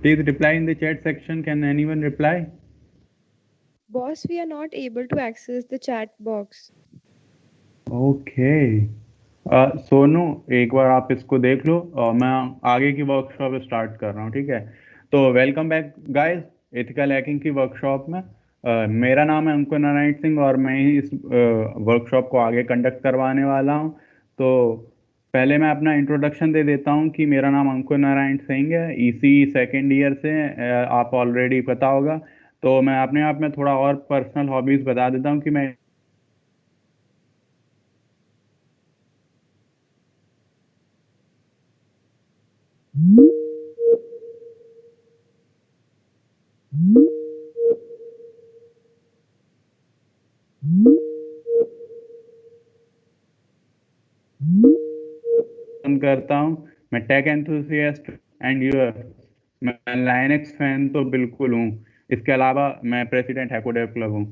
Please reply in the chat section. Can anyone reply? Boss, we are not able to access the chat box. Okay. Sonu, एक बार आप इसको देख लो और मैं आगे की वर्कशॉप स्टार्ट कर रहा हूँ, ठीक है? तो welcome back guys, ethical hacking की वर्कशॉप में। मेरा नाम है अंकुर नारायण सिंह और मैं ही इस वर्कशॉप को आगे कंडक्ट करवाने वाला हूँ। तो पहले मैं अपना इंट्रोडक्शन दे देता हूँ कि मेरा नाम अंकुर नारायण सिंह है, इसी सेकेंड ईयर से आप ऑलरेडी पता होगा। तो मैं अपने आप में थोड़ा और पर्सनल हॉबीज बता देता हूँ कि मैं पसंद करता हूँ। मैं टेक एंथुसियास्ट एंड यूर, मैं लाइनक्स फैन तो बिल्कुल हूँ। इसके अलावा मैं प्रेसिडेंट हैकोडेव क्लब हूँ।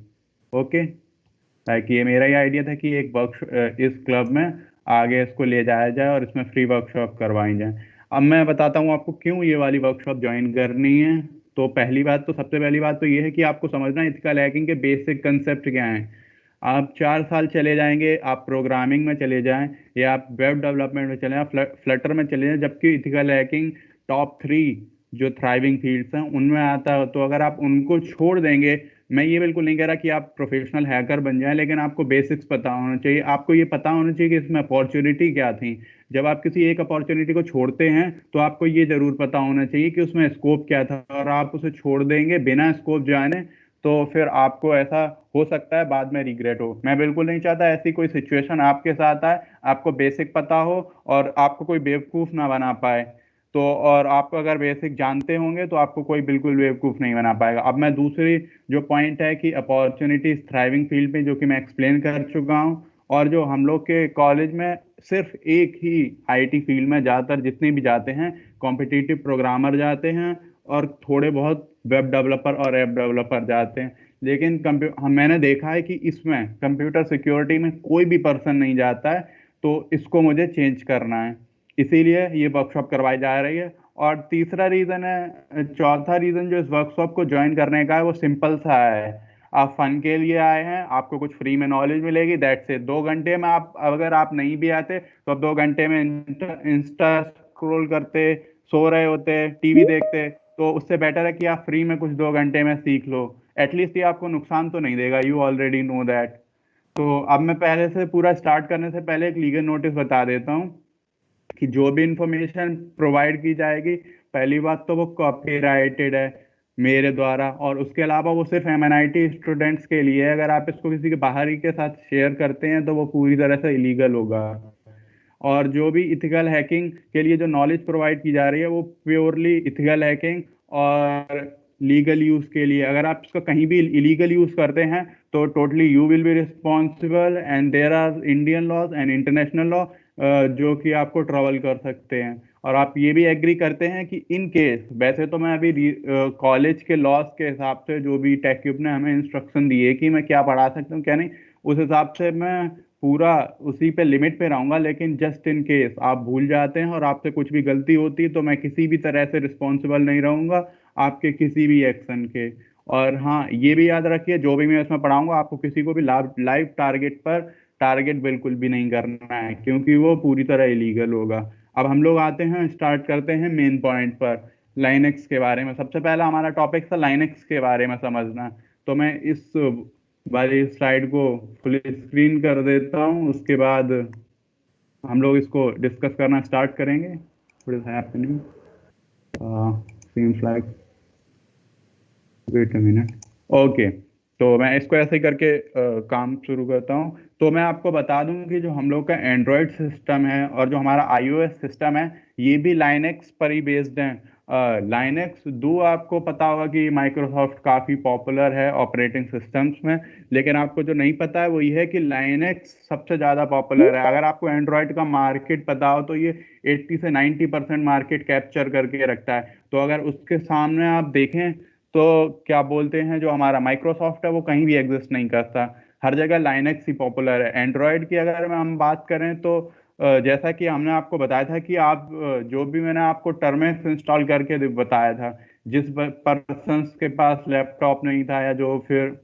ओके, लाइक ये मेरा ही आइडिया था कि एक इस क्लब में आगे इसको ले जाया जाए और इसमें फ्री वर्कशॉप करवाई जाए। अब मैं बताता हूँ आपको क्यों ये वाली वर्कशॉप ज्वाइन करनी है। तो सबसे पहली बात तो ये है कि आपको समझना है एथिकल हैकिंग के बेसिक कंसेप्ट क्या हैं। आप 4 साल चले जाएंगे, आप प्रोग्रामिंग में चले जाएं या आप वेब डेवलपमेंट में चले जाएं, फ्लटर में चले जाएं, जबकि इथिकल हैकिंग टॉप 3 जो थ्राइविंग फील्ड्स हैं उनमें आता है। तो अगर आप उनको छोड़ देंगे, मैं ये बिल्कुल नहीं कह रहा कि आप प्रोफेशनल हैकर बन जाएं, लेकिन आपको बेसिक्स पता होना चाहिए। आपको ये पता होना चाहिए कि इसमें अपॉर्चुनिटी क्या थी। जब आप किसी एक अपॉर्चुनिटी को छोड़ते हैं तो आपको ये जरूर पता होना चाहिए कि उसमें स्कोप क्या था, और आप उसे छोड़ देंगे बिना स्कोप जाने तो फिर आपको ऐसा हो सकता है बाद में रिग्रेट हो। मैं बिल्कुल नहीं चाहता ऐसी कोई सिचुएशन आपके साथ आए। आपको बेसिक पता हो और आपको कोई बेवकूफ ना बना पाए। तो और आपको अगर बेसिक जानते होंगे तो आपको कोई बिल्कुल बेवकूफ नहीं बना पाएगा। अब मैं दूसरी जो पॉइंट है कि अपॉर्चुनिटीज थ्राइविंग फील्ड में, जो कि मैं एक्सप्लेन कर चुका हूँ, और जो हम लोग के कॉलेज में सिर्फ एक ही आईटी फील्ड में ज़्यादातर जितने भी जाते हैं कॉम्पिटिटिव प्रोग्रामर जाते हैं, और थोड़े बहुत वेब डेवलपर और ऐप डेवलपर जाते हैं। लेकिन मैंने देखा है कि इसमें कंप्यूटर सिक्योरिटी में कोई भी पर्सन नहीं जाता है। तो इसको मुझे चेंज करना है, इसीलिए ये वर्कशॉप करवाई जा रही है। और तीसरा रीजन है, चौथा रीजन जो इस वर्कशॉप को ज्वाइन करने का है वो सिंपल सा है। आप फन के लिए आए हैं, आपको कुछ फ्री में नॉलेज मिलेगी, दैट्स इट। 2 घंटे में आप, अगर आप नहीं भी आते तो आप 2 घंटे में इंस्टा स्क्रॉल करते, सो रहे होते, टीवी देखते, तो उससे बेटर है कि आप फ्री में कुछ 2 घंटे में सीख लो। एटलीस्ट ये आपको नुकसान तो नहीं देगा, यू ऑलरेडी नो दैट। तो अब मैं पहले से पूरा स्टार्ट करने से पहले एक लीगल नोटिस बता देता हूँ कि जो भी इंफॉर्मेशन प्रोवाइड की जाएगी, पहली बात तो वो कॉपीराइटेड है मेरे द्वारा, और उसके अलावा वो सिर्फ एमएनआईटी स्टूडेंट्स के लिए है। अगर आप इसको किसी के बाहरी के साथ शेयर करते हैं तो वो पूरी तरह से इलीगल होगा। और जो भी इथिकल हैकिंग के लिए जो नॉलेज प्रोवाइड की जा रही है वो प्योरली इथिकल हैकिंग और लीगल यूज के लिए। अगर आप इसका कहीं भी इलीगल यूज करते हैं तो totally you will be responsible, and there are Indian laws and international law जो कि आपको ट्रबल कर सकते हैं। और आप ये भी एग्री करते हैं कि इन केस, वैसे तो मैं अभी कॉलेज के लॉज के हिसाब से जो भी टेक्यूब ने हमें इंस्ट्रक्शन दिए कि मैं क्या पढ़ा सकता हूँ क्या नहीं, उस हिसाब से मैं पूरा उसी पे लिमिट पे रहूंगा। लेकिन जस्ट इन केस आप भूल जाते हैं और आपसे कुछ भी गलती होती है तो मैं किसी भी तरह से रिस्पॉन्सिबल नहीं रहूंगा आपके किसी भी एक्शन के। और हाँ, ये भी याद रखिए, जो भी मैं इसमें पढ़ाऊंगा आपको किसी को भी लाइव टारगेट पर टारगेट बिल्कुल भी नहीं करना है, क्योंकि वो पूरी तरह इलीगल होगा। अब हम लोग आते हैं, स्टार्ट करते हैं मेन पॉइंट पर, लाइनेक्स के बारे में। सबसे पहला हमारा टॉपिक था लाइनेक्स के बारे में समझना। तो मैं इस वाली स्लाइड को फुल स्क्रीन कर देता हूँ, उसके बाद हम लोग इसको डिस्कस करना स्टार्ट करेंगे। What is happening, seems like, wait a minute. Okay, तो मैं इसको ऐसे ही करके काम शुरू करता हूँ। तो मैं आपको बता दूं कि जो हम लोग का एंड्रॉयड सिस्टम है और जो हमारा आईओएस सिस्टम है, ये भी लाइनेक्स पर ही बेस्ड है। लाइनेक्स दो, आपको पता होगा कि माइक्रोसॉफ्ट काफ़ी पॉपुलर है ऑपरेटिंग सिस्टम्स में, लेकिन आपको जो नहीं पता है वो ये है कि लाइनेक्स सबसे ज़्यादा पॉपुलर है। अगर आपको एंड्रॉयड का मार्केट पता हो तो ये 80 से 90% मार्केट कैप्चर करके रखता है। तो अगर उसके सामने आप देखें तो क्या बोलते हैं, जो हमारा माइक्रोसॉफ्ट है वो कहीं भी एग्जिस्ट नहीं करता। हर जगह लाइनेक्स ही पॉपुलर है। एंड्रॉयड की अगर हम बात करें तो जैसा कि हमने आपको बताया था कि आप जो भी मैंने आपको टर्मिनस इंस्टॉल करके बताया था जिस पर्सन्स के पास लैपटॉप नहीं था या जो फिर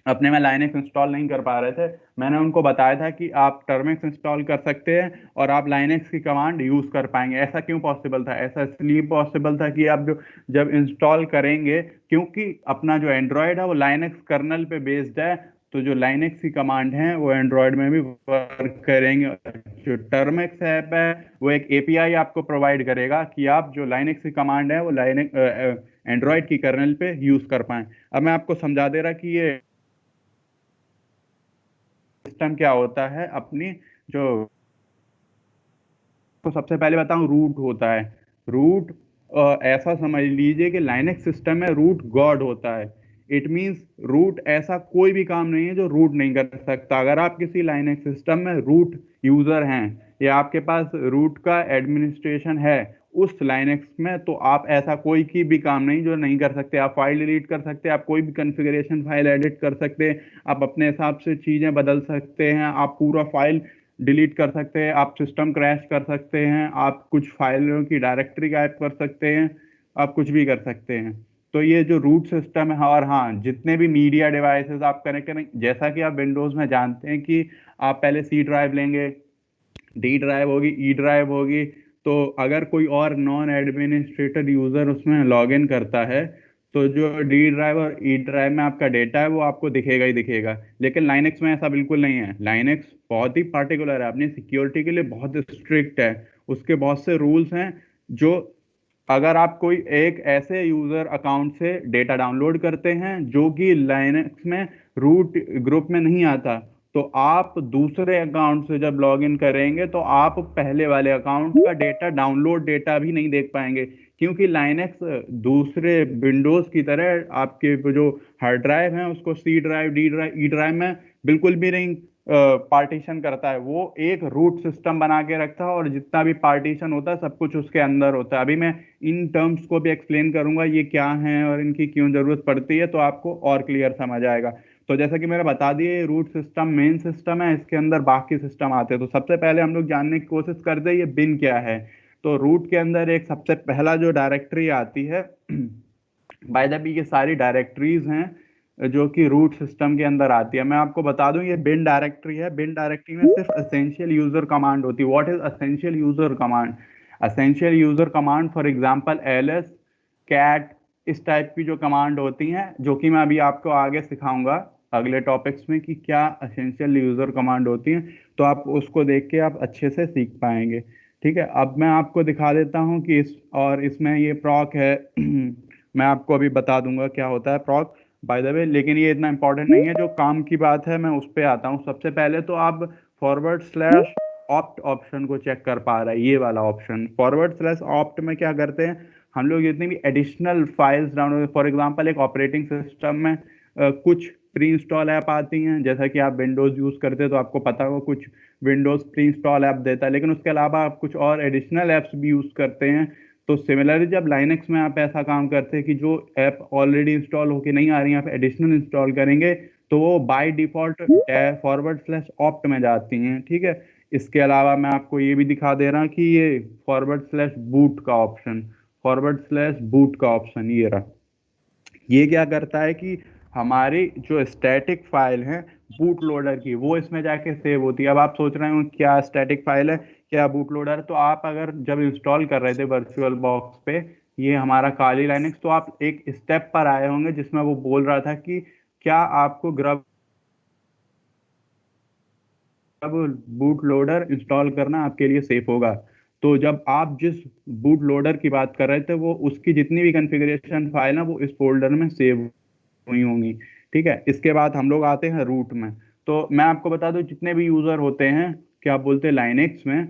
अपने में लाइनेक्स इंस्टॉल नहीं कर पा रहे थे, मैंने उनको बताया था कि आप टर्मिक्स इंस्टॉल कर सकते हैं और आप लाइनेक्स की कमांड यूज कर पाएंगे। ऐसा क्यों पॉसिबल था? ऐसा इसलिए पॉसिबल था कि आप जब इंस्टॉल करेंगे, क्योंकि अपना जो एंड्रॉयड है वो लाइनेक्स कर्नल पे बेस्ड है, तो जो लाइनेक्स की कमांड है वो एंड्रॉयड में भी वर्क करेंगे। जो टर्मिक्स ऐप है वो एक एपीआई आपको प्रोवाइड करेगा कि आप जो लाइनेक्स की कमांड है वो लाइनेक्स एंड्रॉयड की कर्नल पे यूज कर पाएं। अब मैं आपको समझा दे रहा कि ये सिस्टम क्या होता है। अपनी जो तो सबसे पहले बताऊं, रूट होता है। रूट ऐसा समझ लीजिए कि लाइनेक्स सिस्टम में रूट गॉड होता है। इट मींस रूट ऐसा कोई भी काम नहीं है जो रूट नहीं कर सकता। अगर आप किसी लाइनेक्स सिस्टम में रूट यूजर हैं या आपके पास रूट का एडमिनिस्ट्रेशन है उस लाइनेक्स में, तो आप ऐसा कोई की भी काम नहीं जो नहीं कर सकते। आप फाइल डिलीट कर सकते हैं, आप कोई भी कॉन्फ़िगरेशन फाइल एडिट कर सकते हैं, आप अपने हिसाब से चीजें बदल सकते हैं, आप पूरा फाइल डिलीट कर सकते हैं, आप सिस्टम क्रैश कर सकते हैं, आप कुछ फाइलों की डायरेक्टरी गायब कर सकते हैं, आप कुछ भी कर सकते हैं। तो ये जो रूट सिस्टम है, और हाँ, जितने भी मीडिया डिवाइसेस आप कनेक्ट करें, जैसा कि आप विंडोज में जानते हैं कि आप पहले सी ड्राइव लेंगे, डी ड्राइव होगी, ई ड्राइव होगी, तो अगर कोई और नॉन एडमिनिस्ट्रेटेड यूजर उसमें लॉग इन करता है तो जो डी ड्राइव और ई ड्राइव में आपका डेटा है वो आपको दिखेगा ही दिखेगा। लेकिन लाइनेक्स में ऐसा बिल्कुल नहीं है। लाइनेक्स बहुत ही पार्टिकुलर है, अपनी सिक्योरिटी के लिए बहुत स्ट्रिक्ट है। उसके बहुत से रूल्स हैं जो, अगर आप कोई एक ऐसे यूजर अकाउंट से डेटा डाउनलोड करते हैं जो कि लाइनेक्स में रूट ग्रुप में नहीं आता, तो आप दूसरे अकाउंट से जब लॉगिन करेंगे तो आप पहले वाले अकाउंट का डेटा, डाउनलोड डेटा भी नहीं देख पाएंगे। क्योंकि लाइनेक्स दूसरे विंडोज की तरह आपके जो हार्ड ड्राइव है उसको C drive, D drive, E drive में बिल्कुल भी नहीं पार्टीशन करता है। वो एक रूट सिस्टम बना के रखता है और जितना भी पार्टीशन होता है सब कुछ उसके अंदर होता है। अभी मैं इन टर्म्स को भी एक्सप्लेन करूंगा ये क्या है और इनकी क्यों जरूरत पड़ती है, तो आपको और क्लियर समझ आएगा। तो जैसा कि मैंने बता दिया, रूट सिस्टम मेन सिस्टम है, इसके अंदर बाकी सिस्टम आते हैं। तो सबसे पहले हम लोग जानने की कोशिश करते हैं ये बिन क्या है। तो रूट के अंदर एक सबसे पहला जो डायरेक्टरी आती है, बाय द वे ये सारी डायरेक्टरीज हैं जो कि रूट सिस्टम के अंदर आती है। मैं आपको बता दूं ये बिन डायरेक्टरी है। बिन डायरेक्टरी में सिर्फ एसेंशियल यूजर कमांड होती है। What is essential user command? Essential user command for example LS, cat, इस टाइप की जो कमांड होती हैं, जो कि मैं अभी आपको आगे सिखाऊंगा अगले टॉपिक्स में कि क्या एसेंशियल यूजर कमांड होती हैं। तो आप उसको देख के आप अच्छे से सीख पाएंगे। ठीक है, अब मैं आपको दिखा देता हूँ कि इसमें ये प्रॉक है। मैं आपको अभी बता दूंगा क्या होता है प्रॉक, बाय द वे। लेकिन ये इतना इंपॉर्टेंट नहीं है। जो काम की बात है मैं उस पर आता हूँ। सबसे पहले तो आप फॉरवर्ड स्लैश ऑप्ट ऑप्शन को चेक कर पा रहा है, ये वाला ऑप्शन। फॉरवर्ड स्लैश ऑप्ट में क्या करते हैं हम लोग, जितनी भी additional files download, for example एक ऑपरेटिंग सिस्टम में कुछ प्री इंस्टॉल ऐप आती हैं, जैसा कि आप विंडोज यूज करते हैं तो आपको पता होगा कुछ विंडोज प्री इंस्टॉल ऐप देता है, लेकिन उसके अलावा आप कुछ और एडिशनल ऐप्स भी यूज करते हैं। तो सिमिलरली जब लाइनेक्स में आप ऐसा काम करते हैं कि जो ऐप ऑलरेडी इंस्टॉल होके नहीं आ रही है, आप एडिशनल इंस्टॉल करेंगे तो वो by default forward slash opt में जाती हैं। ठीक है, इसके अलावा मैं आपको ये भी दिखा दे रहा कि ये फॉरवर्ड स्लैश बूट का ऑप्शन, फॉरवर्ड स्लैश बूट का ऑप्शन ये रहा। ये क्या करता है कि हमारी जो स्टैटिक फाइल है बूट लोडर की, वो इसमें जाके सेव होती है। अब आप सोच रहे हो क्या स्टैटिक फाइल है, क्या बूट लोडर? तो आप अगर जब इंस्टॉल कर रहे थे वर्चुअल बॉक्स पे ये हमारा काली लाइनेक्स, तो आप एक स्टेप पर आए होंगे जिसमें वो बोल रहा था कि क्या आपको ग्रब बूट लोडर इंस्टॉल करना आपके लिए सेफ होगा। तो जब आप जिस बूट लोडर की बात कर रहे थे वो उसकी जितनी भी कॉन्फ़िगरेशन फाइल है वो इस फोल्डर में सेव हुई होंगी। ठीक है, इसके बाद हम लोग आते हैं रूट में। तो मैं आपको बता दूं जितने भी यूजर होते हैं, क्या बोलते हैं, लाइनेक्स में,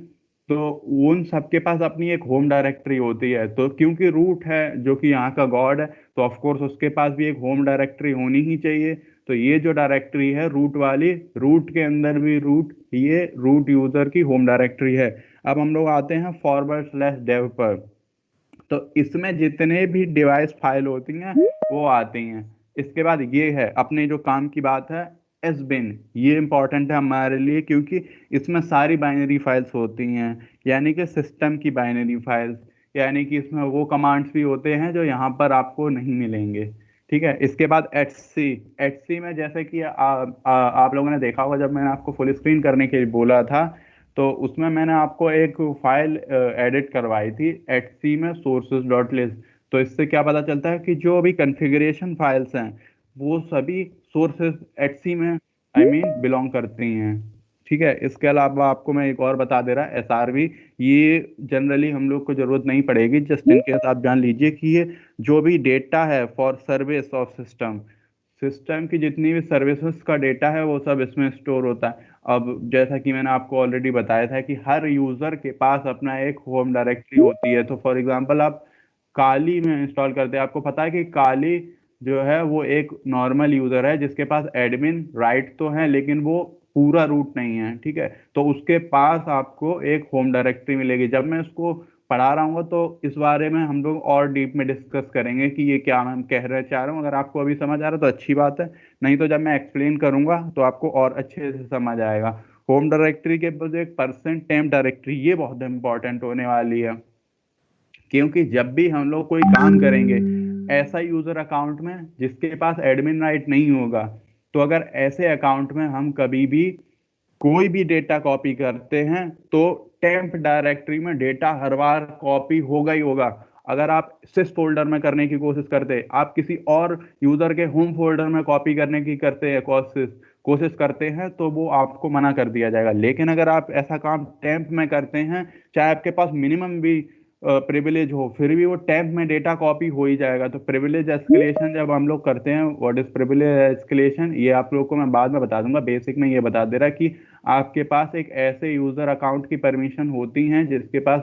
तो उन सबके पास अपनी एक होम डायरेक्टरी होती है। तो क्योंकि रूट है जो कि यहाँ का गॉड है, तो ऑफ कोर्स उसके पास भी एक होम डायरेक्टरी होनी ही चाहिए। तो ये जो डायरेक्टरी है रूट वाली, रूट के अंदर भी रूट, ये रूट यूजर की होम डायरेक्टरी है। अब हम लोग आते हैं फॉरवर्ड स्लैश डेव पर। तो इसमें जितने भी डिवाइस फाइल होती हैं वो आती हैं। इसके बाद ये है अपने जो काम की बात है, एस बिन। ये इंपॉर्टेंट है हमारे लिए क्योंकि इसमें सारी बाइनरी फाइल्स होती हैं, यानी कि सिस्टम की बाइनरी फाइल्स, यानी कि इसमें वो कमांड्स भी होते हैं जो यहाँ पर आपको नहीं मिलेंगे। ठीक है, इसके बाद एचसी में जैसे कि आप लोगों ने देखा होगा, जब मैंने आपको फुल स्क्रीन करने के लिए बोला था तो उसमें मैंने आपको एक फाइल एडिट करवाई थी एचसी में सोर्सेज डॉट लिस्ट। तो इससे क्या पता चलता है कि जो अभी कॉन्फ़िगरेशन फाइल्स हैं वो सभी सोर्सेज एचसी में बिलोंग करती हैं। ठीक है, इसके अलावा आपको मैं एक और बता दे रहा एसआरवी, ये जनरली हम लोग को जरूरत नहीं पड़ेगी, जस्ट इन केस आप जान लीजिए कि ये जो भी डेटा है for service of system, system की जितनी भी सर्विसेज का डेटा है वो सब इसमें स्टोर होता है। अब जैसा कि मैंने आपको ऑलरेडी बताया था कि हर यूजर के पास अपना एक होम डायरेक्टरी होती है। तो फॉर एग्जांपल आप काली में इंस्टॉल करते हैं, आपको पता है कि काली जो है वो एक नॉर्मल यूजर है जिसके पास एडमिन राइट तो है लेकिन वो पूरा रूट नहीं है। ठीक है, तो उसके पास आपको एक होम डायरेक्टरी मिलेगी। जब मैं उसको पढ़ा रहा हूँ तो इस बारे में हम लोग और डीप में डिस्कस करेंगे कि ये क्या मैं कह रहे चाह रहा हूँ। अगर आपको अभी समझ आ रहा है तो अच्छी बात है, नहीं तो जब मैं एक्सप्लेन करूंगा तो आपको और अच्छे से समझ आएगा। होम डायरेक्टरी के बाद एक परसेंट टेम्प डायरेक्टरी, ये बहुत इंपॉर्टेंट होने वाली है, क्योंकि जब भी हम लोग कोई काम करेंगे ऐसा यूजर अकाउंट में जिसके पास एडमिन राइट नहीं होगा, तो अगर ऐसे अकाउंट में हम कभी भी कोई भी डेटा कॉपी करते हैं तो टेम्प डायरेक्टरी में डेटा हर बार कॉपी होगा ही होगा। अगर आप सिस फोल्डर में करने की कोशिश करते, आप किसी और यूजर के होम फोल्डर में कॉपी करने की करते हैं कोशिश कोशिश करते हैं तो वो आपको मना कर दिया जाएगा। लेकिन अगर आप ऐसा काम टेम्प में करते हैं, चाहे आपके पास मिनिमम भी प्रिविलेज हो, फिर भी वो टेम्प में डेटा कॉपी हो ही जाएगा। तो प्रिविलेज एस्केलेशन जब हम लोग करते हैं, व्हाट इज प्रिविलेज एस्केलेशन, ये आप लोगों को मैं बाद में बता दूंगा। बेसिक में ये बता दे रहा कि आपके पास एक ऐसे यूजर अकाउंट की परमिशन होती हैं जिसके पास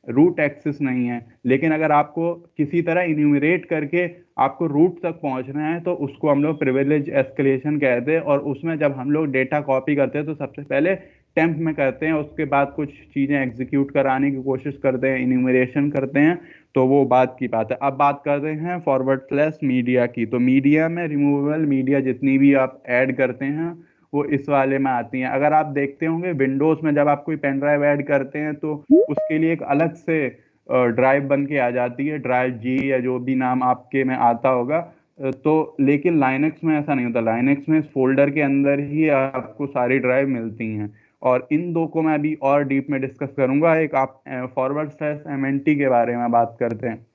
रूट एक्सेस नहीं है, लेकिन अगर आपको किसी तरह इन्यूमरेट करके आपको रूट तक पहुंचना है तो उसको हम लोग प्रिविलेज एस्केलेशन कहते हैं। और उसमें जब हम लोग डेटा कॉपी करते हैं तो सबसे पहले टेम्प में करते हैं, उसके बाद कुछ चीजें एग्जीक्यूट कराने की कोशिश करते हैं, इन्यूमरेशन करते हैं, तो वो बात की बात है। अब बात करते हैं फॉरवर्ड स्लैश मीडिया की। तो मीडिया में रिमूवेबल मीडिया जितनी भी आप ऐड करते हैं वो इस वाले में आती हैं। अगर आप देखते होंगे विंडोज में जब आप कोई पेन ड्राइव ऐड करते हैं तो उसके लिए एक अलग से ड्राइव बन के आ जाती है, ड्राइव जी या जो भी नाम आपके में आता होगा। तो लेकिन लाइनक्स में ऐसा नहीं होता, लाइनक्स में इस फोल्डर के अंदर ही आपको सारी ड्राइव मिलती हैं। और इन दो को मैं अभी और डीप में डिस्कस करूंगा। एक आप फॉरवर्ड स्लैश एमएनटी के बारे में बात करते हैं।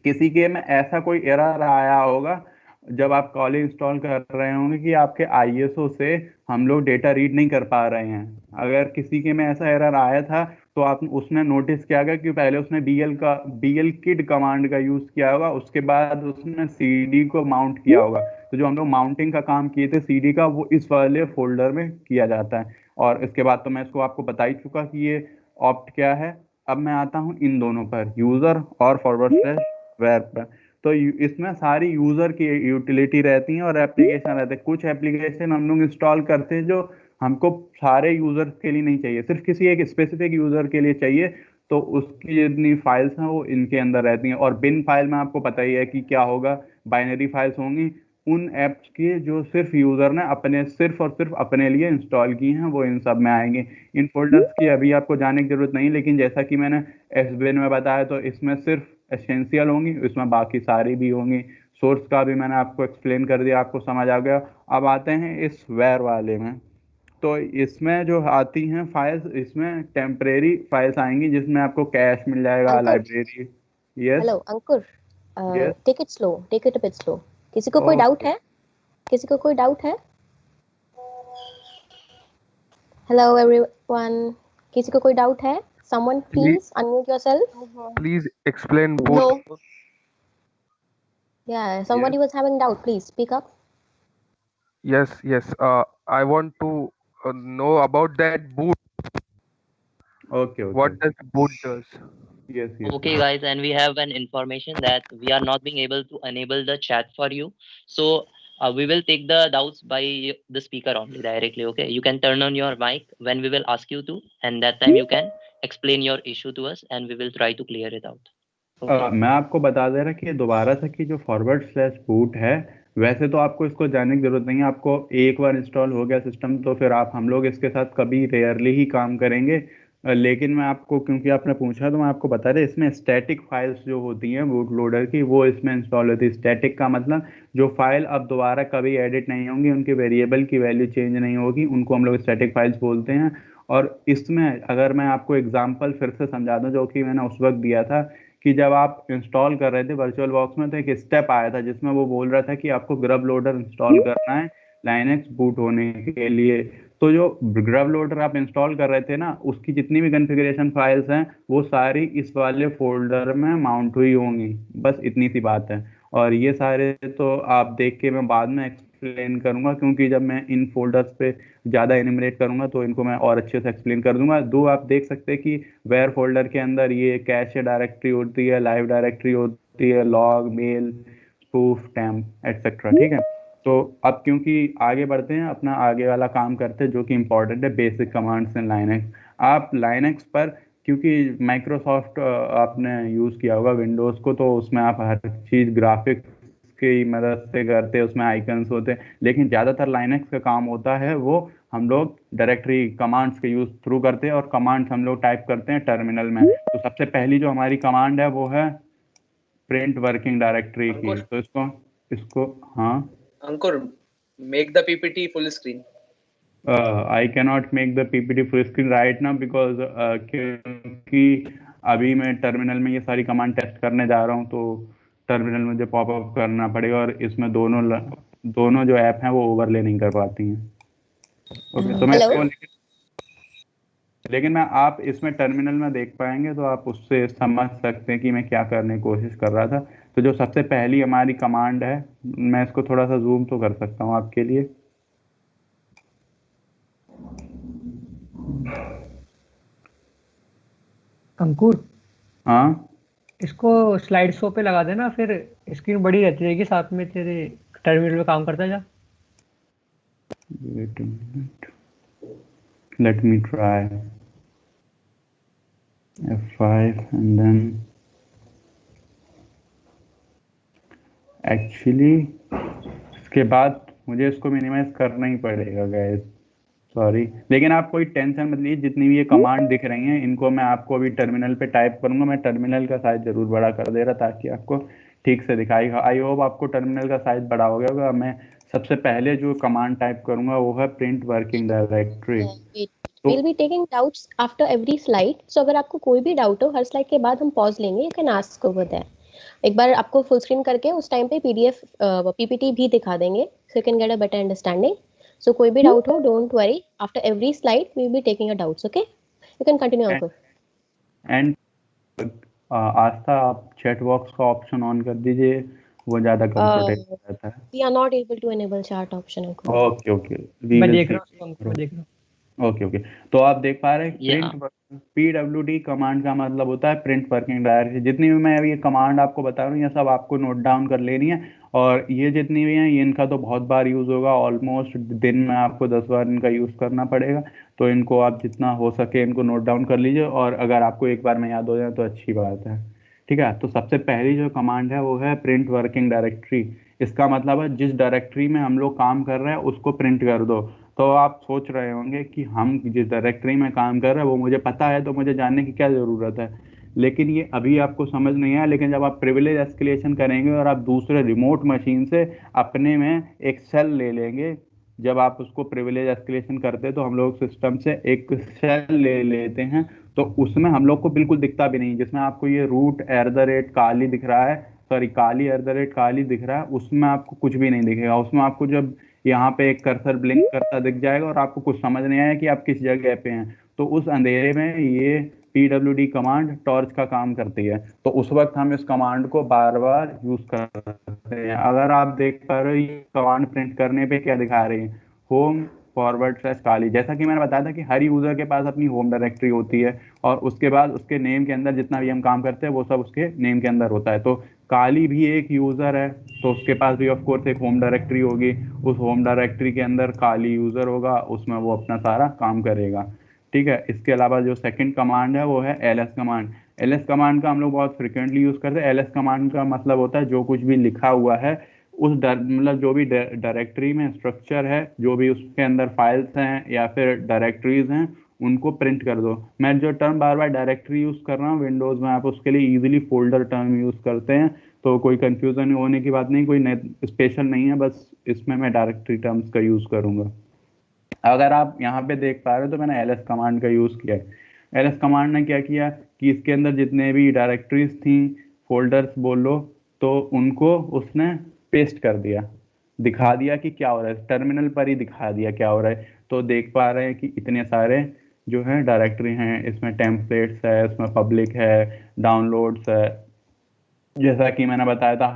किसी के में ऐसा कोई एरर आया होगा जब आप कॉल इंस्टॉल कर रहे होंगे कि आपके आईएसओ से हम लोग डेटा रीड नहीं कर पा रहे हैं। अगर किसी के में ऐसा एरर आया था तो आप उसने नोटिस किया होगा कि पहले उसने बीएल किड कमांड का यूज किया होगा, उसके बाद उसने सीडी को माउंट किया होगा। तो जो हम लोग माउंटिंग का काम किए थे सीडी का, वो इस वाले फोल्डर में किया जाता है। और इसके बाद तो मैं इसको आपको बता ही चुका कि ये ऑप्ट क्या है। अब मैं आता हूँ इन दोनों पर, यूजर और फॉरवर्ड स्लैश वेब पर। तो इसमें सारी यूजर की यूटिलिटी रहती है और एप्लीकेशन रहते हैं। कुछ एप्लीकेशन हम लोग इंस्टॉल करते हैं जो हमको सारे यूजर्स के लिए नहीं चाहिए, सिर्फ किसी एक स्पेसिफिक यूजर के लिए चाहिए, तो उसकी जितनी फाइल्स हैं वो इनके अंदर रहती हैं। और बिन फाइल में आपको पता ही है कि क्या होगा, बाइनरी फाइल्स होंगी उन एप्स की जो सिर्फ यूजर ने अपने सिर्फ और सिर्फ अपने लिए इंस्टॉल की हैं, वो इन सब में आएंगे। इन फोल्डर्स की अभी आपको जानने की जरूरत नहीं, लेकिन जैसा कि मैंने एसबीएन में बताया तो इसमें सिर्फ एसेंशियल होंगी, इसमें बाकी सारी भी होंगी। सोर्स का भी मैंने आपको एक्सप्लेन कर दिया, आपको समझ आ गया। अब आते हैं इस वेयर वाले में। तो इसमें जो आती हैं फाइल्स, इसमें टेम्परेरी फाइल्स आएंगी जिसमें आपको कैश मिल जाएगा, Ankur, library. Yes hello Ankur, yes take it slow, take it a bit slow. किसी को कोई डाउट ओके। है? किसी को कोई डाउट है? हेलो एवरीवन, किसी को कोई डाउट है? Someone Please, please unmute yourself. please explain both. No. Yeah, somebody was having doubt. Please speak up. Yes, yes. I want to know about that boot. Okay What okay. does boot does? Yes yes Okay, guys, and we have an information that we are not being able to enable the chat for you. So we will take the doubts by the speaker only directly. Okay, you can turn on your mic when we will ask you to, and that time you can explain your issue to us, and we will try to clear it out. Okay. मैं आपको बता दे रहा कि दोबारा से कि जो forward slash boot है, वैसे तो आपको इसको जानने की जरूरत नहीं है। आपको एक बार इंस्टॉल हो गया सिस्टम तो फिर आप हम लोग इसके साथ कभी रेयरली ही काम करेंगे। लेकिन मैं आपको, क्योंकि आपने पूछा तो मैं आपको बता दें, इसमें स्टैटिक फाइल्स जो होती हैं बूट लोडर की, वो इसमें इंस्टॉल होती है। स्टैटिक का मतलब जो फाइल अब दोबारा कभी एडिट नहीं होंगी, उनके वेरिएबल की वैल्यू चेंज नहीं होगी, उनको हम लोग स्टैटिक फाइल्स बोलते हैं। और इसमें अगर मैं आपको एग्जांपल फिर से समझा दूं, जो कि मैंने उस वक्त दिया था, कि जब आप इंस्टॉल कर रहे थे वर्चुअल बॉक्स में, तो एक स्टेप आया था जिसमें वो बोल रहा था कि आपको ग्रब लोडर इंस्टॉल करना है लाइनक्स बूट होने के लिए। तो जो ग्रब लोडर आप इंस्टॉल कर रहे थे ना, उसकी जितनी भी कॉन्फ़िगरेशन फाइल्स हैं वो सारी इस वाले फोल्डर में माउंट हुई होंगी। बस इतनी सी बात है। और ये सारे तो आप देख के मैं बाद में एक्सप्लेन करूंगा, क्योंकि जब मैं इन फोल्डर्स पे ज़्यादा एनिमरेट करूंगा तो इनको मैं और अच्छे से एक्सप्लेन कर दूंगा। दो आप देख सकते हैं कि वेयर फोल्डर के अंदर ये कैश डायरेक्टरी होती है, लाइव डायरेक्टरी होती है, log, mail, spoof, temp etcetera. ठीक है, तो अब क्योंकि आगे बढ़ते हैं, अपना आगे वाला काम करते हैं जो कि इम्पोर्टेंट है, बेसिक कमांड्स इन लाइनक्स। आप लाइनक्स पर, क्योंकि माइक्रोसॉफ्ट आपने यूज़ किया होगा विंडोज़ को, तो उसमें आप हर चीज़ ग्राफिक्स की मदद से करते हैं, उसमें आइकन्स होते हैं। लेकिन ज़्यादातर लाइनक्स का काम होता है वो हम लोग डायरेक्टरी कमांड्स के यूज़ थ्रू करते हैं, और कमांड्स हम लोग टाइप करते हैं टर्मिनल में। तो सबसे पहली जो हमारी कमांड है वो है प्रिंट वर्किंग डायरेक्टरी की। अंकुर। तो इसको इसको हाँ, Ankur, make the PPT full screen. I cannot make the PPT full screen right now because क्योंकि अभी मैं टर्मिनल में ये सारी कमांड टेस्ट करने जा रहा हूँ, तो टर्मिनल मुझे पॉपअप करना पड़ेगा, और इसमें दोनों जो ऐप हैं वो ओवरले नहीं कर पाती हैं। ओके, तो मैं Hello? इसको, लेकिन मैं, आप इसमें टर्मिनल में देख पाएंगे तो आप उससे समझ सकते हैं कि मैं क्या करने की कोशिश कर रहा था। तो जो सबसे पहली हमारी कमांड है, मैं इसको थोड़ा सा जूम तो कर सकता हूँ आपके लिए। अंकुर, हाँ, इसको स्लाइड शो पे लगा देना, फिर स्क्रीन बड़ी रहती रहेगी, साथ में तेरे टर्मिनल पे काम करता जा। wait a minute, let me try F5 and then actually इसके बाद मुझे इसको मिनिमाइज करना ही पड़ेगा गाइस, सॉरी। लेकिन आप कोई टेंशन मत लीजिए, जितनी भी ये कमांड दिख रही हैं इनको मैं आपको अभी टर्मिनल पे टाइप करूंगा। मैं टर्मिनल का साइज जरूर बड़ा कर दे रहा ताकि आपको ठीक से दिखाई। आई होप आपको टर्मिनल का साइज बड़ा हो गया होगा। मैं सबसे पहले जो कमांड टाइप करूंगा वो है print working directory. We'll be taking doubts after every slide. So अगर आपको कोई भी डाउट हो, हर स्लाइड के बाद हम पॉज लेंगे, you can ask over there. एक बार आपको फुल स्क्रीन करके उस टाइम पे PDF PPT भी दिखा देंगे, so you can get a better understanding. So कोई भी डाउट हो, don't worry. After every slide, we will be taking your doubts. Okay? You can continue, Ankur. And Aastha, आप चैट बॉक्स का option on कर दीजिए, वो ज़्यादा कंफर्टेबल रहता है। We are not able to enable chat option, Ankur. Okay okay, मैं देख रहा हूँ उसको, मैं देख रहा हूँ। ओके ओके, तो आप देख पा रहे हैं Yeah. प्रिंट PWD कमांड का मतलब होता है प्रिंट वर्किंग डायरेक्टरी। जितनी भी मैं अभी ये कमांड आपको बता रहा हूँ, ये सब आपको नोट डाउन कर लेनी है। और ये जितनी भी हैं, ये इनका तो बहुत बार यूज़ होगा, ऑलमोस्ट दिन में आपको 10 बार इनका यूज़ करना पड़ेगा। तो इनको आप जितना हो सके इनको नोट डाउन कर लीजिए, और अगर आपको एक बार में याद हो जाए तो अच्छी बात है। ठीक है, तो सबसे पहली जो कमांड है वो है प्रिंट वर्किंग डायरेक्टरी। इसका मतलब है जिस डायरेक्टरी में हम लोग काम कर रहे हैं उसको प्रिंट कर दो। तो आप सोच रहे होंगे कि हम जिस डायरेक्टरी में काम कर रहे हैं वो मुझे पता है, तो मुझे जानने की क्या ज़रूरत है। लेकिन ये अभी आपको समझ नहीं आया, लेकिन जब आप प्रिविलेज एस्केलेशन करेंगे और आप दूसरे रिमोट मशीन से अपने में एक सेल ले लेंगे, जब आप उसको प्रिविलेज एस्केलेशन करते हैं तो हम लोग सिस्टम से एक सेल ले लेते हैं, तो उसमें हम लोग को बिल्कुल दिखता भी नहीं, जिसमें आपको ये रूट @काली दिख रहा है, सॉरी काली @काली दिख रहा है, उसमें आपको कुछ भी नहीं दिखेगा। उसमें आपको जब यहाँ पे एक कर्सर ब्लिंक करता दिख जाएगा और आपको कुछ समझ नहीं आया कि आप किस जगह पे हैं, तो उस अंधेरे में ये PWD कमांड टॉर्च का काम करती है। तो उस वक्त हम इस कमांड को बार बार यूज कर सकते हैं। अगर आप देख पा रहे हो, ये कमांड प्रिंट करने पे क्या दिखा रही है, होम/काली। जैसा कि मैंने बताया था कि हर यूजर के पास अपनी होम डायरेक्टरी होती है, और उसके बाद उसके नेम के अंदर जितना भी हम काम करते हैं वो सब उसके नेम के अंदर होता है। तो काली भी एक यूजर है, तो उसके पास भी ऑफ कोर्स एक होम डायरेक्टरी होगी। उस होम डायरेक्टरी के अंदर काली यूजर होगा, उसमें वो अपना सारा काम करेगा। ठीक है, इसके अलावा जो सेकंड कमांड है वो है ls कमांड। ls कमांड का हम लोग बहुत फ्रिक्वेंटली यूज करते हैं। ls कमांड का मतलब होता है जो कुछ भी लिखा हुआ है उस मतलब जो भी डायरेक्टरी में स्ट्रक्चर है, जो भी उसके अंदर फाइल्स हैं या फिर डायरेक्टरीज हैं, उनको प्रिंट कर दो। मैं जो टर्म बार बार डायरेक्टरी यूज़ कर रहा हूँ विंडोज़ में, आप उसके लिए ईजिली फोल्डर टर्म यूज़ करते हैं, तो कोई कंफ्यूजन होने की बात नहीं, कोई स्पेशल नहीं है, बस इसमें मैं डायरेक्टरी टर्म्स का यूज़ करूँगा। अगर आप यहाँ पे देख पा रहे हो तो मैंने ls कमांड का यूज़ किया है। ls कमांड ने क्या किया कि इसके अंदर जितने भी डायरेक्टरीज थी, फोल्डर्स बोल लो, तो उनको उसने पेस्ट कर दिया, दिखा दिया कि क्या हो रहा है, टर्मिनल पर ही दिखा दिया क्या हो रहा है। तो देख पा रहे हैं कि इतने सारे जो है डायरेक्टरी हैं, इसमें टेम्पलेट्स है, इसमें पब्लिक है, डाउनलोड्स है। जैसा कि मैंने बताया था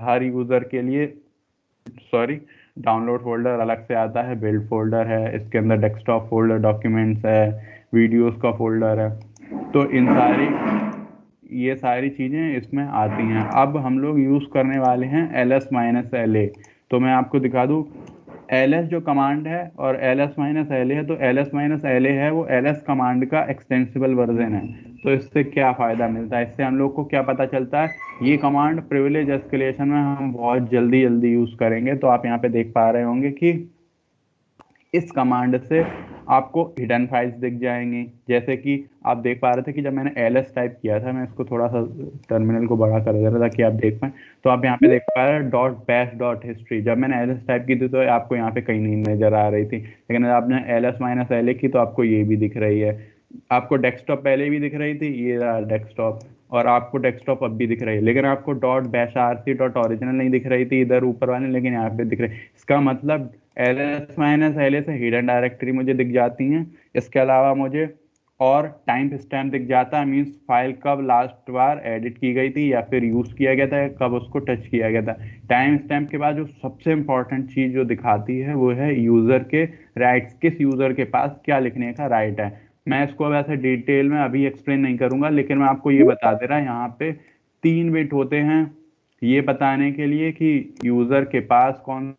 हर यूज़र के लिए डाउनलोड फोल्डर अलग से आता है, बिल्ड फोल्डर है, इसके अंदर डेस्कटॉप फोल्डर, डॉक्यूमेंट्स है, वीडियोस का फोल्डर है। तो ये सारी चीज़ें इसमें आती हैं। अब हम लोग यूज़ करने वाले हैं ls-la। तो मैं आपको दिखा दूँ, ls जो कमांड है और ls-la है, तो ls-la है वो ls कमांड का एक्सटेंसिबल वर्जन है। तो इससे क्या फ़ायदा मिलता है, इससे हम लोग को क्या पता चलता है, ये कमांड प्रिविलेज एस्केलेशन में हम बहुत जल्दी यूज़ करेंगे। तो आप यहाँ पे देख पा रहे होंगे कि इस कमांड से आपको हिडन फाइल्स दिख जाएंगी। जैसे कि आप देख पा रहे थे कि जब मैंने ls टाइप किया था, मैं इसको थोड़ा सा टर्मिनल को बड़ा कर दे रहा था कि आप देख पाएँ, तो आप यहाँ पे देख पा रहे हैं .bash.history। जब मैंने ls टाइप की थी तो आपको यहाँ पे कहीं नहीं नजर आ रही थी, लेकिन आपने ls-la की तो आपको ये भी दिख रही है। आपको डेस्कटॉप पहले भी दिख रही थी, ये रहा डेस्कटॉप, और आपको डेस्कटॉप अब भी दिख रही है, लेकिन आपको .bashrc.original नहीं दिख रही थी इधर ऊपर वाले, लेकिन यहाँ पे दिख रही है। इसका मतलब ls-la से हिडन डायरेक्टरी मुझे दिख जाती हैं। इसके अलावा मुझे और टाइम स्टैम्प दिख जाता है, मीन्स फाइल कब लास्ट बार एडिट की गई थी या फिर यूज़ किया गया था, कब उसको टच किया गया था। टाइम स्टैम्प के बाद जो सबसे इम्पॉर्टेंट चीज़ जो दिखाती है वो है यूज़र के राइट्स, किस यूज़र के पास क्या लिखने का राइट है। मैं इसको वैसे डिटेल में अभी एक्सप्लेन नहीं करूंगा, लेकिन मैं आपको ये बता दे रहा, यहाँ पे 3 बिट होते हैं ये बताने के लिए कि यूज़र के पास कौन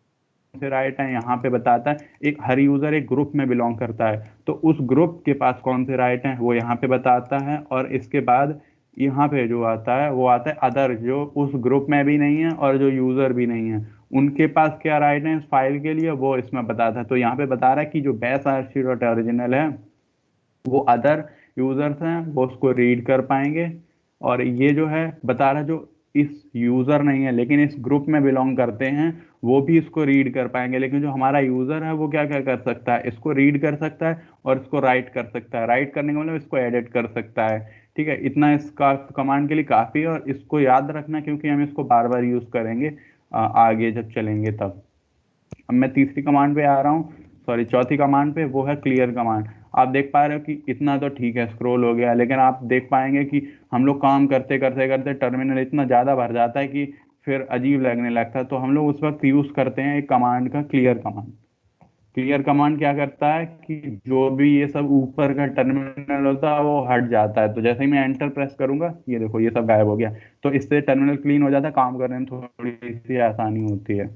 से राइट है। यहाँ पे बताता है हर यूज़र एक ग्रुप में बिलोंग करता है, तो उस ग्रुप के पास कौन से राइट हैं वो यहाँ पे बताता है। और इसके बाद यहाँ पे जो आता है वो आता है अदर, जो उस ग्रुप में भी नहीं है और जो यूज़र भी नहीं है, उनके पास क्या राइट है इस फाइल के लिए, वो इसमें बताता है। तो यहाँ पे बता रहा है कि जो bash-rc.original है वो अदर यूजर्स हैं वो उसको रीड कर पाएंगे, और ये जो है बता रहा है जो इस यूजर नहीं है लेकिन इस ग्रुप में बिलोंग करते हैं वो भी इसको रीड कर पाएंगे। लेकिन जो हमारा यूजर है वो क्या क्या कर सकता है, इसको रीड कर सकता है और इसको राइट कर सकता है। राइट करने का मतलब इसको एडिट कर सकता है। ठीक है, इतना इसका कमांड के लिए काफ़ी है, और इसको याद रखना क्योंकि हम इसको बार बार यूज़ करेंगे आगे जब चलेंगे तब। अब मैं तीसरी कमांड पे आ रहा हूँ, चौथी कमांड पे, वो है क्लियर कमांड। आप देख पा रहे हो कि इतना तो ठीक है स्क्रॉल हो गया, लेकिन आप देख पाएंगे कि हम लोग काम करते करते करते टर्मिनल इतना ज़्यादा भर जाता है कि फिर अजीब लगने लगता है। तो हम लोग उस वक्त यूज़ करते हैं एक कमांड का क्लियर कमांड। क्लियर कमांड क्या करता है कि जो भी ये सब ऊपर का टर्मिनल होता है वो हट जाता है। तो जैसे ही मैं एंटर प्रेस करूंगा ये देखो ये सब गायब हो गया, तो इससे टर्मिनल क्लीन हो जाता है, काम करने में थोड़ी सी आसानी होती है।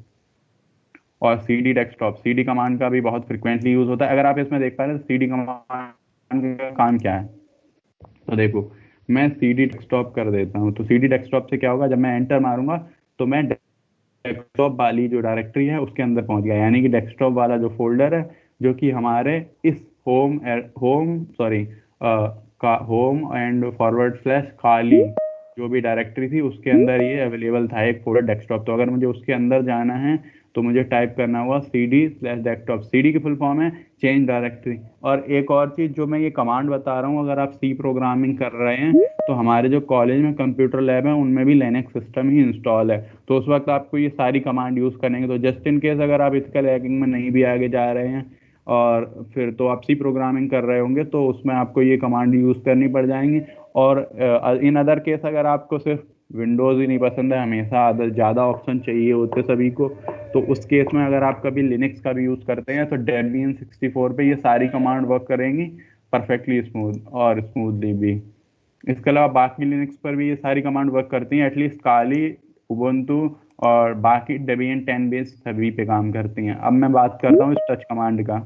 और cd डेस्कटॉप, cd कमांड का भी बहुत फ्रिक्वेंटली यूज होता है। अगर आप इसमें देख पा रहे हैं cd कमांड का काम क्या है, तो देखो मैं cd डेस्कटॉप कर देता हूँ। तो cd डेस्कटॉप से क्या होगा, जब मैं एंटर मारूंगा तो मैं डेस्कटॉप वाली जो डायरेक्टरी है उसके अंदर पहुंच गया, यानी कि डेस्कटॉप वाला जो फोल्डर है जो कि हमारे इस होम एंड / खाली जो भी डायरेक्टरी थी उसके अंदर ये अवेलेबल था एक फोल्डर डेस्कटॉप। तो अगर मुझे उसके अंदर जाना है तो मुझे टाइप करना होगा cd/desktop। cd की फुल फॉर्म है चेंज डायरेक्टरी। और एक और चीज़ जो मैं ये कमांड बता रहा हूँ, अगर आप सी प्रोग्रामिंग कर रहे हैं तो हमारे जो कॉलेज में कंप्यूटर लैब है उनमें भी लिनक्स सिस्टम ही इंस्टॉल है, तो उस वक्त आपको ये सारी कमांड यूज़ करनेंगे। तो जस्ट इन केस अगर आप इसका हैकिंग में नहीं भी आगे जा रहे हैं और फिर तो आप सी प्रोग्रामिंग कर रहे होंगे तो उसमें आपको ये कमांड यूज़ करनी पड़ जाएंगी। और इन अदर केस अगर आपको सिर्फ विंडोज़ ही नहीं पसंद है, हमेशा ज़्यादा ऑप्शन चाहिए होते सभी को, तो उस केस में अगर आप कभी लिनक्स का भी यूज़ करते हैं तो डेबियन 64 पे ये सारी कमांड वर्क करेंगी परफेक्टली स्मूथली भी। इसके अलावा बाकी लिनक्स पर भी ये सारी कमांड वर्क करती हैं, एटलीस्ट काली, उबुंटू और बाकी डेबियन 10 बेस सभी पे काम करती हैं। अब मैं बात करता हूँ इस टच कमांड का।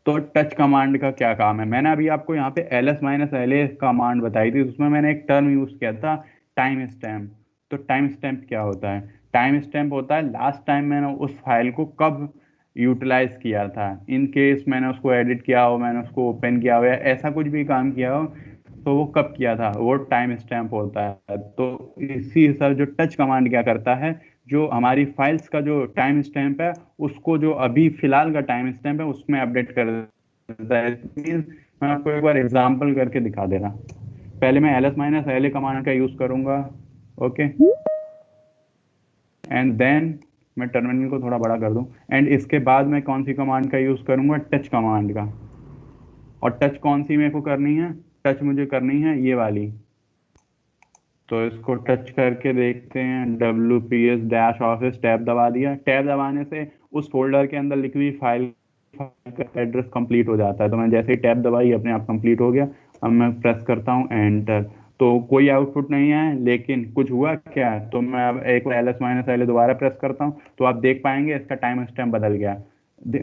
तो टच कमांड का क्या काम है, मैंने अभी आपको यहाँ पे ls-la कमांड बताई थी, उसमें मैंने एक टर्म यूज किया था टाइम स्टैम्प। तो टाइम स्टैम्प क्या होता है, टाइम स्टैम्प होता है लास्ट टाइम मैंने उस फाइल को कब यूटिलाइज किया था। इन केस मैंने उसको एडिट किया हो, मैंने उसको ओपन किया हो या ऐसा कुछ भी काम किया हो, तो वो कब किया था, वो टाइम स्टैम्प होता है। तो इसी हिसाब जो टच कमांड क्या करता है, जो हमारी फाइल्स का जो टाइम स्टैम्प है उसको जो अभी फिलहाल का टाइम स्टैम्प है उसमें अपडेट कर देता है। मैं आपको एक बार एग्जांपल करके दिखा दे रहा। पहले मैं ls-la कमांड का यूज करूंगा, ओके, एंड देन मैं टर्मिनल को थोड़ा बड़ा कर दूं, एंड इसके बाद मैं कौन सी कमांड का यूज करूंगा, टच कमांड का। और टच कौन सी मेरे को करनी है, टच मुझे करनी है ये वाली। तो इसको टच करके देखते हैं, WPS-office टैब दबा दिया। टैब दबाने से उस फोल्डर के अंदर लिखी हुई फाइल का एड्रेस कंप्लीट हो जाता है। तो मैं जैसे ही टैब दबाई अपने आप कंप्लीट हो गया। अब मैं प्रेस करता हूँ एंटर, तो कोई आउटपुट नहीं है, लेकिन कुछ हुआ क्या है, तो मैं अब एक बार ls-la दोबारा प्रेस करता हूँ तो आप देख पाएंगे इसका टाइम स्टैम्प बदल गया।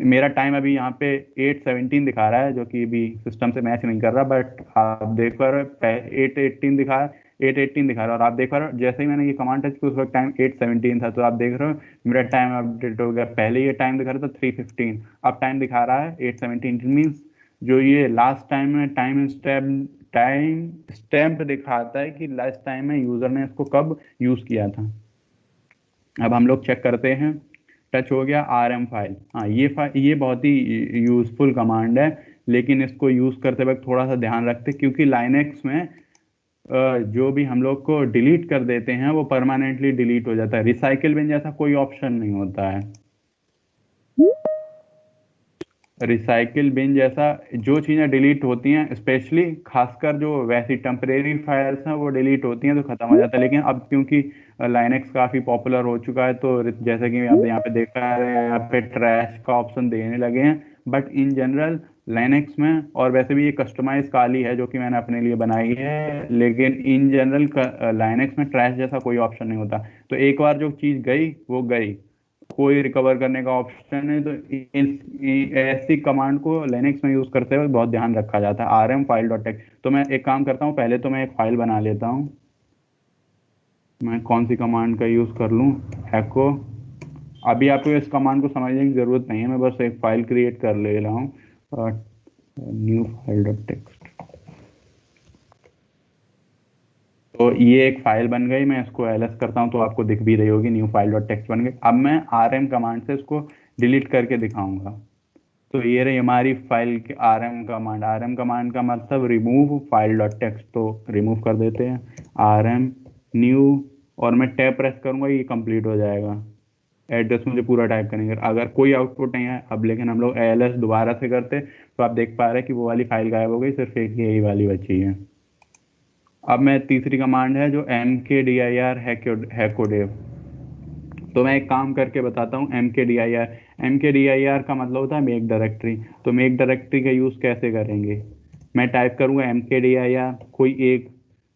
मेरा टाइम अभी यहाँ पे 8:17 दिखा रहा है, जो कि अभी सिस्टम से मैच नहीं कर रहा, बट आप देख पा रहे हो 8:18 दिखा रहा है, 8:18 दिखा रहा है। और आप देख पा रहे हो जैसे ही मैंने ये कमांड टच की उस वक्त टाइम 8:17 था। तो आप देख रहे हो मेरा टाइम अपडेट हो गया। पहले ये टाइम दिखा रहा था 3:15, अब टाइम दिखा रहा है 8:17। मीन्स जो ये लास्ट टाइम में टाइम स्टैम्प दिखाता है कि लास्ट टाइम में यूजर ने इसको कब यूज किया था। अब हम लोग चेक करते हैं, टच हो गया rm फाइल। हाँ, ये बहुत ही यूजफुल कमांड है, लेकिन इसको यूज करते वक्त थोड़ा सा ध्यान रखते, क्योंकि लाइनेक्स में जो भी हम लोग को डिलीट कर देते हैं वो परमानेंटली डिलीट हो जाता है। रिसाइकिल बिन जैसा कोई ऑप्शन नहीं होता है। रिसाइकिल बिन जैसा जो चीज़ें डिलीट होती हैं, स्पेशली खासकर जो वैसी टेम्परेरी फाइल्स हैं वो डिलीट होती हैं तो ख़त्म हो जाता है। लेकिन अब क्योंकि लाइनेक्स काफ़ी पॉपुलर हो चुका है, तो जैसे कि आप यहाँ पे देख पा रहे हैं, यहाँ पे ट्रैश का ऑप्शन देने लगे हैं। बट इन जनरल लाइनेक्स में, और वैसे भी ये कस्टमाइज काली है जो कि मैंने अपने लिए बनाई है, लेकिन इन जनरल लाइनेक्स में ट्रैश जैसा कोई ऑप्शन नहीं होता। तो एक बार जो चीज़ गई वो गई, कोई रिकवर करने का ऑप्शन है। तो ऐसी कमांड को लिनक्स में यूज करते हुए बहुत ध्यान रखा जाता है, rm file.txt। तो मैं एक काम करता हूँ, पहले तो मैं एक फाइल बना लेता हूँ। मैं कौन सी कमांड का यूज कर लूँ, echo। अभी आपको इस कमांड को समझने की जरूरत नहीं है, मैं बस एक फाइल क्रिएट कर ले रहा हूँ, न्यू file.txt। तो ये एक फाइल बन गई, मैं इसको ls करता हूँ तो आपको दिख भी रही होगी, न्यू file.txt बन गई। अब मैं rm कमांड से इसको डिलीट करके दिखाऊंगा। तो ये रही हमारी फाइल की rm कमांड का मतलब रिमूव file.txt। तो रिमूव कर देते हैं rm न्यू, और मैं टैब प्रेस करूंगा, ये कंप्लीट हो जाएगा। एड्रेस मुझे पूरा टाइप करेंगे, अगर कोई आउटपुट नहीं है अब, लेकिन हम लोग ls दोबारा से करते तो आप देख पा रहे हैं कि वो वाली फाइल गायब हो गई, सिर्फ एक यही वाली बची है। अब मैं तीसरी कमांड है जो mkdir हैकोडेव। तो मैं एक काम करके बताता हूँ, mkdir का मतलब होता है मेक डायरेक्टरी। तो मेक डायरेक्टरी का यूज़ कैसे करेंगे, मैं टाइप करूँगा mkdir, कोई एक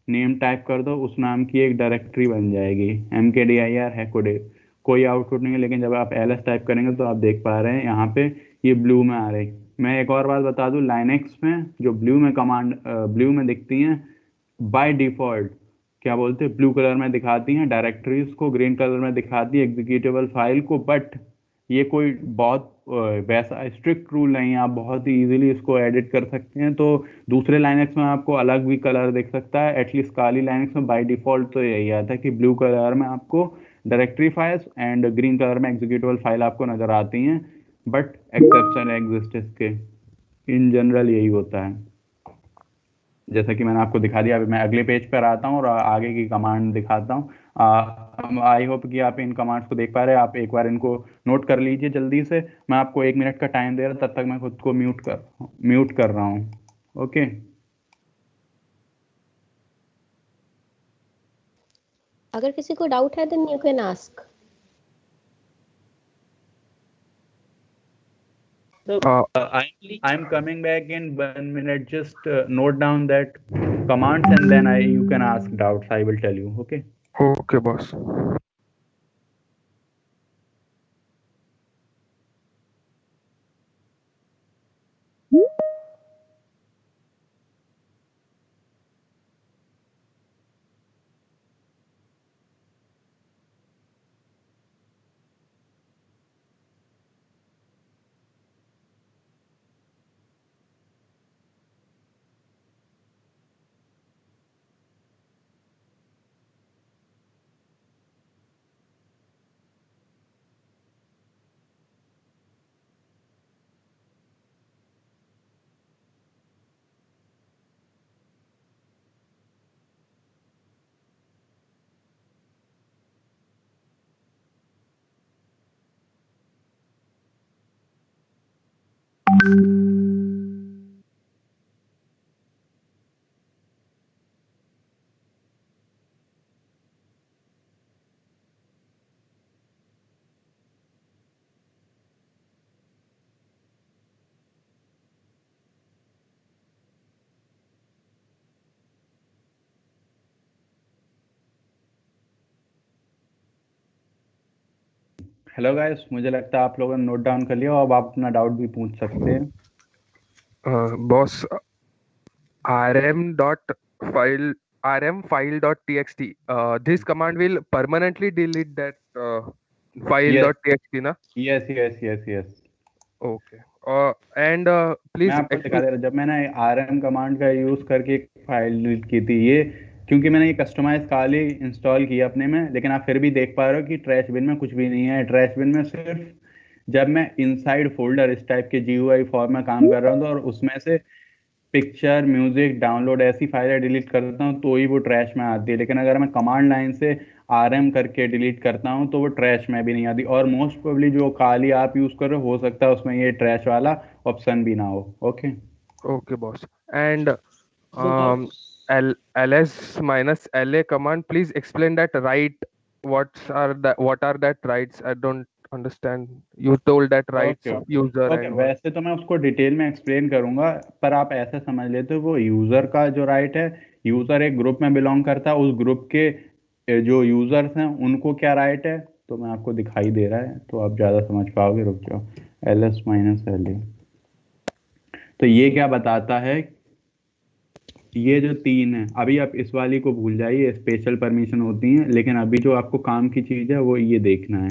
नेम टाइप कर दो, उस नाम की एक डायरेक्टरी बन जाएगी mkdir हैकोडेव। कोई आउटपुट नहीं है, लेकिन जब आप ls टाइप करेंगे तो आप देख पा रहे हैं यहाँ पे ये ब्लू में आ रही। मैं एक और बात बता दूं, लाइनेक्स में जो ब्लू में कमांड ब्लू में दिखती हैं बाय डिफॉल्ट, क्या बोलते हैं, ब्लू कलर में दिखाती हैं डायरेक्टरीज को, ग्रीन कलर में दिखाती है एग्जीक्यूटेबल फाइल को। बट ये कोई बहुत वैसा स्ट्रिक्ट रूल नहीं है, आप बहुत ही इजीली इसको एडिट कर सकते हैं। तो दूसरे लाइनेक्स में आपको अलग भी कलर दिख सकता है, एटलीस्ट काली लाइनेक्स में बाय डिफॉल्ट तो यही आता है कि ब्लू कलर में आपको directory files and green colour में एग्जीक्यूटेबल फाइल आपको नजर आती हैं। बट एक्सेप्शन एग्जिस्ट इसके, इन जनरल यही होता है। जैसा कि मैंने आपको दिखा दिया, अभी मैं अगले पेज पर आता हूँ और आगे की कमांड दिखाता हूँ। आई होप कि आप इन कमांड्स को देख पा रहे हैं। आप एक बार इनको नोट कर लीजिए जल्दी से। मैं आपको 1 मिनट का टाइम दे रहा, तब तक मैं खुद को म्यूट कर रहा हूँ, ओके। अगर किसी को डाउट है then you can ask. So, I'm coming back in 1 minute. Just note down that commands and then you can ask doubts. I will tell you, okay? Okay, boss. Hello guys, मुझे लगता है आप लोगों ने note down कर लिया और अब आप अपना डाउट भी पूछ सकते हैं। Boss, rm file.txt. This command will permanently delete that Yes, file.txt, na? yes. Okay. And मैं please आपको दिखा दे रहा, जब मैंने rm कमांड का यूज करके एक फाइल डिलीट की थी, ये क्योंकि मैंने ये कस्टमाइज काली इंस्टॉल किया अपने में, लेकिन आप फिर भी देख पा रहे हो कि ट्रैश बिन में कुछ भी नहीं है। ट्रैश बिन में सिर्फ जब मैं इनसाइड फोल्डर इस टाइप के GUI फॉर्म में काम कर रहा हूँ तो और उसमें से पिक्चर, म्यूजिक, डाउनलोड ऐसी फाइलें डिलीट करता हूँ तो ही वो ट्रैश में आती है। लेकिन अगर मैं कमांड लाइन से rm करके डिलीट करता हूँ तो वो ट्रैश में भी नहीं आती। और मोस्ट प्रोबेबली जो काली आप यूज कर रहे हो सकता है उसमें ये ट्रैश वाला ऑप्शन भी ना हो। Okay okay, boss. And ls minus la command. Please explain that right. What are that rights? I don't understand. You told that rights okay user okay and what? वैसे तो मैं उसको डिटेल में explain करूंगा, पर आप ऐसा समझ लेते हो वो यूजर का जो राइट है, यूजर एक ग्रुप में बिलोंग करता है, उस ग्रुप के जो यूजर्स हैं उनको क्या राइट है, तो मैं आपको दिखाई दे रहा है तो आप ज़्यादा समझ पाओगे। रुक जाओ, ls-la। तो ये क्या बताता है, ये जो 3 है, अभी आप इस वाली को भूल जाइए, स्पेशल परमिशन होती हैं, लेकिन अभी जो आपको काम की चीज़ है वो ये देखना है।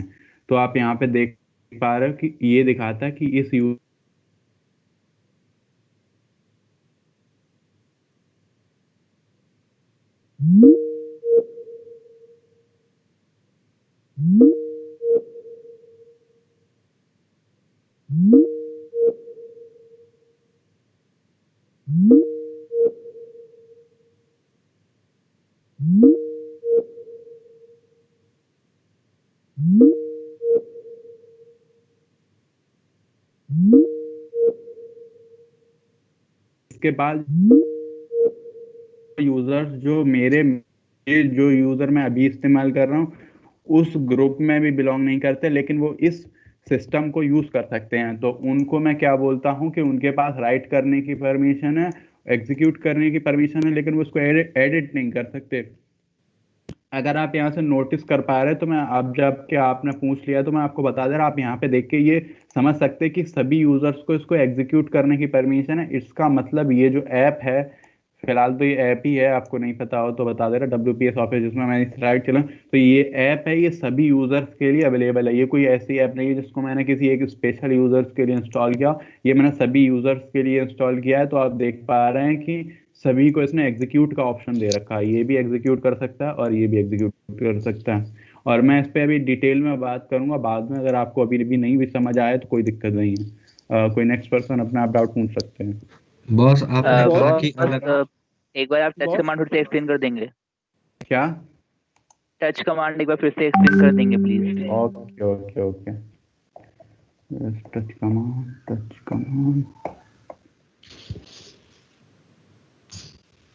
तो आप यहाँ पे देख पा रहे हो कि ये दिखाता है कि इस इसके बाद यूजर्स जो मेरे ये जो यूजर मैं अभी इस्तेमाल कर रहा हूँ उस ग्रुप में भी बिलोंग नहीं करते, लेकिन वो इस सिस्टम को यूज कर सकते हैं। तो उनको मैं क्या बोलता हूँ कि उनके पास राइट करने की परमिशन है, एग्जीक्यूट करने की परमिशन है, लेकिन वो उसको एडिट नहीं कर सकते। अगर आप यहाँ से नोटिस कर पा रहे हैं तो मैं अब जब कि आपने पूछ लिया तो मैं आपको बता दे रहा, आप यहाँ पे देख के ये समझ सकते हैं कि सभी यूजर्स को इसको एग्जीक्यूट करने की परमिशन है। इसका मतलब ये जो ऐप है, फिलहाल तो ये ऐप ही है, आपको नहीं पता हो तो बता दे रहा, WPS ऑफिस जिसमें मैंने स्लाइड चला, तो ये ऐप है, ये सभी यूजर्स के लिए अवेलेबल है। ये कोई ऐसी ऐप नहीं है जिसको मैंने किसी एक स्पेशल यूजर्स के लिए इंस्टॉल किया, ये मैंने सभी यूजर्स के लिए इंस्टॉल किया है। तो आप देख पा रहे हैं कि सभी को इसने एग्जीक्यूट का ऑप्शन दे रखा है, ये भी एग्जीक्यूट कर सकता है और ये भी एग्जीक्यूट कर सकता है। और मैं इस पे अभी डिटेल में बात करूंगा बाद में, अगर आपको अभी भी नहीं भी समझ आया तो कोई दिक्कत नहीं है। कोई नेक्स्ट पर्सन अपना आप डाउट पूछ सकते हैं। बॉस आपने बोला कि बॉस अलग एक बार आप टच कमांड फिर से एक्सप्लेन कर देंगे? क्या टच कमांड एक बार फिर से एक्सप्लेन कर देंगे प्लीज? ओके टच कमांड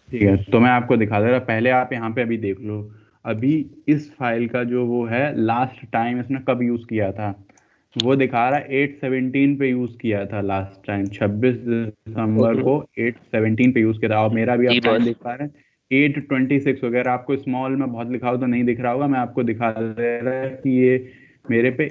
ठीक है, तो मैं आपको दिखा दे रहा। पहले आप यहाँ पे अभी देख लो, अभी इस फाइल का जो वो है लास्ट टाइम इसने कब यूज किया था, वो दिखा रहा है 8/17 पे यूज किया था लास्ट टाइम, 26 दिसंबर को 8/17 पे यूज किया था। और मेरा भी आप टाइम देख पा रहे हैं 8:26 वगैरह, आपको स्मॉल में बहुत लिखा हो तो नहीं दिख रहा होगा, मैं आपको दिखा दे रहा है कि ये मेरे पे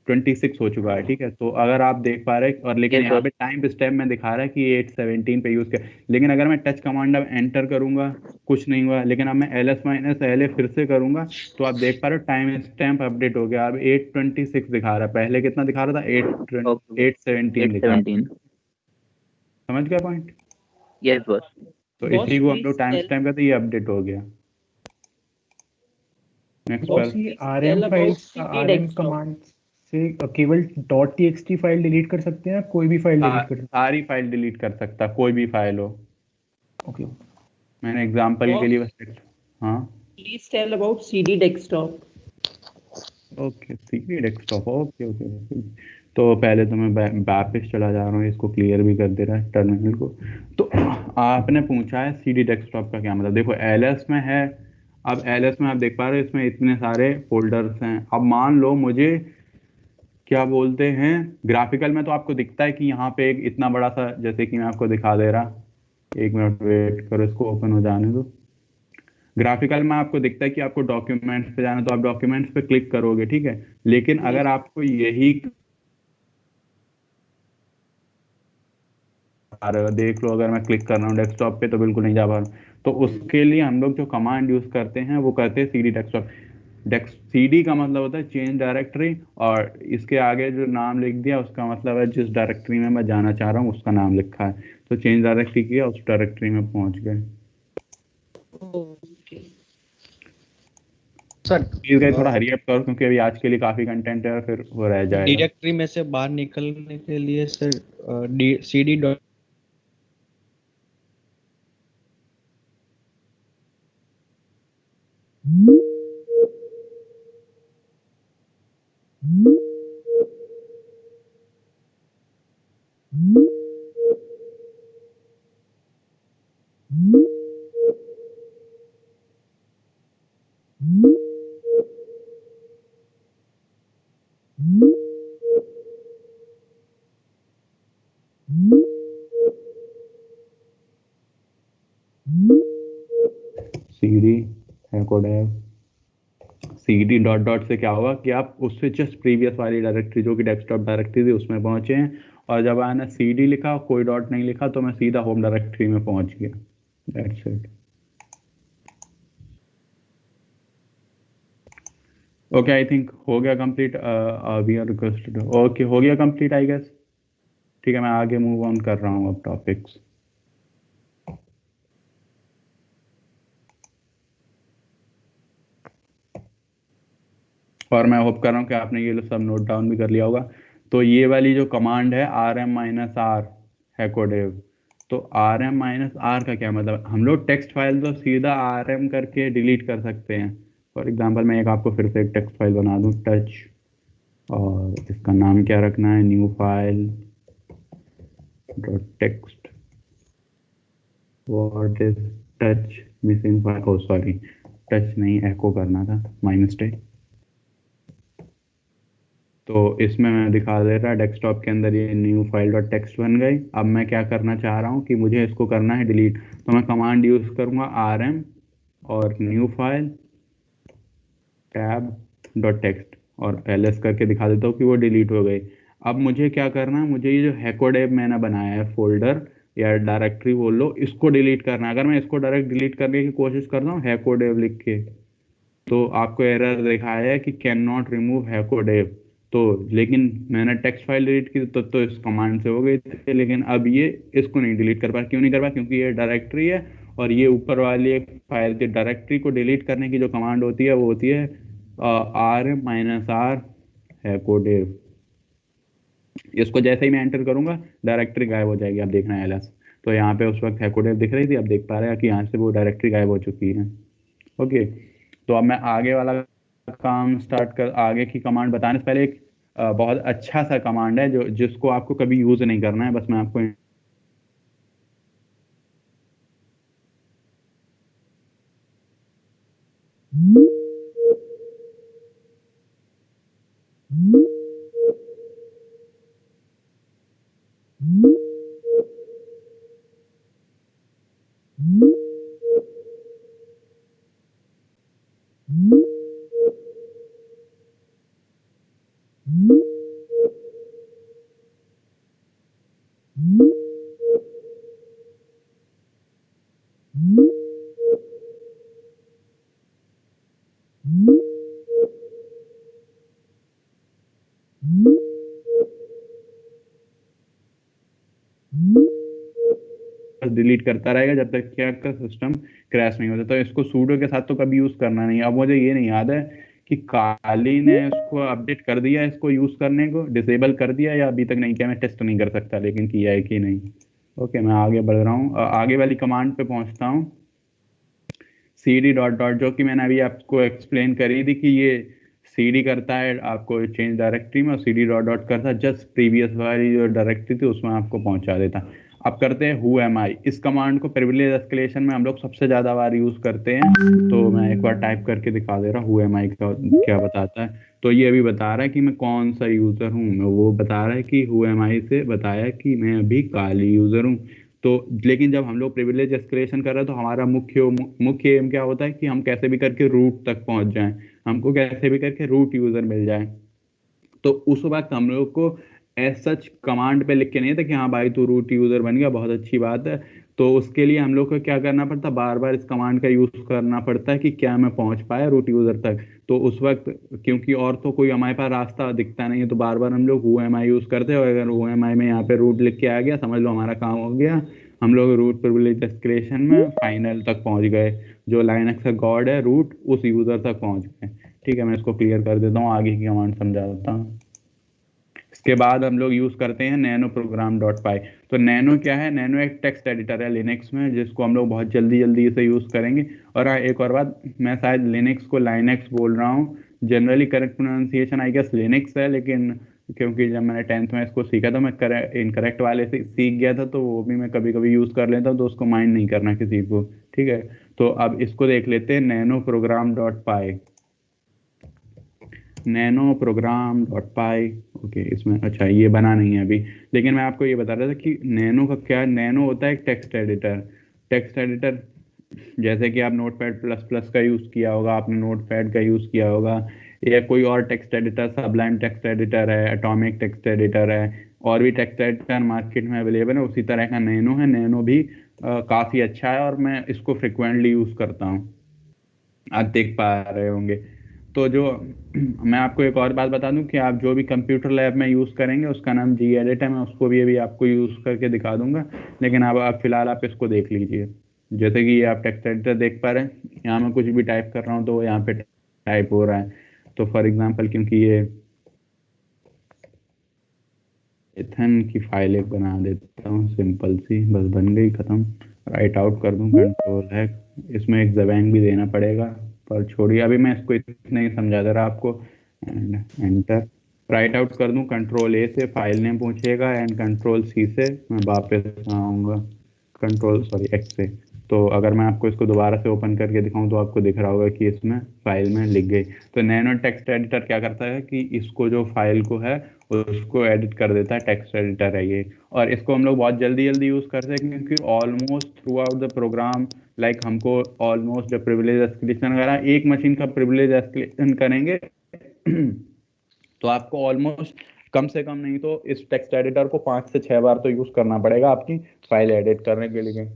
8:26 हो चुका है। ठीक है, तो अगर आप देख पा रहे हैं, और लेकिन यहाँ पे टाइम स्टैम्प में दिखा रहा है कि 8/17 पे यूज किया, लेकिन अगर मैं टच कमांड अब एंटर करूंगा कुछ नहीं हुआ, लेकिन अब मैं ls-la फिर से करूंगा तो आप देख पा रहे हो टाइम स्टैम्प अपडेट हो गया, अब 8:26 दिखा रहा है, पहले कितना दिखा रहा था 8:17 दिखा रहा। समझ गया पॉइंट? Yes boss. तो इसी को हम लोग टाइम स्टैम्प करते, ये अपडेट हो गया। नेक्स्ट rm कमांड से केवल .txt फाइल डिलीट कर सकते हैं, कोई भी फाइल डिलीट कर सकते हैं? सारी फाइल डिलीट कर सकता, कोई भी फाइल हो। ओके, मैंने एग्जांपल के लिए बस हाँ please tell about CD desktop. Okay CD desktop okay. तो पहले तो मैं वापस चला जा रहा हूँ, इसको क्लियर भी कर दे रहा है टर्मिनल को। तो आपने पूछा है CD डेस्कटॉप का क्या मतलब, देखो ls में है, अब ls में आप देख पा रहे हो इसमें इतने सारे फोल्डर्स हैं। अब मान लो मुझे क्या बोलते हैं, ग्राफिकल में तो आपको दिखता है कि यहाँ पे एक इतना बड़ा सा, जैसे कि मैं आपको दिखा दे रहा, 1 मिनट वेट करो, इसको ओपन हो जाने दो। ग्राफिकल में आपको दिखता है कि आपको डॉक्यूमेंट्स पे जाना है, तो आप डॉक्यूमेंट्स पे क्लिक करोगे, ठीक है। लेकिन अगर आपको यही देख लो, अगर मैं क्लिक कर रहा हूँ डेस्कटॉप पे तो बिल्कुल नहीं जा पा रहा हूँ। तो उसके लिए हम लोग जो कमांड यूज करते हैं वो करते हैं cd डेस्कटॉप। cd का मतलब होता है चेंज डायरेक्टरी, और इसके आगे जो नाम लिख दिया उसका मतलब है जिस डायरेक्टरी में मैं जाना चाह रहा हूँ उसका नाम लिखा है। तो चेंज डायरेक्टरी किया, उस डायरेक्टरी में पहुंच गए। सर प्लीज गाइस थोड़ा हरी अप करो, क्योंकि अभी आज के लिए काफी कंटेंट है, फिर वो रह जाएगा। डायरेक्टरी में से बाहर निकलने के लिए sir cd dot cd हैकोडेव cd dot dot से क्या होगा कि आप उससे जस्ट प्रीवियस वाली डायरेक्टरी जो कि डेस्कटॉप डायरेक्टरी थी उसमें पहुंचे हैं, और जब मैंने cd लिखा कोई डॉट नहीं लिखा तो मैं सीधा होम डायरेक्टरी में पहुंच गया। That's it. Okay, I think हो गया complete. We are requested, okay हो गया कंप्लीट आई गेस। ठीक है, मैं आगे मूव ऑन कर रहा हूँ अब टॉपिक्स। और मैं होप कर रहा हूँ कि आपने ये सब नोट डाउन भी कर लिया होगा। तो ये वाली जो कमांड है rm-r हैकोडेव, तो rm-r का क्या मतलब, हम लोग टेक्स्ट फाइल तो सीधा rm करके डिलीट कर सकते हैं। फॉर एग्जांपल मैं आपको फिर से एक टेक्स्ट फाइल बना दूं टच, और इसका नाम क्या रखना है, new file dot text, what is touch missing file, oh sorry touch नहीं एको करना था, माय मिस्टेक। तो इसमें मैं दिखा दे रहा डेस्कटॉप के अंदर ये न्यू फाइल डॉट टेक्स्ट बन गई। अब मैं क्या करना चाह रहा हूँ कि मुझे इसको करना है डिलीट, तो मैं कमांड यूज करूंगा rm और new file tab dot text और ls करके दिखा देता हूँ कि वो डिलीट हो गई। अब मुझे क्या करना है, मुझे ये जो हैकोडेव मैंने बनाया है फोल्डर या डायरेक्टरी बोल लो, इसको डिलीट करना है। अगर मैं इसको डायरेक्ट डिलीट करने की कोशिश कर रहा हूँ हैकोडेव लिख के, तो आपको एरर दिखाया है कि कैन नॉट रिमूव हैकोडेव। तो लेकिन मैंने टेक्स्ट फाइल डिलीट की तो इस कमांड से हो गई थी, लेकिन अब ये इसको नहीं डिलीट कर पाया। क्यों नहीं कर पाया? क्योंकि ये डायरेक्टरी है, और ये ऊपर वाली एक फाइल की डायरेक्टरी को डिलीट करने की जो कमांड होती है वो होती है rm-r हैकोडेव। इसको जैसे ही मैं एंटर करूंगा डायरेक्टरी गायब हो जाएगी। आप देखना है ls, तो यहाँ पे उस वक्त हैकोडेव दिख रही थी, अब देख पा रहे हैं कि यहाँ से वो डायरेक्टरी गायब हो चुकी है। ओके, तो अब मैं आगे वाला काम स्टार्ट कर, आगे की कमांड बताने से पहले एक बहुत अच्छा सा कमांड है जो जिसको आपको कभी यूज नहीं करना है, बस मैं आपको डिलीट करता रहेगा जब तक कि आपका सिस्टम क्रैश नहीं होता। तो इसको सूडो के साथ तो कभी यूज करना नहीं। अब मुझे ये नहीं याद है कि काली ने इसको अपडेट कर दिया, इसको यूज करने को डिसेबल कर दिया या अभी तक नहीं किया। मैं टेस्ट नहीं कर सकता लेकिन किया है कि नहीं। ओके, मैं आगे बढ़ रहा हूँ, आगे वाली कमांड पे पहुंचता हूँ, cd डॉट डॉट, जो कि मैंने अभी आपको एक्सप्लेन करी थी कि ये cd करता है आपको चेंज डायरेक्टरी में, और cd डॉट डॉट करता है जस्ट प्रीवियस वाली जो डायरेक्टरी थी उसमें आपको पहुंचा देता। अब करते हैं who am I। इस कमांड को प्रिविलेज एस्केलेशन में हम लोग सबसे ज्यादा बार यूज करते हैं। तो मैं एक बार टाइप करके दिखा दे रहा हूँ who am I का क्या बताता है। तो ये अभी बता रहा है कि मैं कौन सा यूजर हूँ, मैं वो बता रहा है कि who am I से बताया कि मैं अभी काली यूजर हूँ। तो लेकिन जब हम लोग प्रिविलेज एस्केलेशन कर रहे हैं तो हमारा मुख्य एम क्या होता है कि हम कैसे भी करके रूट तक पहुंच जाएं, हमको कैसे भी करके रूट यूजर मिल जाए। तो उस वक्त हम लोग को एज सच कमांड पे लिख के नहीं था कि हाँ भाई तू रूट यूजर बन गया, बहुत अच्छी बात है। तो उसके लिए हम लोग को क्या करना पड़ता, बार बार इस कमांड का यूज करना पड़ता है कि क्या मैं पहुंच पाया रूट यूजर तक। तो उस वक्त क्योंकि और तो कोई हमारे पास रास्ता दिखता नहीं है, तो बार बार हम लोग whoami यूज करते हैं। और अगर whoami में यहाँ पे रूट लिख के आ गया, समझ लो हमारा काम हो गया, हम लोग रूट प्रिविलेज एस्केलेशन में फाइनल तक पहुंच गए। जो लाइनक्स का गॉड है रूट, उस यूजर तक पहुंच गए। ठीक है, मैं इसको क्लियर कर देता हूँ, आगे की कमांड समझा देता हूँ। इसके बाद हम लोग यूज करते हैं नैनो प्रोग्राम डॉट पाई। तो नैनो क्या है, नैनो एक टेक्स्ट एडिटर है लिनक्स में, जिसको हम लोग बहुत जल्दी से यूज करेंगे। और हाँ, एक और बात, मैं शायद लिनक्स को लाइनक्स बोल रहा हूँ, generally correct pronunciation I guess Linux है, लेकिन क्योंकि जब मैंने 10th में इसको सीखा था, मैं इनकरेक्ट वाले से सीख गया था, तो वो भी मैं कभी कभी यूज कर लेता हूँ, तो उसको माइंड नहीं करना किसी को। ठीक है, तो अब इसको देख लेते हैं, नैनो प्रोग्राम डॉट पाई, नैनो प्रोग्राम डॉट पाई। ओके, इसमें अच्छा ये बना नहीं है अभी, लेकिन मैं आपको ये बता रहा था कि नैनो का क्या, नैनो होता है एक टेक्स्ट एडिटर। टेक्स्ट एडिटर जैसे कि आप नोटपैड प्लस प्लस का यूज़ किया होगा, आपने नोटपैड का यूज़ किया होगा, या कोई और text editor, Sublime text editor है, एटॉमिक टेक्स्ट एडिटर है, और भी टेक्स्ट एडिटर मार्केट में अवेलेबल है, उसी तरह का नैनो है। नैनो भी काफ़ी अच्छा है और मैं इसको फ्रिक्वेंटली यूज़ करता हूँ, आप देख पा रहे होंगे। तो जो मैं आपको एक और बात बता दूं कि आप जो भी कंप्यूटर लैब में यूज़ करेंगे उसका नाम gedit है, मैं उसको भी अभी आपको यूज़ करके दिखा दूंगा, लेकिन अब आप फिलहाल आप इसको देख लीजिए। जैसे कि ये आप टेक्स्ट एडिटर देख पा रहे हैं, यहाँ मैं कुछ भी टाइप कर रहा हूँ तो यहाँ पे टाइप हो रहा है। तो फॉर एग्जाम्पल, क्योंकि ये इथन की फाइल एक बना देता हूँ सिंपल सी, बस बन गई, खत्म। राइट आउट कर दूँ, कंट्रोल है, इसमें एक जबैंग भी देना पड़ेगा, पर छोड़िए, अभी मैं इसको इतना ही समझा दे रहा आपको। एंड एंटर, राइट आउट कर दूं, कंट्रोल ए से फाइल नेम पूछेगा, एंड कंट्रोल सी से मैं वापस आऊँगा, एक्स से। तो अगर मैं आपको इसको दोबारा से ओपन करके दिखाऊं तो आपको दिख रहा होगा कि इसमें फाइल में लिख गई। तो नैनो टेक्स्ट एडिटर क्या करता है कि इसको जो फाइल को है उसको एडिट कर देता है, टेक्स्ट एडिटर है ये। और इसको हम लोग बहुत जल्दी यूज़ करते हैं, क्योंकि almost throughout the program, like हमको ऑलमोस्ट जब प्रिविलेज एस्केलेशन वगैरह एक मशीन का प्रिविलेज एस्केलेशन करेंगे तो आपको ऑलमोस्ट कम से कम नहीं तो इस टेक्स्ट एडिटर को 5 से 6 बार तो यूज करना पड़ेगा आपकी फाइल एडिट करने के लिए।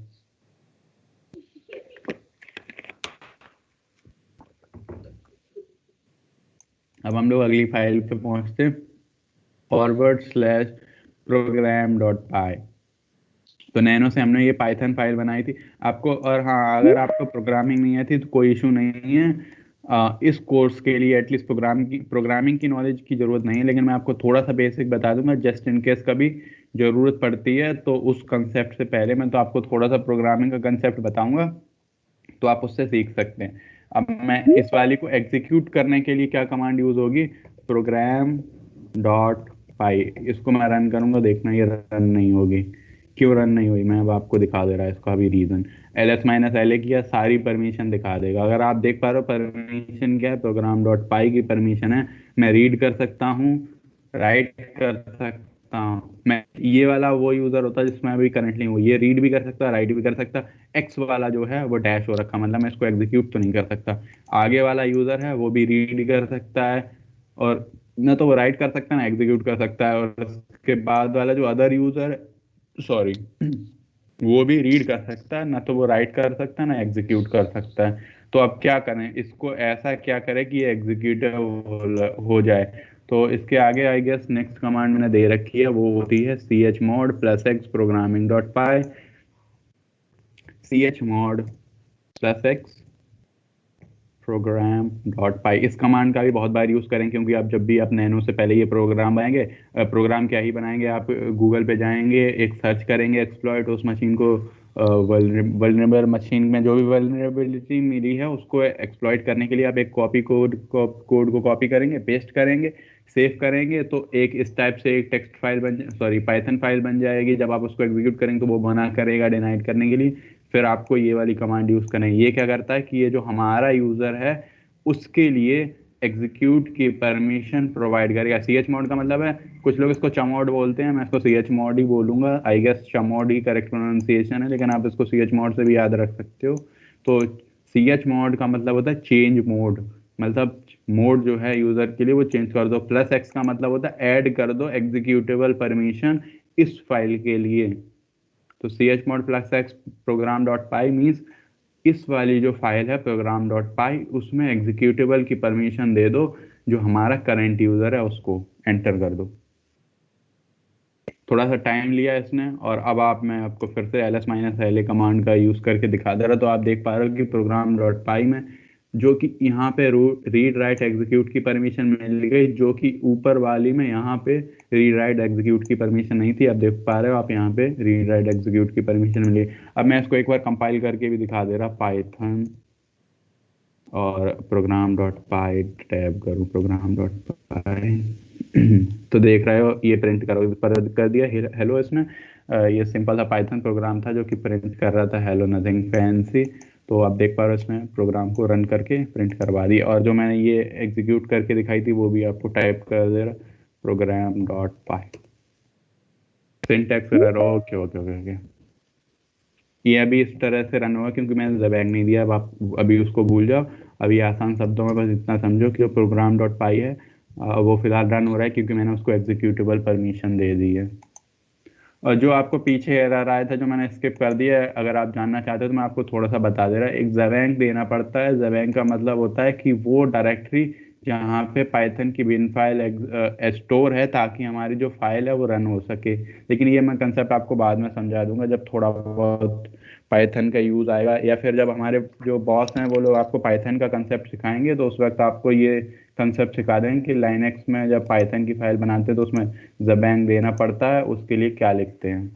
अब हम लोग अगली फाइल पे पहुंचते हैं, forward/program.py। तो नैनो से हमने ये पाइथन फाइल बनाई थी आपको। और हाँ, अगर आपको प्रोग्रामिंग नहीं आती तो कोई इशू नहीं है, इस कोर्स के लिए एटलीस्ट प्रोग्रामिंग की नॉलेज की ज़रूरत नहीं है, लेकिन मैं आपको थोड़ा सा बेसिक बता दूंगा, जस्ट इन केस कभी ज़रूरत पड़ती है। तो उस कंसेप्ट से पहले मैं तो आपको थोड़ा सा प्रोग्रामिंग का कंसेप्ट बताऊंगा, तो आप उससे सीख सकते हैं। अब मैं इस वाली को एग्जीक्यूट करने के लिए क्या कमांड यूज़ होगी, program.py। इसको मैं रन करूंगा, देखना ये रन नहीं होगी। क्यों रन नहीं हुई, मैं अब आपको दिखा दे रहा है इसका अभी रीजन। ls-la किया, सारी परमिशन दिखा देगा। अगर आप देख पा रहे हो परमिशन क्या है, program.py की परमिशन है, मैं रीड कर सकता हूँ, राइट कर सकता हूँ। मैं ये वाला वो यूजर होता है जिसमें अभी करंटली हूँ, ये रीड भी कर सकता, राइट भी कर सकता। एक्स वाला जो है वो डैश हो रखा, मतलब मैं इसको एग्जीक्यूट तो नहीं कर सकता। आगे वाला यूजर है वो भी रीड कर सकता है, और न तो वो राइट कर सकता है ना एग्जीक्यूट कर सकता है। और उसके बाद वाला जो अदर यूजर, सॉरी, वो भी रीड कर सकता है, ना तो वो राइट कर सकता है ना एग्जीक्यूट कर सकता है। तो अब क्या करें, इसको ऐसा क्या करें कि ये एग्जीक्यूट हो जाए। तो इसके आगे आई गेस नेक्स्ट कमांड मैंने दे रखी है, वो होती है chmod+x programming.py। chmod+x program.py, इस कमांड का भी बहुत बार यूज करें, क्योंकि आप जब भी आप नैनो से पहले ये प्रोग्राम बनाएंगे, प्रोग्राम क्या ही बनाएंगे, आप गूगल पे जाएंगे, एक सर्च करेंगे एक्सप्लॉइट, उस मशीन को वल्नरेबल मशीन में जो भी वल्नरेबिलिटी मिली है उसको एक्सप्लॉइट करने के लिए आप एक कोड को कॉपी करेंगे, पेस्ट करेंगे, सेव करेंगे, तो एक इस टाइप से एक टेक्स्ट फाइल पाइथन फाइल बन जाएगी। जब आप उसको एग्जीक्यूट करेंगे तो वो मना करेगा डिनाइट करने के लिए, फिर आपको ये वाली कमांड यूज करना है। ये क्या करता है कि ये जो हमारा यूजर है उसके लिए एग्जीक्यूट की परमिशन प्रोवाइड करेगा। chmod का मतलब है, कुछ लोग इसको चमोड बोलते हैं, मैं इसको chmod ही बोलूंगा। आई गेस चमोड ही करेक्ट प्रोनाउंसिएशन है, लेकिन आप इसको chmod से भी याद रख सकते हो। तो chmod का मतलब होता है चेंज मोड, मतलब मोड जो है यूजर के लिए वो चेंज कर दो। +x का मतलब होता है ऐड कर दो एग्जीक्यूटेबल परमिशन इस फाइल के लिए। तो chmod +x program.py मीन्स इस वाली जो फाइल है program.py, उसमें एग्जीक्यूटेबल की परमिशन दे दो, जो हमारा करंट यूजर है उसको एंटर कर दो। थोड़ा सा टाइम लिया इसने, और अब मैं आपको फिर से ls-la कमांड का यूज करके दिखा दे रहा। तो आप देख पा रहे हो कि program.py में जो कि यहाँ पे रीड राइट एग्जीक्यूट की परमिशन मिल गई, जो कि ऊपर वाली में यहाँ पे रीड राइट एग्जीक्यूट की परमिशन नहीं थी। अब देख पा रहे हो आप, यहाँ पे रीड राइट एग्जीक्यूट की परमिशन मिली। अब मैं इसको एक बार कंपाइल करके भी दिखा दे रहा, पाइथन और program.py टैब करूँ, program.py तो देख रहे हो ये प्रिंट कर दिया हेलो। इसमें ये सिंपल सा पाइथन प्रोग्राम था जो कि प्रिंट कर रहा था हेलो, नथिंग फैंसी। तो आप देख पा रहे हो इसमें प्रोग्राम को रन करके प्रिंट करवा दी, और जो मैंने ये एग्जीक्यूट करके दिखाई थी वो भी आपको टाइप कर दे रहा, program.py syntax error. Okay okay okay okay, ये अभी इस तरह से रन हुआ क्योंकि मैंने ज़बैग नहीं दिया। अब आप अभी उसको भूल जाओ, अभी आसान शब्दों में बस इतना समझो कि वो program.py है, वो फिलहाल रन हो रहा है क्योंकि मैंने उसको एग्जीक्यूटेबल परमिशन दे दी है। और जो आपको पीछे एरर आया था जो मैंने स्किप कर दिया है, अगर आप जानना चाहते हो तो मैं आपको थोड़ा सा बता दे रहा। एक ज़बैग देना पड़ता है। ज़बैग का मतलब होता है कि वो डायरेक्टरी जहाँ पे पाइथन की बिन फाइल स्टोर है, ताकि हमारी जो फाइल है वो रन हो सके। लेकिन ये मैं कंसेप्ट आपको बाद में समझा दूंगा जब थोड़ा बहुत पाइथन का यूज़ आएगा, या फिर जब हमारे जो बॉस हैं वो लोग आपको पाइथन का कंसेप्ट सिखाएंगे, तो उस वक्त आपको ये कंसेप्ट सिखा देंगे कि लाइनेक्स में जब पाइथन की फाइल बनाते हैं तो उसमें ज़बैग देना पड़ता है, उसके लिए क्या लिखते हैं।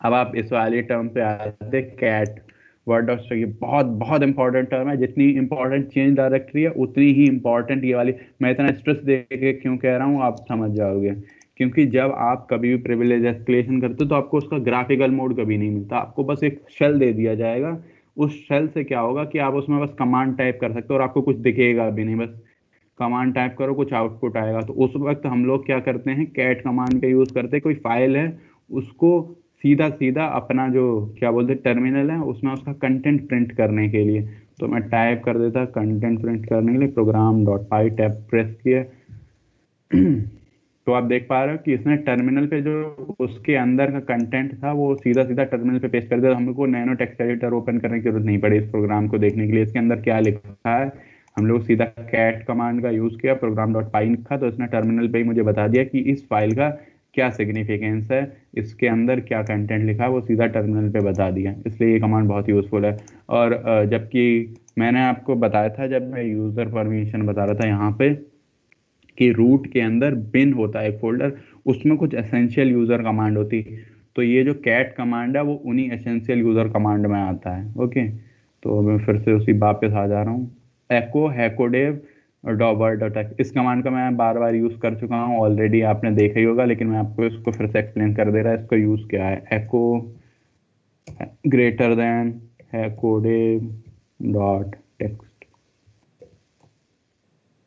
अब आप इस वाली टर्म पे आते हैं, कैट वर्ड ऑफ स्ट्रिंग। बहुत बहुत इंपॉर्टेंट टर्म है। जितनी इंपॉर्टेंट चेंज डायरेक्टरी है उतनी ही इंपॉर्टेंट ये वाली। मैं इतना स्ट्रेस दे के क्यों कह रहा हूँ आप समझ जाओगे, क्योंकि जब आप कभी भी प्रिविलेज एस्केलेशन करते हो तो आपको उसका ग्राफिकल मोड कभी नहीं मिलता, आपको बस एक शेल दे दिया जाएगा। उस शेल से क्या होगा कि आप उसमें बस कमांड टाइप कर सकते हो और आपको कुछ दिखेगा भी नहीं, बस कमांड टाइप करो कुछ आउटपुट आएगा। तो उस वक्त हम लोग क्या करते हैं, कैट कमांड का यूज करते हैं। कोई फाइल है उसको सीधा सीधा अपना जो क्या बोलते हैं टर्मिनल है उसमें उसका कंटेंट प्रिंट करने के लिए, तो मैं टाइप कर देता कंटेंट प्रिंट करने के लिए program.py टैब प्रेस किया। तो आप देख पा रहे हो कि इसने टर्मिनल पे जो उसके अंदर का कंटेंट था वो सीधा सीधा टर्मिनल पे पेस्ट कर दिया। हम लोग को नैनो टेक्स्ट एडिटर ओपन करने की जरूरत नहीं पड़ी इस प्रोग्राम को देखने के लिए इसके अंदर क्या लिखा है। हम लोग सीधा कैट कमांड का यूज किया, program.py लिखा, तो इसने टर्मिनल पे ही मुझे बता दिया कि इस फाइल का क्या सिग्निफिकेंस है, इसके अंदर क्या कंटेंट लिखा है, वो सीधा टर्मिनल पे बता दिया। इसलिए ये कमांड बहुत यूजफुल है। और जबकि मैंने आपको बताया था जब मैं यूजर परमिशन बता रहा था यहाँ पे कि रूट के अंदर बिन होता है एक फोल्डर, उसमें कुछ एसेंशियल यूजर कमांड होती, तो ये जो कैट कमांड है वो उन्हीं एसेंशियल यूजर कमांड में आता है। ओके, तो मैं फिर से उसी वापस आ जा रहा हूँ। एको हैकोडेव $, इस कमांड का मैं बार बार यूज कर चुका हूँ ऑलरेडी, आपने देखा ही होगा, लेकिन मैं आपको इसको फिर से एक्सप्लेन कर दे रहा है। इसका यूज क्या है, एको ग्रेटर देन हैकोडेव.टेक्स्ट।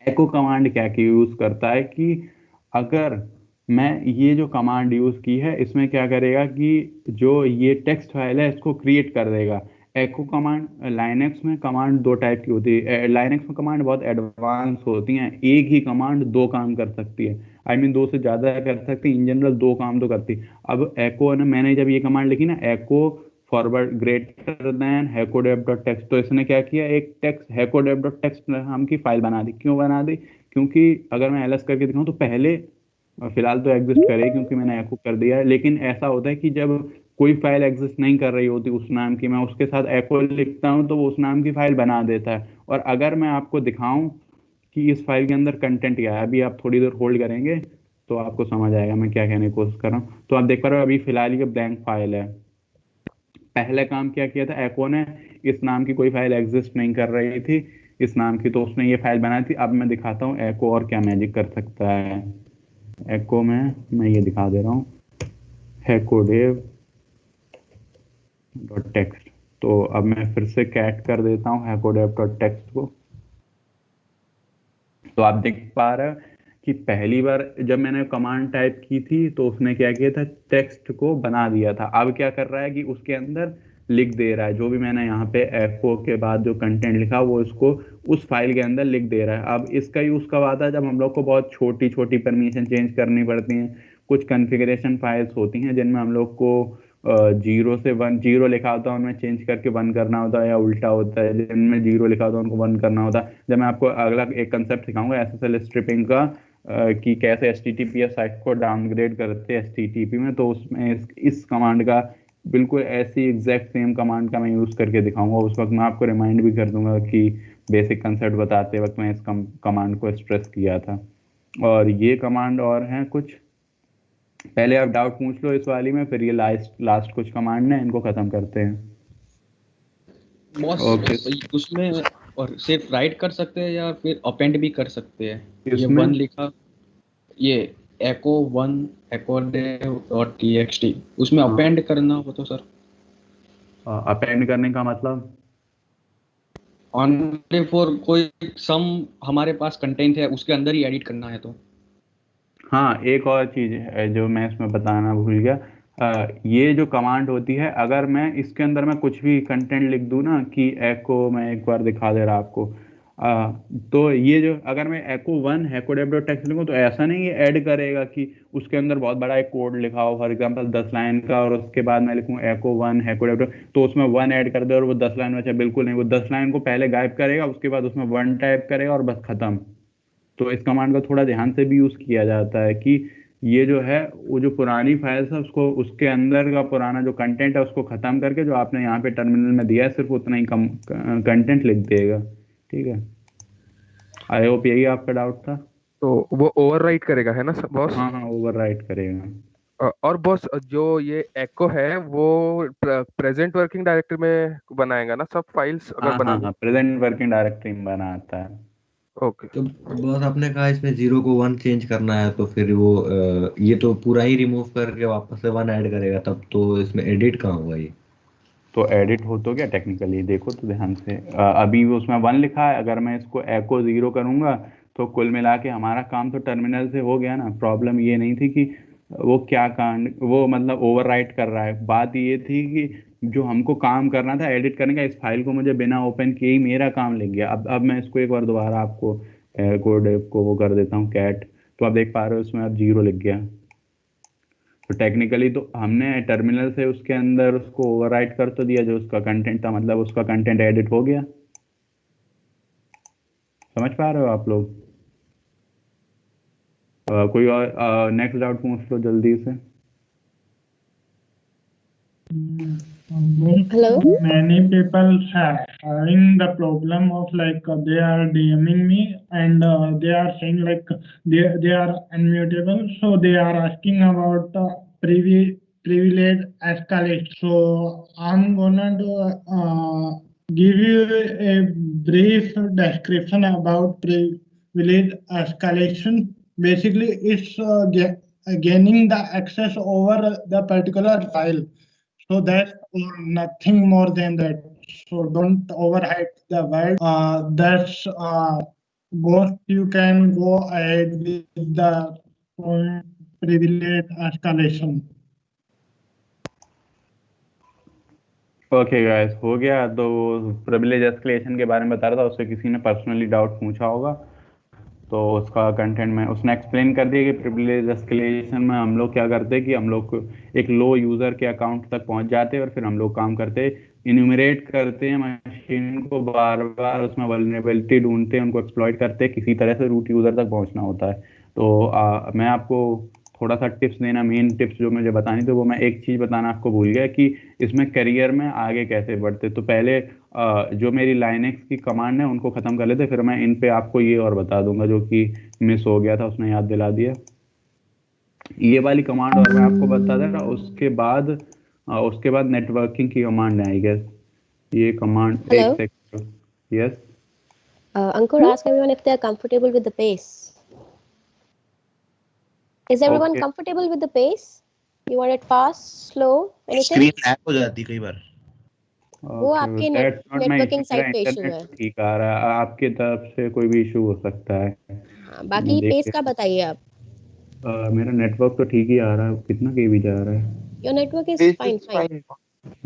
एको कमांड क्या की यूज करता है कि अगर मैं ये जो कमांड यूज की है इसमें क्या करेगा कि जो ये टेक्स्ट फाइल है इसको क्रिएट कर देगा। एको कमांड लाइनेक्स में कमांड दो टाइप की होती है। लाइनेक्स में कमांड बहुत एडवांस होती हैं, एक ही कमांड दो काम कर सकती है, आई मीन दो से ज्यादा कर सकती है, इन जनरल दो काम तो करती। अब एको ने मैंने जब ये कमांड लिखी ना, एको फॉरवर्ड ग्रेटर देन हैकोडेव.टेक्स्ट, तो इसने क्या किया, एक टेक्स्ट हैकोडेव.टेक्स्ट नाम की फाइल बना दी। क्यों बना दी, क्योंकि अगर मैं एलएस करके दिखाऊं तो पहले फिलहाल तो एग्जिस्ट करे क्योंकि मैंने एको कर दिया है, लेकिन ऐसा होता है कि जब कोई फाइल एग्जिस्ट नहीं कर रही होती उस नाम की, मैं उसके साथ एको लिखता हूं तो वो उस नाम की फाइल बना देता है। और अगर मैं आपको दिखाऊं कि इस फाइल के अंदर कंटेंट क्या है, अभी आप थोड़ी देर होल्ड करेंगे तो आपको समझ आएगा मैं क्या कहने की कोशिश कर रहा हूँ। तो आप देख पा रहे हो अभी फिलहाल ये ब्लैंक फाइल है। पहले काम क्या किया था एको ने, इस नाम की कोई फाइल एग्जिस्ट नहीं कर रही थी इस नाम की, तो उसने ये फाइल बनाई थी। अब मैं दिखाता हूँ एको और क्या मैजिक कर सकता है। एको में मैं ये दिखा दे रहा हूँ हैकोडेव.टेक्स्ट। तो अब मैं फिर से कैट कर देता हूँ हैकोडेव.टेक्स्ट को। तो आप देख पा रहे हो कि पहली बार जब मैंने कमांड टाइप की थी तो उसने क्या किया था, टेक्स्ट को बना दिया था। अब क्या कर रहा है कि उसके अंदर लिख दे रहा है, जो भी मैंने यहाँ पे एको के बाद जो कंटेंट लिखा वो इसको उस फाइल के अंदर लिख दे रहा है। अब इसका यूज कब आता है, जब हम लोग को बहुत छोटी छोटी परमिशन चेंज करनी पड़ती हैं। कुछ कॉन्फ़िगरेशन फाइल्स होती हैं जिनमें हम लोग को 0 से 1, 0 लिखा होता है उनमें चेंज करके 1 करना होता है, या उल्टा होता है जिनमें 0 लिखा होता है उनको 1 करना होता है। जब मैं आपको अगला एक कंसेप्ट सिखाऊंगा एसएसएल स्ट्रिपिंग का, कि कैसे एचटीटीपीएस साइट को डाउनग्रेड करते हैं एचटीटीपी में, तो उसमें इस कमांड का बिल्कुल ऐसी एग्जैक्ट सेम कमांड का मैं यूज़ करके दिखाऊंगा। उस वक्त मैं आपको रिमाइंड भी कर दूंगा कि बेसिक कंसेप्ट बताते वक्त मैं इस कमांड को स्ट्रेस किया था। और ये कमांड और हैं कुछ, पहले आप डाउट पूछ लो इस वाली में, फिर ये लास्ट कुछ कमांड है, इनको खत्म करते हैं। बॉस उसमें और सिर्फ राइट कर सकते हैं या फिर अपेंड भी कर सकते हैं? ये 1 लिखा, ये echo 1 echodev.txt, उसमें अपेंड करना हो तो सर? अपेंड करने का मतलब ओनली फॉर कोई सम हमारे पास कंटेंट है उसके अंदर ही एडिट करना है तो? हाँ, एक और चीज़ है जो मैं इसमें बताना भूल गया। ये जो कमांड होती है, अगर मैं इसके अंदर मैं कुछ भी कंटेंट लिख दूँ ना कि एको, मैं एक बार दिखा दे रहा आपको, तो ये जो अगर मैं echo 1 echodev.txt लिखूँ तो ऐसा नहीं ये ऐड करेगा कि उसके अंदर बहुत बड़ा एक कोड लिखा हो, फॉर एग्जांपल 10 लाइन का, और उसके बाद मैं लिखूँ echo 1 echodev तो उसमें 1 ऐड कर दे और वो 10 लाइन बचा। बिल्कुल नहीं, वो 10 लाइन को पहले गायब करेगा, उसके बाद उसमें 1 टाइप करेगा और बस खत्म। तो इस कमांड का थोड़ा ध्यान से भी यूज़ किया जाता है कि ये जो है वो जो पुरानी फाइल्स है उसको, उसके अंदर का पुराना जो कंटेंट है उसको ख़त्म करके जो आपने यहाँ पे टर्मिनल में दिया है सिर्फ उतना ही कम कंटेंट लिख देगा। ठीक है, आई होप यही आपका डाउट था। तो वो ओवरराइट करेगा है ना बॉस? हाँ हाँ, ओवरराइट करेगा। और बॉस जो ये एको है वो प्रेजेंट वर्किंग डायरेक्टरी में बनाएगा ना सब फाइल्स अगर हाँ बनाना? हाँ, प्रेजेंट वर्किंग डायरेक्टरी में बनाता है। ओके। तो बस आपने कहा इसमें 0 को 1 चेंज करना है, तो फिर वो ये तो पूरा ही रिमूव करके वापस से 1 ऐड करेगा, तब तो इसमें एडिट कहाँ होगा ये? तो एडिट हो तो क्या टेक्निकली, देखो तो ध्यान से, अभी उसमें 1 लिखा है, अगर मैं इसको echo 0 करूंगा तो कुल मिला के हमारा काम तो टर्मिनल से हो गया ना। प्रॉब्लम ये नहीं थी कि वो क्या कांड, वो मतलब ओवरराइट कर रहा है। बात ये थी कि जो हमको काम करना था एडिट करने का, इस फाइल को मुझे बिना ओपन किए ही मेरा काम लग गया। अब मैं इसको एक बार दोबारा आपको कोड को वो कर देता हूँ कैट, तो आप देख पा रहे हो इसमें अब 0 लिख गया। तो टेक्निकली तो हमने टर्मिनल से उसके अंदर उसको ओवरराइट कर तो दिया, जो उसका कंटेंट था, मतलब उसका कंटेंट एडिट हो गया। समझ पा रहे हो आप लोग? कोई और नेक्स्ट डाउट पूछ लो जल्दी से। Hello? Many people having the problem of like they are DMing me and they are saying like they are unmutable, so they are asking about privilege escalate. So I'm gonna give you a brief description about privilege escalation. Basically, it's gaining the access over the particular file. So that's nothing more than that. So don't overhype the word. That's both. You can go ahead with the privilege escalation. Okay guys, हो गया। तो privilege escalation के बारे में बता रहा था, उससे किसी ने पर्सनली डाउट पूछा होगा, तो उसका कंटेंट में उसने एक्सप्लेन कर दिया कि प्रिविलेज एस्केलेशन में हम लोग क्या करते हैं कि हम लोग एक लो यूज़र के अकाउंट तक पहुंच जाते हैं और फिर हम लोग काम करते हैं, इन्यूमरेट करते हैं मशीन को, बार बार उसमें वल्नरेबिलिटी ढूंढते हैं, उनको एक्सप्लॉइट करते हैं, किसी तरह से रूट यूज़र तक पहुंचना होता है। तो मैं आपको थोड़ा सा टिप्स देना, मेन टिप्स जो मुझे बतानी थी वो मैं एक चीज़ बताना आपको भूल गया कि इसमें करियर में आगे कैसे बढ़ते। तो पहले जो मेरी लाइनेक्स की कमांड है उनको ख़त्म कर लेते, फिर मैं इन पे आपको ये और बता दूंगा जो कि मिस हो गया था, उसने याद दिला दिया। ये वाली कमांड और मैं आपको बता दे रहा, उसके बाद नेटवर्किंग की कमांड है आई गेस। ये कमांड एक second. Yes Ankur, ask everyone if they are comfortable with the pace. Is everyone comfortable with the pace? You want it fast, slow, anything? Screen lag हो जाती कई बार। वो आपके networking site पे issue है। ठीक आ रहा है, आपकी तरफ से कोई भी इशू हो सकता है। बाकी देख पेस के का बताइए आप। मेरा नेटवर्क तो ठीक ही आ रहा है, कितना केबी जा रहा है? Your network is fine.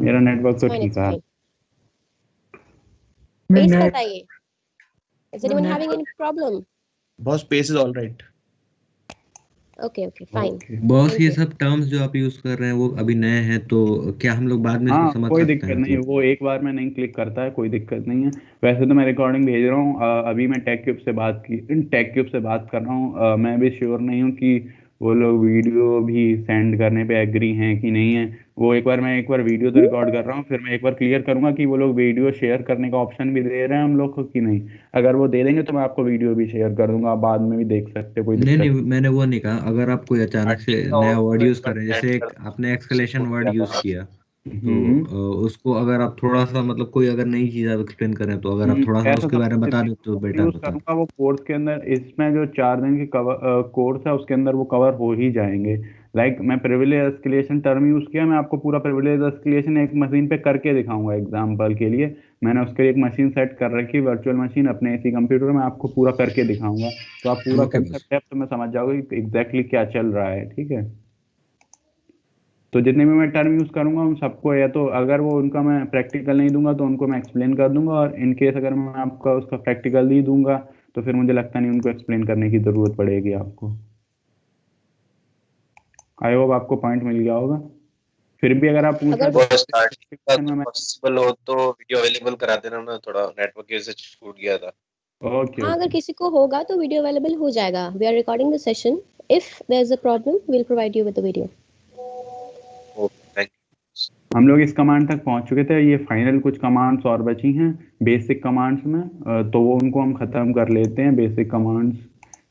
मेरा नेटवर्क तो Fine, ठीक it's है। fine. पेस बताइए। Is anyone having any problem? Boss pace is alright. Okay, fine. Boss Thank ये you. सब टर्म्स जो आप यूज कर रहे हैं वो अभी नए हैं, तो क्या हम लोग बाद में इसको हाँ समझ कोई सकते दिक्कत हैं? नहीं है, वो एक बार में नहीं क्लिक करता है, कोई दिक्कत नहीं है। वैसे तो मैं रिकॉर्डिंग भेज रहा हूँ, अभी मैं टेक क्यूब से बात कर रहा हूँ। मैं भी श्योर नहीं हूँ कि वो लोग वीडियो भी सेंड करने पे एग्री हैं कि नहीं है। वो मैं एक बार वीडियो तो रिकॉर्ड कर रहा हूँ, फिर मैं एक बार क्लियर करूंगा कि वो लोग वीडियो शेयर करने का ऑप्शन भी दे रहे हैं हम लोग को कि नहीं। अगर वो दे देंगे तो मैं आपको वीडियो भी शेयर कर दूंगा, आप बाद में भी देख सकते हो, कोई नहीं दिक्कत नहीं, मैंने वो नहीं कहा। अगर आप कोई अचानक से नया वर्ड यूज कर रहे हैं, जैसे एक आपने एक्सक्लेमेशन वर्ड यूज किया, तो उसको अगर आप थोड़ा सा मतलब कोई अगर नई चीज आप एक्सप्लेन करें, तो अगर आप थोड़ा सा ऐसा उसके बारे में बता दें तो बेटर यूज होता। करूंगा। वो कोर्स के अंदर इसमें जो 4 दिन की कोर्स है उसके अंदर वो कवर हो ही जाएंगे। लाइक मैं प्रिविलेज एस्केलेशन टर्म यूज किया, मैं आपको पूरा प्रिविलेज एस्केलेशन एक मशीन पे करके दिखाऊंगा एग्जांपल के लिए। मैंने उसके लिए एक मशीन सेट कर रखी, वर्चुअल मशीन अपने इसी कंप्यूटर में, आपको पूरा करके दिखाऊंगा, तो आप पूरा Okay, कंसेप्ट डेप्थ में समझ जाओगे कि एग्जैक्टली क्या चल रहा है। ठीक है, तो जितने भी मैं टर्म यूज करूंगा उन सबको, या तो अगर वो उनका मैं प्रैक्टिकल नहीं दूंगा तो उनको मैं एक्सप्लेन कर दूंगा, और इन केस अगर मैं आपका उसका प्रैक्टिकल नहीं दूंगा तो फिर मुझे लगता नहीं उनको एक्सप्लेन करने की जरूरत पड़ेगी आपको। आई होप आपको पॉइंट मिल गया होगा। फिर भी अगर आप पूछ पॉसिबल हो तो वीडियो अवेलेबल करा देना ना, थोड़ा नेटवर्क की वजह से छूट गया था। ओके हाँ, अगर किसी को होगा तो वीडियो अवेलेबल हो जाएगा। We are recording the session. If there is a problem we will provide you with the video. हम लोग इस कमांड तक पहुंच चुके थे, ये फाइनल कुछ कमांड्स और बची हैं बेसिक कमांड्स में, तो वो उनको हम खत्म कर लेते हैं। बेसिक कमांड्स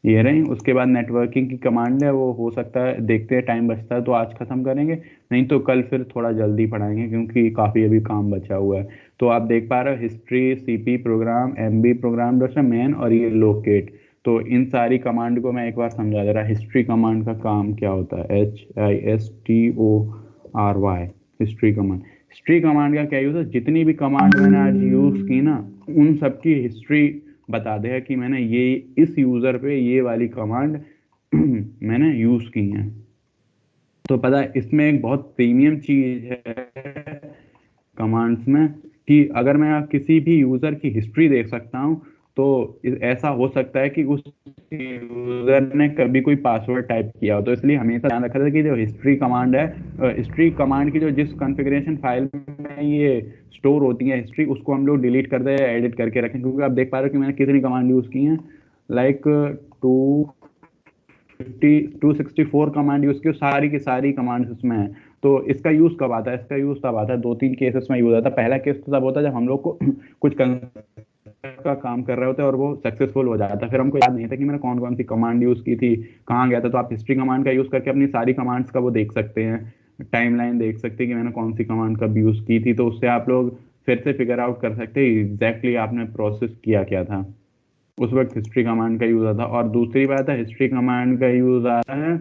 ये रही। उसके बाद नेटवर्किंग की कमांड है, वो हो सकता है देखते हैं टाइम बचता है तो आज खत्म करेंगे, नहीं तो कल फिर थोड़ा जल्दी पढ़ाएंगे क्योंकि काफ़ी अभी काम बचा हुआ है। तो आप देख पा रहे हो history, CP program, MB program जैसे मेन, और ये लोकेट। तो इन सारी कमांड को मैं एक बार समझा दे रहा। हिस्ट्री कमांड का काम क्या होता है? HISTORY, हिस्ट्री कमांड का क्या यूज है? जितनी भी कमांड मैंने आज यूज की ना, उन सबकी हिस्ट्री बता देगा कि मैंने ये इस यूजर पे ये वाली कमांड मैंने यूज की है। तो पता है इसमें एक बहुत प्रीमियम चीज है कमांड्स में कि अगर मैं किसी भी यूजर की हिस्ट्री देख सकता हूँ, तो ऐसा हो सकता है कि उस यूजर ने कभी कोई पासवर्ड टाइप किया हो। तो इसलिए हमेशा ध्यान रखा था कि जो हिस्ट्री कमांड है, हिस्ट्री कमांड की जो जिस कॉन्फ़िगरेशन फाइल में ये स्टोर होती है हिस्ट्री, उसको हम लोग डिलीट कर दें या एडिट करके रखें, क्योंकि आप देख पा रहे हो कि मैंने कितनी कमांड यूज की हैं। लाइक 264 कमांड यूज की, सारी की सारी कमांड्स उसमें है। तो इसका यूज कब आता है? इसका यूज तब आता है 2-3 केसेस में यूज आता है। पहला केस तो तब होता है जब हम लोग को कुछ का काम कर रहे होते हैं और वो सक्सेसफुल हो जाता है, फिर हमको याद नहीं था कि मैंने कौन कौन सी कमांड यूज की थी, कहाँ गया था। तो आप हिस्ट्री कमांड का यूज करके अपनी सारी कमांड्स का वो देख सकते हैं, टाइमलाइन देख सकते हैं कि मैंने कौन सी कमांड कब यूज की थी। तो उससे आप लोग फिर से फिगर आउट कर सकते हैं एग्जैक्टली आपने प्रोसेस किया क्या था। उस वक्त हिस्ट्री कमांड का यूज आता है। और दूसरी बात है, हिस्ट्री कमांड का यूज आता है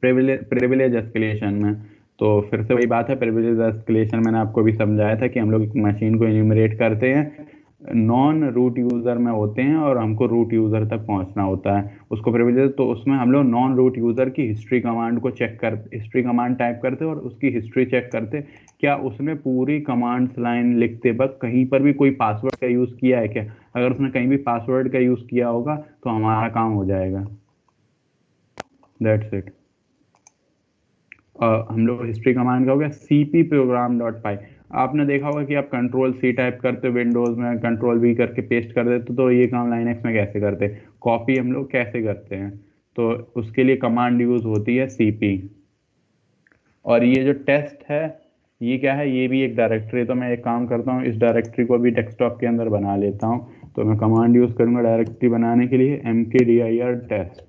प्रिविलेज एस्केलेशन में। तो फिर से वही बात है, प्रिविलेज एस्केलेशन मैंने आपको भी समझाया था कि हम लोग मशीन को इन्यूमरेट करते हैं, नॉन रूट यूजर में होते हैं और हमको रूट यूजर तक पहुंचना होता है उसको प्रिविलेज। तो उसमें हम लोग नॉन रूट यूजर की हिस्ट्री कमांड को चेक कर, हिस्ट्री कमांड टाइप करते और उसकी हिस्ट्री चेक करते, क्या उसने पूरी कमांड्स लाइन लिखते वक्त कहीं पर भी कोई पासवर्ड का यूज किया है क्या। अगर उसने कहीं भी पासवर्ड का यूज किया होगा तो हमारा काम हो जाएगा। That's it. हम लोग हिस्ट्री कमांड का हो गया। cp program.py, आपने देखा होगा कि आप कंट्रोल सी टाइप करते विंडोज में, कंट्रोल वी करके पेस्ट कर देते, तो ये काम लाइनक्स में कैसे करते हैं, कॉपी हम लोग कैसे करते हैं, तो उसके लिए कमांड यूज होती है cp। और ये जो टेस्ट है ये क्या है, ये भी एक डायरेक्टरी। तो मैं एक काम करता हूँ, इस डायरेक्टरी को भी डेस्कटॉप के अंदर बना लेता हूँ। तो मैं कमांड यूज करूंगा डायरेक्टरी बनाने के लिए mkdir टेस्ट।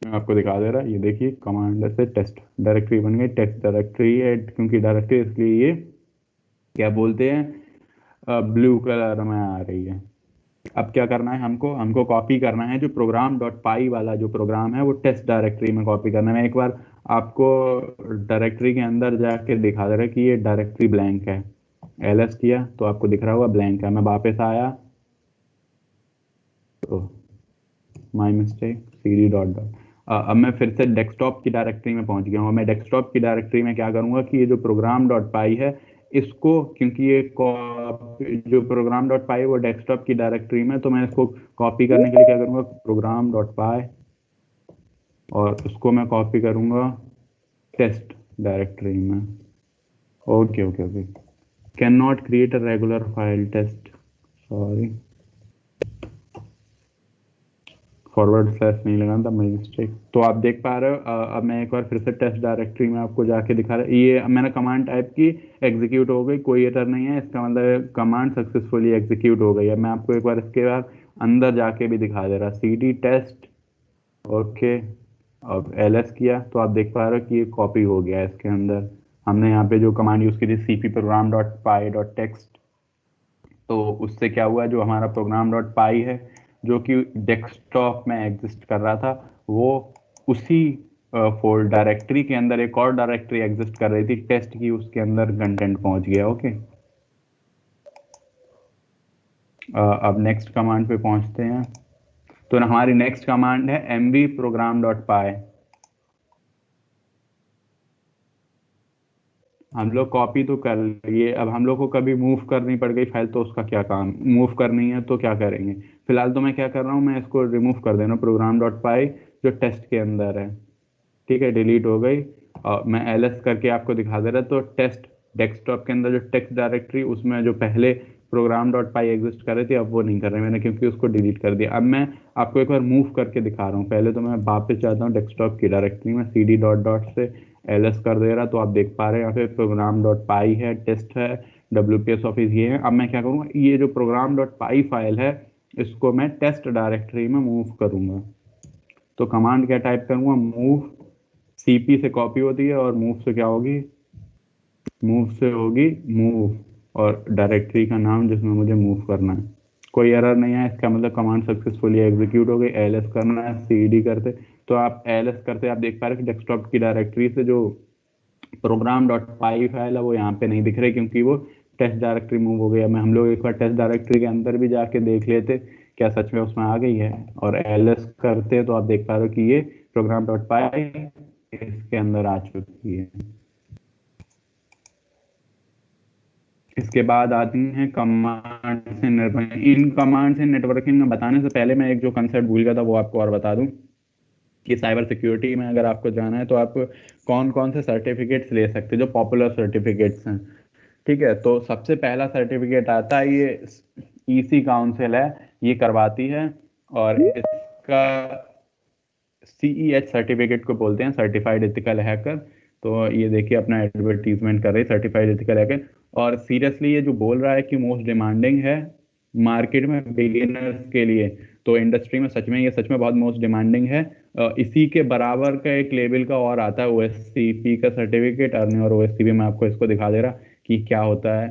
आपको दिखा दे रहा है, ये देखिए कमांड से टेस्ट डायरेक्टरी बन गई, टेस्ट डायरेक्टरी है क्योंकि डायरेक्टरी इसलिए ये क्या बोलते हैं ब्लू कलर में आ रही है। अब क्या करना है, हमको कॉपी करना है जो program.py वाला जो प्रोग्राम है वो टेस्ट डायरेक्टरी में कॉपी करना है। मैं एक बार आपको डायरेक्टरी के अंदर जाके दिखा दे रहा है कि ये डायरेक्टरी ब्लैंक है। ls किया तो आपको दिख रहा होगा ब्लैंक है। मैं वापस आया तो my mistake, cd dot dot. अब मैं फिर से डेस्कटॉप की डायरेक्टरी में पहुंच गया हूँ। मैं डेस्कटॉप की डायरेक्टरी में क्या करूंगा कि ये जो प्रोग्राम डॉट पाई है इसको, क्योंकि ये जो प्रोग्राम डॉट पाई वो डेस्कटॉप की डायरेक्टरी में, तो मैं इसको कॉपी करने के लिए क्या करूंगा, प्रोग्राम डॉट पाई, और उसको मैं कॉपी करूंगा टेस्ट डायरेक्टरी में। Okay okay okay, can not create a regular file test, sorry, forward slash नहीं लगाना था, मेरी मिस्टेक। तो आप देख पा रहे हो, अब मैं एक बार फिर से टेस्ट डायरेक्टरी में आपको जाके दिखा रहा, ये मैंने कमांड टाइप की, एग्जीक्यूट हो गई, कोई एरर नहीं है, इसका मतलब कमांड सक्सेसफुली एग्जीक्यूट हो गई है। मैं आपको एक बार इसके बाद अंदर जाके भी दिखा दे रहा, cd टेस्ट, ओके। अब ls किया तो आप देख पा रहे हो कि ये कॉपी हो गया है इसके अंदर। हमने यहाँ पे जो कमांड यूज की थी cp program dot Pie dot text, तो उससे क्या हुआ, जो हमारा प्रोग्राम डॉट पाई है जो कि डेस्कटॉप में एग्जिस्ट कर रहा था, वो उसी फोल्ड डायरेक्टरी के अंदर एक और डायरेक्टरी एग्जिस्ट कर रही थी टेस्ट की, उसके अंदर कंटेंट पहुंच गया। ओके, अब नेक्स्ट कमांड पे पहुंचते हैं। तो हमारी नेक्स्ट कमांड है mv program डॉट पाई। हम लोग कॉपी तो कर लिए, अब हम लोग को कभी मूव करनी पड़ गई फाइल तो उसका क्या काम, मूव करनी है तो क्या करेंगे। फिलहाल तो मैं क्या कर रहा हूँ, मैं इसको रिमूव कर देना, प्रोग्राम डॉट पाई जो टेस्ट के अंदर है, ठीक है, डिलीट हो गई। और मैं ls करके आपको दिखा दे रहा, तो टेस्ट डेस्कटॉप के अंदर जो टेक्स्ट डायरेक्टरी, उसमें जो पहले प्रोग्राम डॉट पाई एग्जिस्ट कर रही थी, अब वो नहीं कर रहे मैंने, क्योंकि उसको डिलीट कर दिया। अब मैं आपको एक बार मूव करके दिखा रहा हूँ। पहले तो मैं वापस जाता हूँ डेस्कटॉप की डायरेक्टरी में, cd डॉट डॉट से ls कर दे रहा, तो आप देख पा रहे हैं यहाँ पे प्रोग्राम डॉट पाई है, टेस्ट है, WPS ऑफिस ये है। अब मैं क्या करूँगा, ये जो प्रोग्राम डॉट पाई फाइल है इसको मैं टेस्ट डायरेक्टरी में मूव करूँगा। तो कमांड क्या टाइप करूँगा, मूव, cp से कॉपी होती है और मूव से क्या होगी, मूव से होगी मूव, और डायरेक्टरी का नाम जिसमें मुझे मूव करना है। कोई एरर नहीं है, इसका मतलब कमांड सक्सेसफुली एग्जीक्यूट हो गई। ls करना है, cd करते, तो आप ls करते आप देख पा रहे हैं कि डेस्कटॉप की डायरेक्टरी से जो प्रोग्राम डॉट पाई फाइल है वो यहाँ पे नहीं दिख रही, क्योंकि वो टेस्ट डायरेक्टरी मूव हो गया। मैं हम लोग एक बार टेस्ट डायरेक्टरी के अंदर भी जाके देख लेते क्या सच में उसमें आ गई है, और ls करते तो आप देख पा रहे हो कि ये प्रोग्राम डॉट पाई इसके अंदर आ चुकी है। इसके बाद आती हैं कमांड से नेटवर्किंग। इन कमांड से नेटवर्किंग में बताने से पहले मैं एक जो कंसेप्ट भूल गया था वो आपको और बता दूं कि साइबर सिक्योरिटी में अगर आपको जाना है तो आप कौन कौन से सर्टिफिकेट्स ले सकते हैं, जो पॉपुलर सर्टिफिकेट्स हैं, ठीक है। तो सबसे पहला सर्टिफिकेट आता है, ये EC काउंसिल है, ये करवाती है, और इसका CEH सर्टिफिकेट को बोलते हैं, सर्टिफाइड एथिकल हैकर। तो ये देखिए अपना एडवर्टीजमेंट कर रहे हैं, सर्टिफाइड एथिकल हैकर। और सीरियसली ये जो बोल रहा है कि मोस्ट डिमांडिंग है मार्केट में बिगिनर्स के लिए, तो इंडस्ट्री में सच में ये सच में बहुत मोस्ट डिमांडिंग है। इसी के बराबर का एक लेवल का और आता है OSCP का सर्टिफिकेट, अर्निंग और OSCP में आपको इसको दिखा दे रहा कि क्या होता है।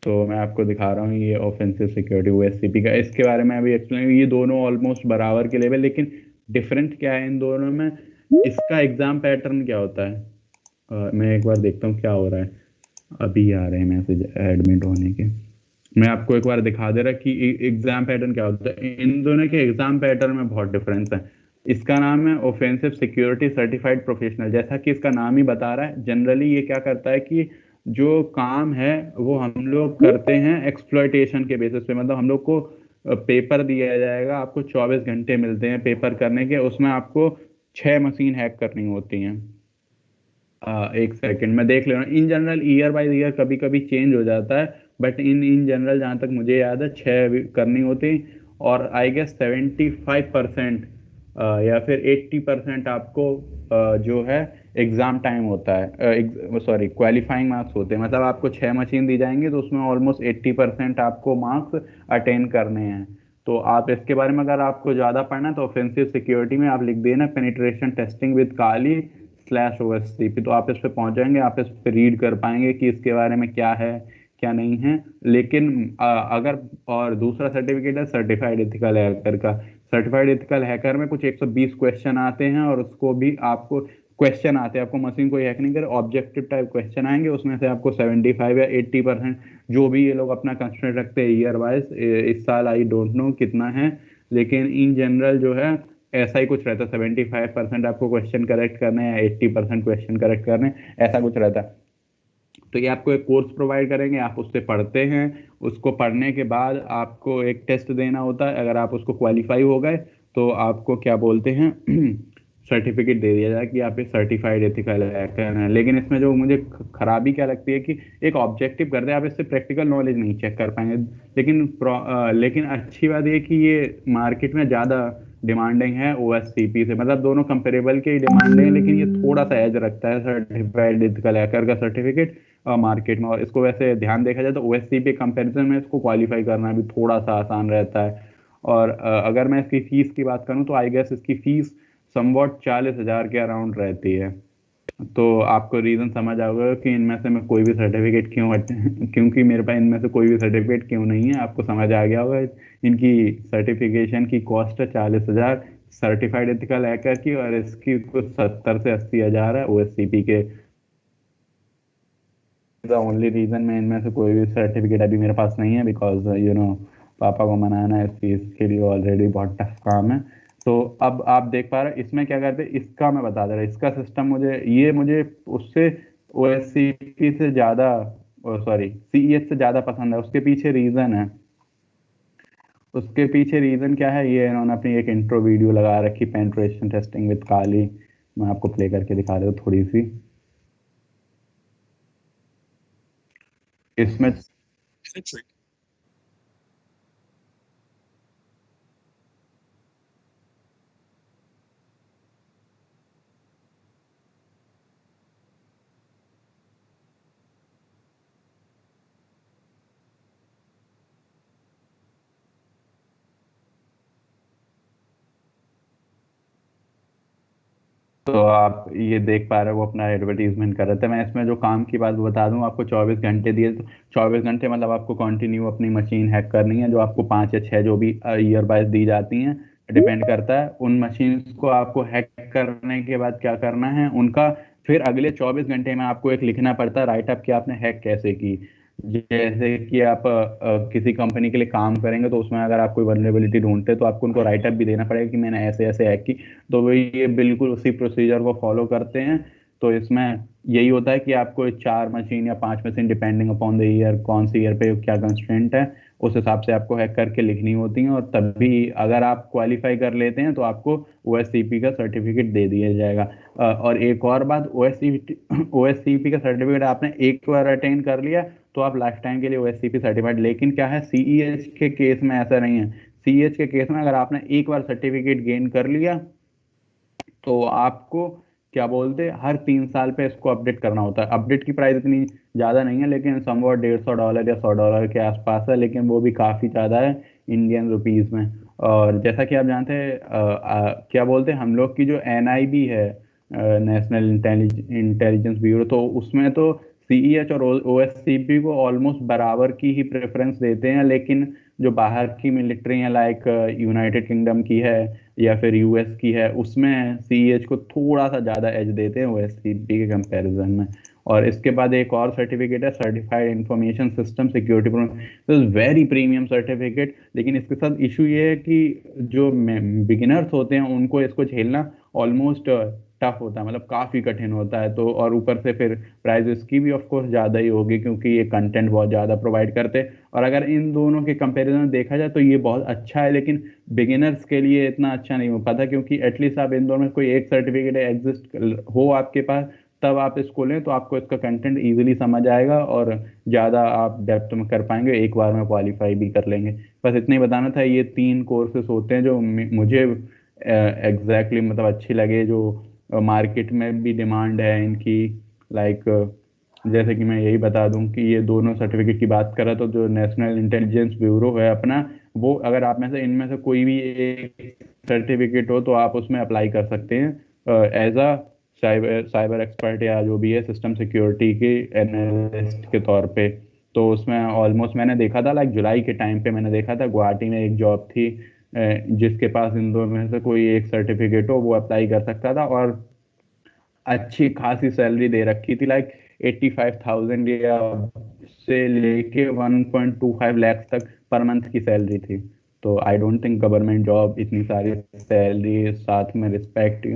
तो मैं आपको दिखा रहा हूँ ये ऑफेंसिव सिक्योरिटी OSCP का, इसके बारे में अभी एक्सप्लेन। ये दोनों ऑलमोस्ट बराबर के लेवल, लेकिन डिफरेंट क्या है इन दोनों में, इसका एग्जाम पैटर्न क्या होता है। मैं एक बार देखता हूँ क्या हो रहा है, अभी आ रहे हैं मैसेज एडमिट होने के। मैं आपको एक बार दिखा दे रहा कि एग्जाम पैटर्न क्या होता है। इन दोनों के एग्जाम पैटर्न में बहुत डिफरेंस है। इसका नाम है ऑफेंसिव सिक्योरिटी सर्टिफाइड प्रोफेशनल। जैसा कि इसका नाम ही बता रहा है, जनरली ये क्या करता है कि जो काम है वो हम लोग करते हैं एक्सप्लॉयटेशन के बेसिस पे, मतलब हम लोग को पेपर दिया जाएगा, आपको 24 घंटे मिलते हैं पेपर करने के, उसमें आपको 6 मशीन हैक करनी होती हैं। एक सेकंड मैं देख ले रहा हूँ। In general year by year कभी कभी चेंज हो जाता है, बट इन जनरल जहाँ तक मुझे याद है 6 करनी होती, और आई गेस 75% या फिर 80% आपको जो है एग्जाम टाइम होता है, सॉरी क्वालिफाइंग मार्क्स होते हैं। मतलब आपको 6 मशीन दी जाएंगी तो उसमें ऑलमोस्ट 80% आपको मार्क्स अटेन करने हैं। तो आप इसके बारे में अगर आपको ज़्यादा पढ़ना है तो ऑफेंसिव सिक्योरिटी में आप लिख देना penetration testing with Kali /OSCP, तो आप इस पे पहुंच जाएंगे, आप इस पे रीड कर पाएंगे कि इसके बारे में क्या है क्या नहीं है। लेकिन अगर और दूसरा सर्टिफिकेट है सर्टिफाइड एथिकल हैकर का। सर्टिफाइड एथिकल हैकर में कुछ 120 क्वेश्चन आते हैं, और उसको भी आपको क्वेश्चन आते हैं, आपको मशीन को हैक नहीं करे, ऑब्जेक्टिव टाइप क्वेश्चन आएंगे, उसमें से आपको 75 या 80% जो भी ये लोग अपना कंस्ट्रेंट रखते हैं ईयर वाइज, इस साल आई डोंट नो कितना है, लेकिन इन जनरल जो है ऐसा ही कुछ रहता है, 75% आपको क्वेश्चन करेक्ट करने हैं, 80% क्वेश्चन करेक्ट करने, ऐसा कुछ रहता है। तो ये आपको एक कोर्स प्रोवाइड करेंगे, आप उससे पढ़ते हैं, उसको पढ़ने के बाद आपको एक टेस्ट देना होता है, अगर आप उसको क्वालिफाई हो गए तो आपको क्या बोलते हैं सर्टिफिकेट दे दिया जाए कि आप एक सर्टिफाइड एथिकल हैकर हैं। लेकिन इसमें जो मुझे खराबी क्या लगती है कि एक ऑब्जेक्टिव करते हैं, आप इससे प्रैक्टिकल नॉलेज नहीं चेक कर पाएंगे। लेकिन अच्छी बात ये कि ये मार्केट में ज़्यादा डिमांडिंग है OSCP से, मतलब दोनों कंपेरेबल के डिमांडिंग है, लेकिन ये थोड़ा सा एज रखता है सर्टिफाइड एथिकल हैकर का सर्टिफिकेट मार्केट में। और इसको वैसे ध्यान देखा जाए तो OSCP कंपैरिजन में इसको क्वालिफाई करना भी थोड़ा सा आसान रहता है। और अगर मैं इसकी फीस की बात करूं तो आई गेस इसकी फीस समवॉट 40,000 के अराउंड रहती है। तो आपको रीज़न समझ आओगे कि इनमें से मैं कोई भी सर्टिफिकेट क्योंकि मेरे पास इनमें से कोई भी सर्टिफिकेट क्यों नहीं है, आपको समझ आ गया होगा। इनकी सर्टिफिकेशन की कॉस्ट है 40,000 सर्टिफाइड एथिकल हैकर की, और इसकी कुछ 70 से 80,000 है OSCP के। द ओनली रीज़न मैं इनमें से कोई भी सर्टिफिकेट अभी मेरे पास नहीं है, बिकॉज पापा को मनाना इस चीज़ के लिए ऑलरेडी बहुत टफ काम है। तो अब आप देख पा रहे हैं इसमें क्या करते हैं, इसका मैं बता दे रहा, इसका सिस्टम मुझे उससे OSCP से ज़्यादा CEH से ज़्यादा पसंद है। उसके पीछे रीज़न है, उसके पीछे रीज़न क्या है, ये इन्होंने अपनी एक इंट्रो वीडियो लगा रखी, पेनिट्रेशन टेस्टिंग विद काली। मैं आपको प्ले करके दिखा रहा हूँ थोड़ी सी। इसमें तो आप ये देख पा रहे हो वो अपना एडवर्टीजमेंट कर रहे थे। मैं इसमें जो काम की बात बता दूं, आपको 24 घंटे दिए, तो 24 घंटे मतलब आपको कंटिन्यू अपनी मशीन हैक करनी है, जो आपको 5 या 6 जो भी ईयर वाइज दी जाती हैं, डिपेंड करता है। उन मशीन को आपको हैक करने के बाद क्या करना है, उनका फिर अगले 24 घंटे में आपको एक लिखना पड़ता है राइटअप कि आपने हैक कैसे की। जैसे कि आप किसी कंपनी के लिए काम करेंगे तो उसमें अगर आप कोई वल्नरेबिलिटी ढूंढते हैं तो आपको उनको राइटअप भी देना पड़ेगा कि मैंने ऐसे ऐसे हैक की। तो वही ये बिल्कुल उसी प्रोसीजर को फॉलो करते हैं। तो इसमें यही होता है कि आपको 4 मशीन या 5 machine depending upon the year, कौन सी ईयर पे क्या कंस्ट्रेंट है, उस हिसाब से आपको हैक करके लिखनी होती हैं। और तभी अगर आप क्वालिफाई कर लेते हैं तो आपको OSCP का सर्टिफिकेट दे दिया जाएगा। और एक और बात, OSCP का सर्टिफिकेट आपने एक बार अटेंड कर लिया तो आप लाइफ टाइम के लिए OSCP सर्टिफाइड। लेकिन क्या है, CEH के केस में ऐसा नहीं है। CEH के केस में अगर आपने एक बार सर्टिफिकेट गेन कर लिया तो आपको क्या बोलते हर 3 साल पे इसको अपडेट करना होता है। अपडेट की प्राइस इतनी ज़्यादा नहीं है, लेकिन समवॉट $150 या $100 के आसपास है, लेकिन वो भी काफ़ी ज़्यादा है इंडियन रुपीज़ में। और जैसा कि आप जानते हैं क्या बोलते हैं, हम लोग की जो NIB है, नेशनल इंटेलिजेंस ब्यूरो, तो उसमें तो CEH और OSCP को ऑलमोस्ट बराबर की ही प्रेफरेंस देते हैं। लेकिन जो बाहर की मिलिट्री है, लाइक यूनाइटेड किंगडम की है या फिर US की है, उसमें CEH को थोड़ा सा ज़्यादा एज देते हैं OSCP के कंपैरिजन में। और इसके बाद एक और सर्टिफिकेट है, certified information system security, very premium certificate. लेकिन इसके साथ इशू ये है कि जो बिगिनर्स होते हैं उनको इसको झेलना ऑलमोस्ट टफ होता है, मतलब काफ़ी कठिन होता है। तो और ऊपर से फिर प्राइस इसकी भी ऑफ कोर्स ज़्यादा ही होगी, क्योंकि ये कंटेंट बहुत ज़्यादा प्रोवाइड करते हैं। और अगर इन दोनों के कंपैरिजन में देखा जाए तो ये बहुत अच्छा है, लेकिन बिगिनर्स के लिए इतना अच्छा नहीं हो पाता, क्योंकि एटलीस्ट आप इन दोनों में कोई एक सर्टिफिकेट एग्जिस्ट हो आपके पास, तब आप इसको लें तो आपको इसका कंटेंट ईजिली समझ आएगा और ज़्यादा आप डेप्थ में कर पाएंगे, एक बार में क्वालिफाई भी कर लेंगे। बस इतना ही बताना था। ये 3 कोर्सेस होते हैं जो मुझे एग्जैक्टली मतलब अच्छी लगे, जो मार्केट में भी डिमांड है इनकी। लाइक जैसे कि मैं यही बता दूं कि ये दोनों सर्टिफिकेट की बात करा तो जो नेशनल इंटेलिजेंस ब्यूरो है अपना, वो अगर आप में से इनमें से कोई भी एक सर्टिफिकेट हो तो आप उसमें अप्लाई कर सकते हैं एज अ साइबर एक्सपर्ट या जो भी है सिस्टम सिक्योरिटी के एनालिस्ट के तौर पे। तो उसमें ऑलमोस्ट मैंने देखा था, लाइक जुलाई के टाइम पे मैंने देखा था, गुवाहाटी में एक जॉब थी जिसके पास इन दो में से कोई एक सर्टिफिकेट हो वो अप्लाई कर सकता था, और अच्छी खासी सैलरी दे रखी थी। लाइक 85,000 या से लेके 1.25 लाख तक पर मंथ की सैलरी थी। तो I don't think government job इतनी सारी सैलरी साथ में रिस्पेक्ट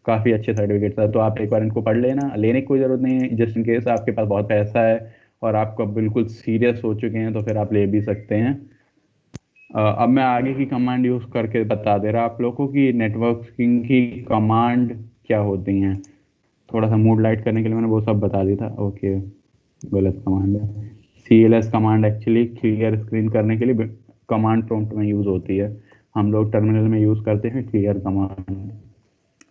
काफ़ी अच्छे सर्टिफिकेट था। तो आप एक बार इनको पढ़ लेना, लेने की कोई ज़रूरत नहीं है, जस्ट इन केस आपके पास बहुत पैसा है और आपको बिल्कुल सीरियस हो चुके हैं तो फिर आप ले भी सकते हैं। अब मैं आगे की कमांड यूज़ करके बता दे रहा आप लोगों को कि नेटवर्किंग की कमांड क्या होती हैं। थोड़ा सा मूड लाइट करने के लिए मैंने वो सब बता दिया था। ओके, गलत कमांड है। CLS command actually clear screen करने के लिए कमांड प्रॉम्प्ट में यूज़ होती है, हम लोग टर्मिनल में यूज़ करते हैं क्लियर कमांड।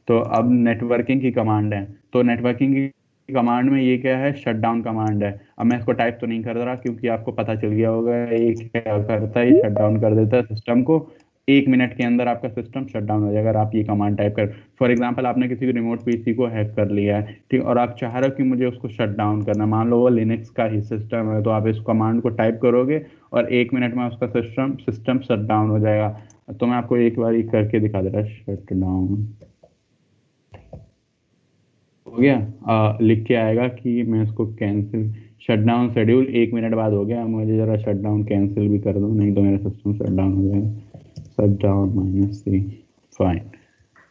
तो अब नेटवर्किंग की कमांड है, तो नेटवर्किंग की कमांड में ये क्या है, शट डाउन कमांड है। अब मैं इसको टाइप तो नहीं कर रहा क्योंकि आपको पता चल गया होगा ये क्या करता है, शट डाउन कर देता है सिस्टम को। 1 मिनट के अंदर आपका सिस्टम शट डाउन हो जाएगा अगर आप ये कमांड टाइप कर। फॉर एग्जांपल आपने किसी रिमोट पीसी को हैक कर लिया है, ठीक, और आप चाह रहे हो कि मुझे उसको शट डाउन करना, मान लो वो लिनक्स का ही सिस्टम है, तो आप इस कमांड को टाइप करोगे और 1 मिनट में उसका सिस्टम शट डाउन हो जाएगा। तो मैं आपको एक बार ये करके दिखा दे रहा, शट डाउन हो गया। लिख के आएगा कि मैं इसको cancel, shut down schedule 1 minute बाद हो गया, मुझे ज़रा शट डाउन कैंसिल भी कर दो, नहीं तो मेरा सिस्टम शट डाउन हो जाएगा। Shut down -C, fine.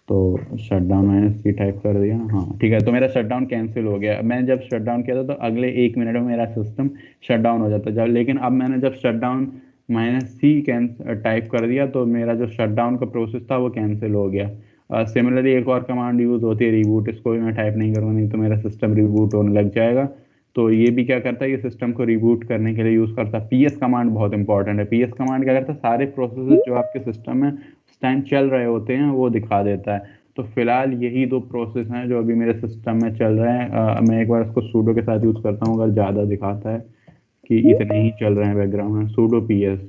तो शट डाउन -C टाइप कर दिया, हाँ ठीक है। तो मेरा शट डाउन कैंसिल हो गया। मैंने जब शट डाउन किया था तो अगले 1 मिनट में मेरा सिस्टम शट डाउन हो जाता जब, लेकिन अब मैंने जब शट डाउन -C टाइप कर दिया तो मेरा जो शट डाउन का प्रोसेस था वो कैंसिल हो गया। सिमिलरली एक और कमांड यूज़ होती है रिबूट, इसको भी मैं टाइप नहीं करूँगा नहीं तो मेरा सिस्टम रिबूट होने लग जाएगा। तो ये भी क्या करता है, ये सिस्टम को रिबूट करने के लिए यूज़ करता है। PS कमांड बहुत इंपॉर्टेंट है। PS कमांड क्या करता है, सारे प्रोसेस जो आपके सिस्टम में उस टाइम चल रहे होते हैं वो दिखा देता है। तो फिलहाल यही 2 प्रोसेस हैं जो अभी मेरे सिस्टम में चल रहे हैं। मैं एक बार इसको सूडो के साथ यूज़ करता हूँ, अगर ज़्यादा दिखाता है कि इतने ही चल रहे हैं बैकग्राउंड में। सूडो PS,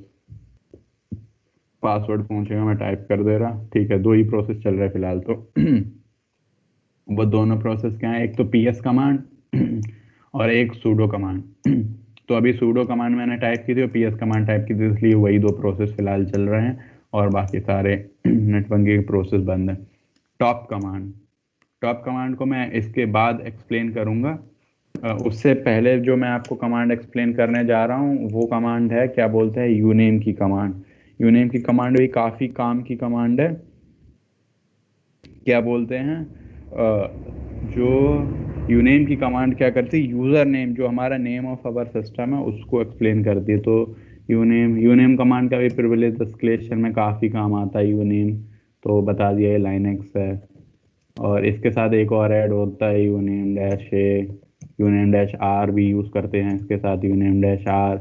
पासवर्ड पहुंचेगा, मैं टाइप कर दे रहा, ठीक है। 2 ही प्रोसेस चल रहे हैं फिलहाल। तो वो दोनों प्रोसेस क्या है, एक तो PS कमांड और एक सूडो कमांड। तो अभी सूडो कमांड मैंने टाइप की थी और PS कमांड टाइप की थी, इसलिए वही 2 प्रोसेस फिलहाल चल रहे हैं और बाकी सारे नेटवर्किंग प्रोसेस बंद है। टॉप कमांड को मैं इसके बाद एक्सप्लेन करूंगा। उससे पहले जो मैं आपको कमांड एक्सप्लेन करने जा रहा हूँ वो कमांड है, क्या बोलते हैं, यूनेम की कमांड। यूनेम की कमांड भी काफ़ी काम की कमांड है। क्या बोलते हैं, जो यूनेम की कमांड क्या करती है, यूज़र नेम जो हमारा नेम ऑफ आवर सिस्टम है उसको एक्सप्लेन करती है। तो यूनेम कमांड का भी प्रिविलेज एस्केलेशन में काफ़ी काम आता है यूनेम, तो बता दिया ये लाइनक्स है। और इसके साथ एक और ऐड होता है यूनेम-A, यूनेम-R भी यूज़ करते हैं इसके साथ, यूनेम-R।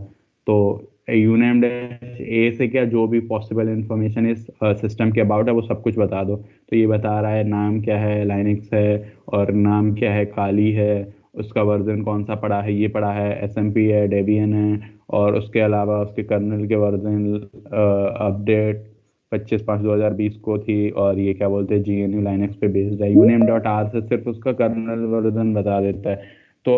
तो यूनेम-A से क्या जो भी पॉसिबल इंफॉर्मेशन इस सिस्टम के अबाउट है वो सब कुछ बता दो। तो ये बता रहा है नाम क्या है, लाइनक्स है, और नाम क्या है, काली है, उसका वर्जन कौन सा पड़ा है, ये पड़ा है, SMP है, डेबियन है, और उसके अलावा उसके कर्नल के वर्जन अपडेट 25/5/2020 को थी, और ये क्या बोलते हैं GNU लाइनक्स पे बेस्ड है। यूनेम.R से सिर्फ उसका कर्नल वर्जन बता देता है। तो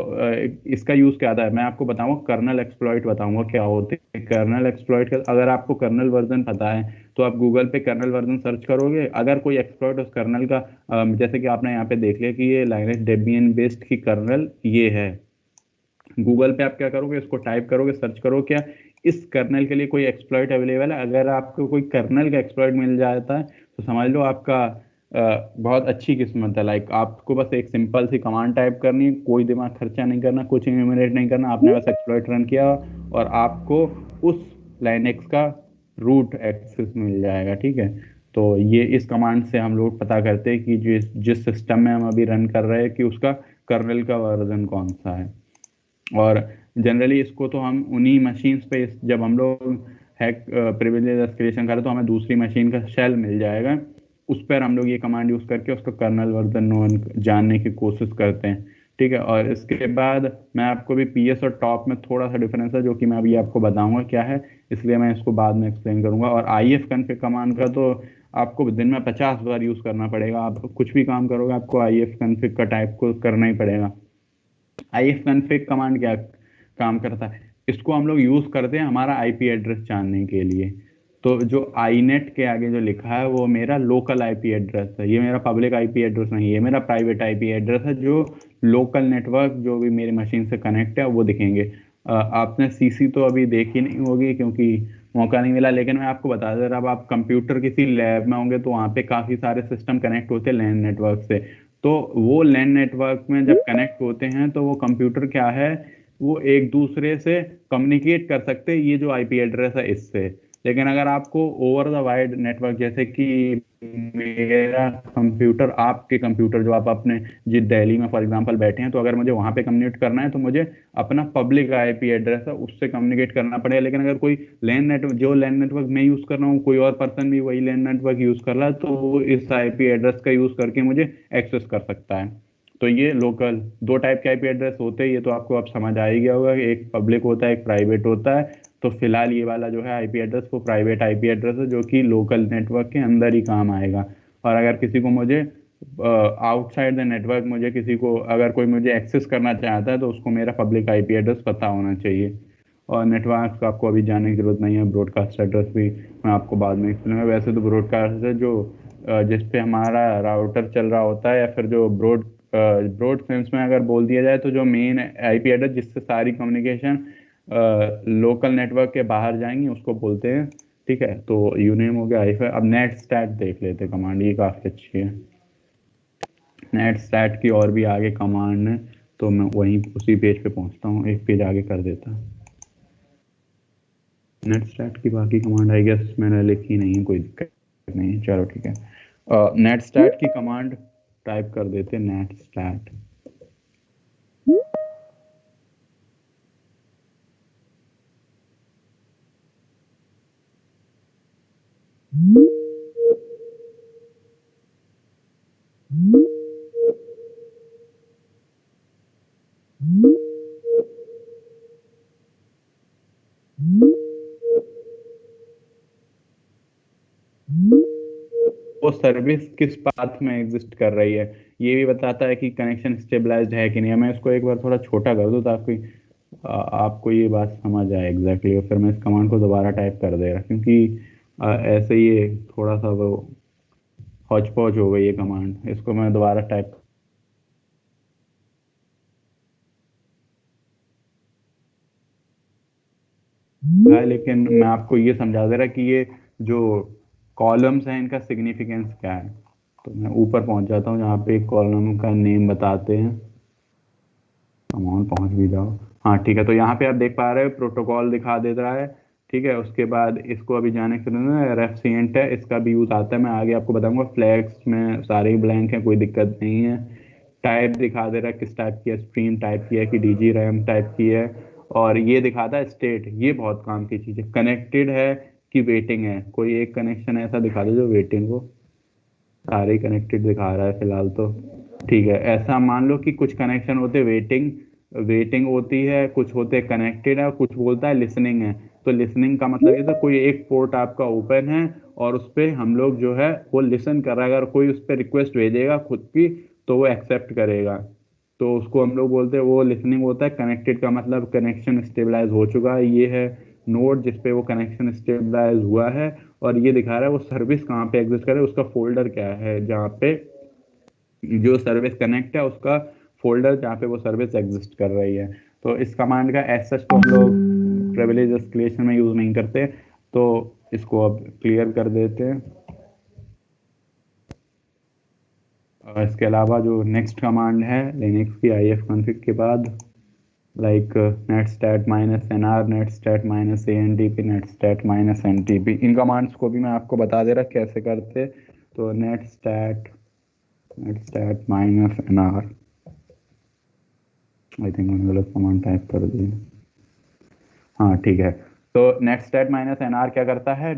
इसका यूज़ क्या था मैं आपको बताऊंगा, कर्नल एक्सप्लॉइट बताऊंगा क्या होते हैं। कर्नल एक्सप्लॉइट, अगर आपको कर्नल वर्जन पता है तो आप गूगल पे कर्नल वर्जन सर्च करोगे, अगर कोई एक्सप्लॉइट उस कर्नल का, जैसे कि आपने यहाँ पे देख लिया कि ये लाइनक्स डेबियन बेस्ड की कर्नल ये है, गूगल पे आप क्या करोगे, इसको टाइप करोगे, सर्च करो क्या इस कर्नल के लिए कोई एक्सप्लॉइट अवेलेबल है। अगर आपको कोई कर्नल का एक्सप्लॉइट मिल जाता है तो समझ लो आपका बहुत अच्छी किस्मत है। लाइक आपको बस एक सिंपल सी कमांड टाइप करनी है, कोई दिमाग खर्चा नहीं करना, कुछ इन्यूमरेट नहीं करना, आपने बस एक्सप्लॉइट रन किया और आपको उस लाइनक्स का रूट एक्सेस मिल जाएगा, ठीक है। तो ये इस कमांड से हम लोग पता करते हैं कि जिस सिस्टम में हम अभी रन कर रहे हैं कि उसका कर्नल का वर्जन कौन सा है। और जनरली इसको तो हम उन्हीं मशीन्स पे, जब हम लोग हैक प्रिविलेज एस्केलेशन करें तो हमें दूसरी मशीन का शेल मिल जाएगा, उस पर हम लोग ये कमांड यूज़ करके उसका कर्नल वर्जन जानने की कोशिश करते हैं, ठीक है। और इसके बाद मैं आपको भी PS और टॉप में थोड़ा सा डिफरेंस है जो कि मैं अभी आपको बताऊंगा क्या है, इसलिए मैं इसको बाद में एक्सप्लेन करूंगा। और ifconfig कमांड का तो आपको दिन में 50 बार यूज़ करना पड़ेगा। आप कुछ भी काम करोगे आपको ifconfig का टाइप को करना ही पड़ेगा। ifconfig कमांड क्या काम करता है, इसको हम लोग यूज़ करते हैं हमारा IP एड्रेस जानने के लिए। तो जो inet के आगे जो लिखा है वो मेरा लोकल IP एड्रेस है, ये मेरा पब्लिक IP एड्रेस नहीं है, ये मेरा प्राइवेट IP एड्रेस है जो लोकल नेटवर्क जो भी मेरी मशीन से कनेक्ट है वो दिखेंगे। आपने सीसी तो अभी देखी नहीं होगी क्योंकि मौका नहीं मिला, लेकिन मैं आपको बता दे रहा, अब आप कंप्यूटर किसी लैब में होंगे तो वहाँ पे काफ़ी सारे सिस्टम कनेक्ट होते हैं लैन नेटवर्क से। तो वो लैन नेटवर्क में जब कनेक्ट होते हैं तो वो कंप्यूटर क्या है, वो एक दूसरे से कम्युनिकेट कर सकते हैं, ये जो आईपी एड्रेस है इससे। लेकिन अगर आपको ओवर द वाइड नेटवर्क, जैसे कि मेरा कंप्यूटर, आपके कंप्यूटर जो आप अपने जिस दिल्ली में फॉर एग्जांपल बैठे हैं, तो अगर मुझे वहां पे कम्युनिकेट करना है तो मुझे अपना पब्लिक आईपी एड्रेस है उससे कम्युनिकेट करना पड़ेगा। लेकिन अगर कोई लैन नेटवर्क मैं यूज कर रहा हूँ, कोई और पर्सन भी वही लैन नेटवर्क यूज कर रहा है, तो वो इस आईपी एड्रेस का यूज करके मुझे एक्सेस कर सकता है। तो ये लोकल दो टाइप के आईपी एड्रेस होते हैं, ये तो आपको अब समझ आ ही गया होगा, एक पब्लिक होता है एक प्राइवेट होता है। तो फिलहाल ये वाला जो है आईपी एड्रेस वो प्राइवेट आईपी एड्रेस है जो कि लोकल नेटवर्क के अंदर ही काम आएगा। और अगर किसी को मुझे आउटसाइड द नेटवर्क, मुझे किसी को अगर कोई मुझे एक्सेस करना चाहता है तो उसको मेरा पब्लिक आईपी एड्रेस पता होना चाहिए। और नेटवर्क आपको अभी जाने की जरूरत नहीं है, ब्रॉडकास्ट एड्रेस भी मैं आपको बाद में एक्सप्लेन। वैसे तो ब्रॉडकास्ट है जो जिस पे हमारा राउटर चल रहा होता है, या फिर जो ब्रॉड सेंस में अगर बोल दिया जाए तो जो मेन आईपी एड्रेस जिससे सारी कम्युनिकेशन लोकल नेटवर्क के बाहर जाएंगी उसको बोलते हैं। ठीक है, तो यूनेम हो गया आईफा। अब नेट स्टैट देख लेते हैं कमांड, ये काफ़ी अच्छी है। नेट स्टैट की और भी आगे कमांड है, तो मैं वहीं उसी पेज पे पहुंचता हूँ, एक पेज आगे कर देता। नेट स्टैट की बाकी कमांड आई गेस मैंने लिखी नहीं है, कोई दिक्कत नहीं है, चलो ठीक है। नेट स्टैट की कमांड टाइप कर देते, नेट स्टैट। वो सर्विस किस पाथ में एग्जिस्ट कर रही है ये भी बताता है कि कनेक्शन स्टेबलाइज्ड है कि नहीं है। मैं इसको एक बार थोड़ा छोटा कर दूं ताकि आपको ये बात समझ आए एग्जैक्टली। और फिर मैं इस कमांड को दोबारा टाइप कर दे रहा, क्योंकि ऐसे ही थोड़ा सा वो हौच पौच हो गई ये कमांड, इसको मैं दोबारा टाइप। लेकिन मैं आपको ये समझा दे रहा कि ये जो कॉलम्स हैं इनका सिग्निफिकेंस क्या है। तो मैं ऊपर पहुंच जाता हूँ जहाँ पे एक कॉलम का नेम बताते हैं। पहुंच भी जाओ, हाँ ठीक है। तो यहाँ पे आप देख पा रहे हो प्रोटोकॉल दिखा दे रहा है, ठीक है। उसके बाद इसको अभी जाने के लिए रेफिशिएंट है, इसका भी यूज आता है, मैं आगे आपको बताऊंगा। फ्लैग्स में सारे ब्लैंक हैं, कोई दिक्कत नहीं है। टाइप दिखा दे रहा है किस टाइप की है, स्ट्रीम टाइप की है कि डीजी रैम टाइप की है। और ये दिखाता है स्टेट, ये बहुत काम की चीज है। कनेक्टेड है कि वेटिंग है, कोई एक कनेक्शन ऐसा दिखा दे जो वेटिंग हो। सारे कनेक्टेड दिखा रहा है फिलहाल तो, ठीक है। ऐसा मान लो कि कुछ कनेक्शन होते वेटिंग होती है, कुछ होते कनेक्टेड है, कुछ बोलता है लिसनिंग है। तो लिसनिंग का मतलब ये था कोई एक पोर्ट आपका ओपन है और उस पर हम लोग जो है वो लिसन कर रहा है। अगर कोई उस पर रिक्वेस्ट भेजेगा खुद की तो वो एक्सेप्ट करेगा, तो उसको हम लोग बोलते हैं वो लिसनिंग होता है। कनेक्टेड का मतलब कनेक्शन स्टेबलाइज हो चुका है, ये है नोड जिसपे वो कनेक्शन स्टेबलाइज हुआ है। और ये दिखा रहा है वो सर्विस कहाँ पे एग्जिस्ट करे, उसका फोल्डर क्या है जहाँ पे जो सर्विस कनेक्ट है, उसका फोल्डर जहाँ पे वो सर्विस एग्जिस्ट कर रही है। तो इस कमांड का एज सच तो हम लोग प्रिविलेज एस्केलेशन में यूज नहीं करते, तो इसको अब क्लियर कर देते हैं। इसके अलावा जो नेक्स्ट कमांड है लिनक्स की ifconfig के बाद, like netstat -nr, netstat -antp, netstat -ntp, इन कमांड्स को भी मैं आपको बता दे रहा कैसे करते। तो netstat -nr, आई थिंक मैंने गलत कमांड टाइप कर दी, हाँ ठीक है। तो netstat -nr क्या करता है,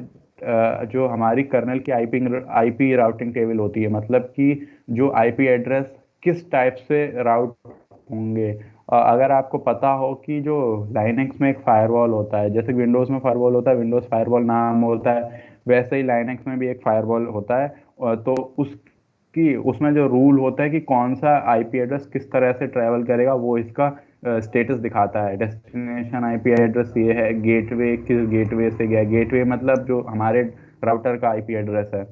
जो हमारी कर्नल की आईपी राउटिंग टेबल होती है, मतलब कि जो आईपी एड्रेस किस टाइप से राउट होंगे। अगर आपको पता हो कि जो लाइनक्स में एक फायरवॉल होता है, जैसे विंडोज़ में फायरवॉल होता है, विंडोज़ फायरवॉल नाम होता है, वैसे ही लाइनक्स में भी एक फायरवॉल होता है। तो उसमें जो रूल होता है कि कौन सा आईपी एड्रेस किस तरह से ट्रैवल करेगा, वो इसका स्टेटस दिखाता है। डेस्टिनेशन आईपी एड्रेस ये है, गेटवे किस गेटवे से गया, गेटवे मतलब जो हमारे राउटर का आईपी एड्रेस है।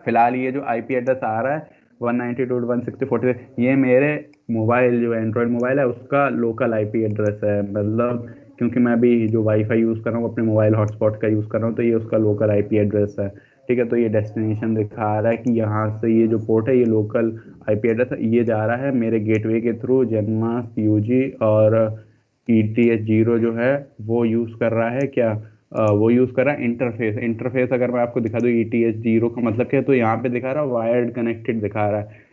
फिलहाल ये जो आईपी एड्रेस आ रहा है 192.168, ये मेरे मोबाइल जो एंड्रॉयड मोबाइल है उसका लोकल आईपी एड्रेस है, मतलब क्योंकि मैं अभी जो वाईफाई यूज़ कर रहा हूँ अपने मोबाइल हॉटस्पॉट का यूज़ कर रहा हूँ, तो ये उसका लोकल आईपी एड्रेस है। ठीक है, तो ये डेस्टिनेशन दिखा रहा है कि यहाँ से ये जो पोर्ट है ये लोकल आईपी एड्रेस है, ये जा रहा है मेरे गेटवे के थ्रू जेनमास यूजी, और ETH0 जो है वो यूज़ कर रहा है क्या, वो यूज़ कर रहा है इंटरफेस अगर मैं आपको दिखा दूँ ETH0 का मतलब क्या है, तो यहाँ पे दिखा रहा है वायर्ड कनेक्टेड दिखा रहा है।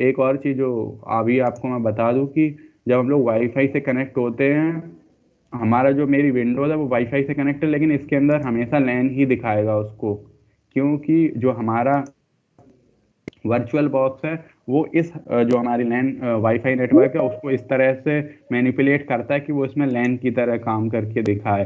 एक और चीज़ जो अभी आपको मैं बता दूँ कि जब हम लोग वाईफाई से कनेक्ट होते हैं, हमारा जो मेरी विंडोज है वो वाईफाई से कनेक्ट है, लेकिन इसके अंदर हमेशा लैन ही दिखाएगा उसको, क्योंकि जो हमारा वर्चुअल बॉक्स है वो इस जो हमारी लैन वाईफाई नेटवर्क है उसको इस तरह से मैनिपुलेट करता है कि वो इसमें लैन की तरह काम करके दिखाए।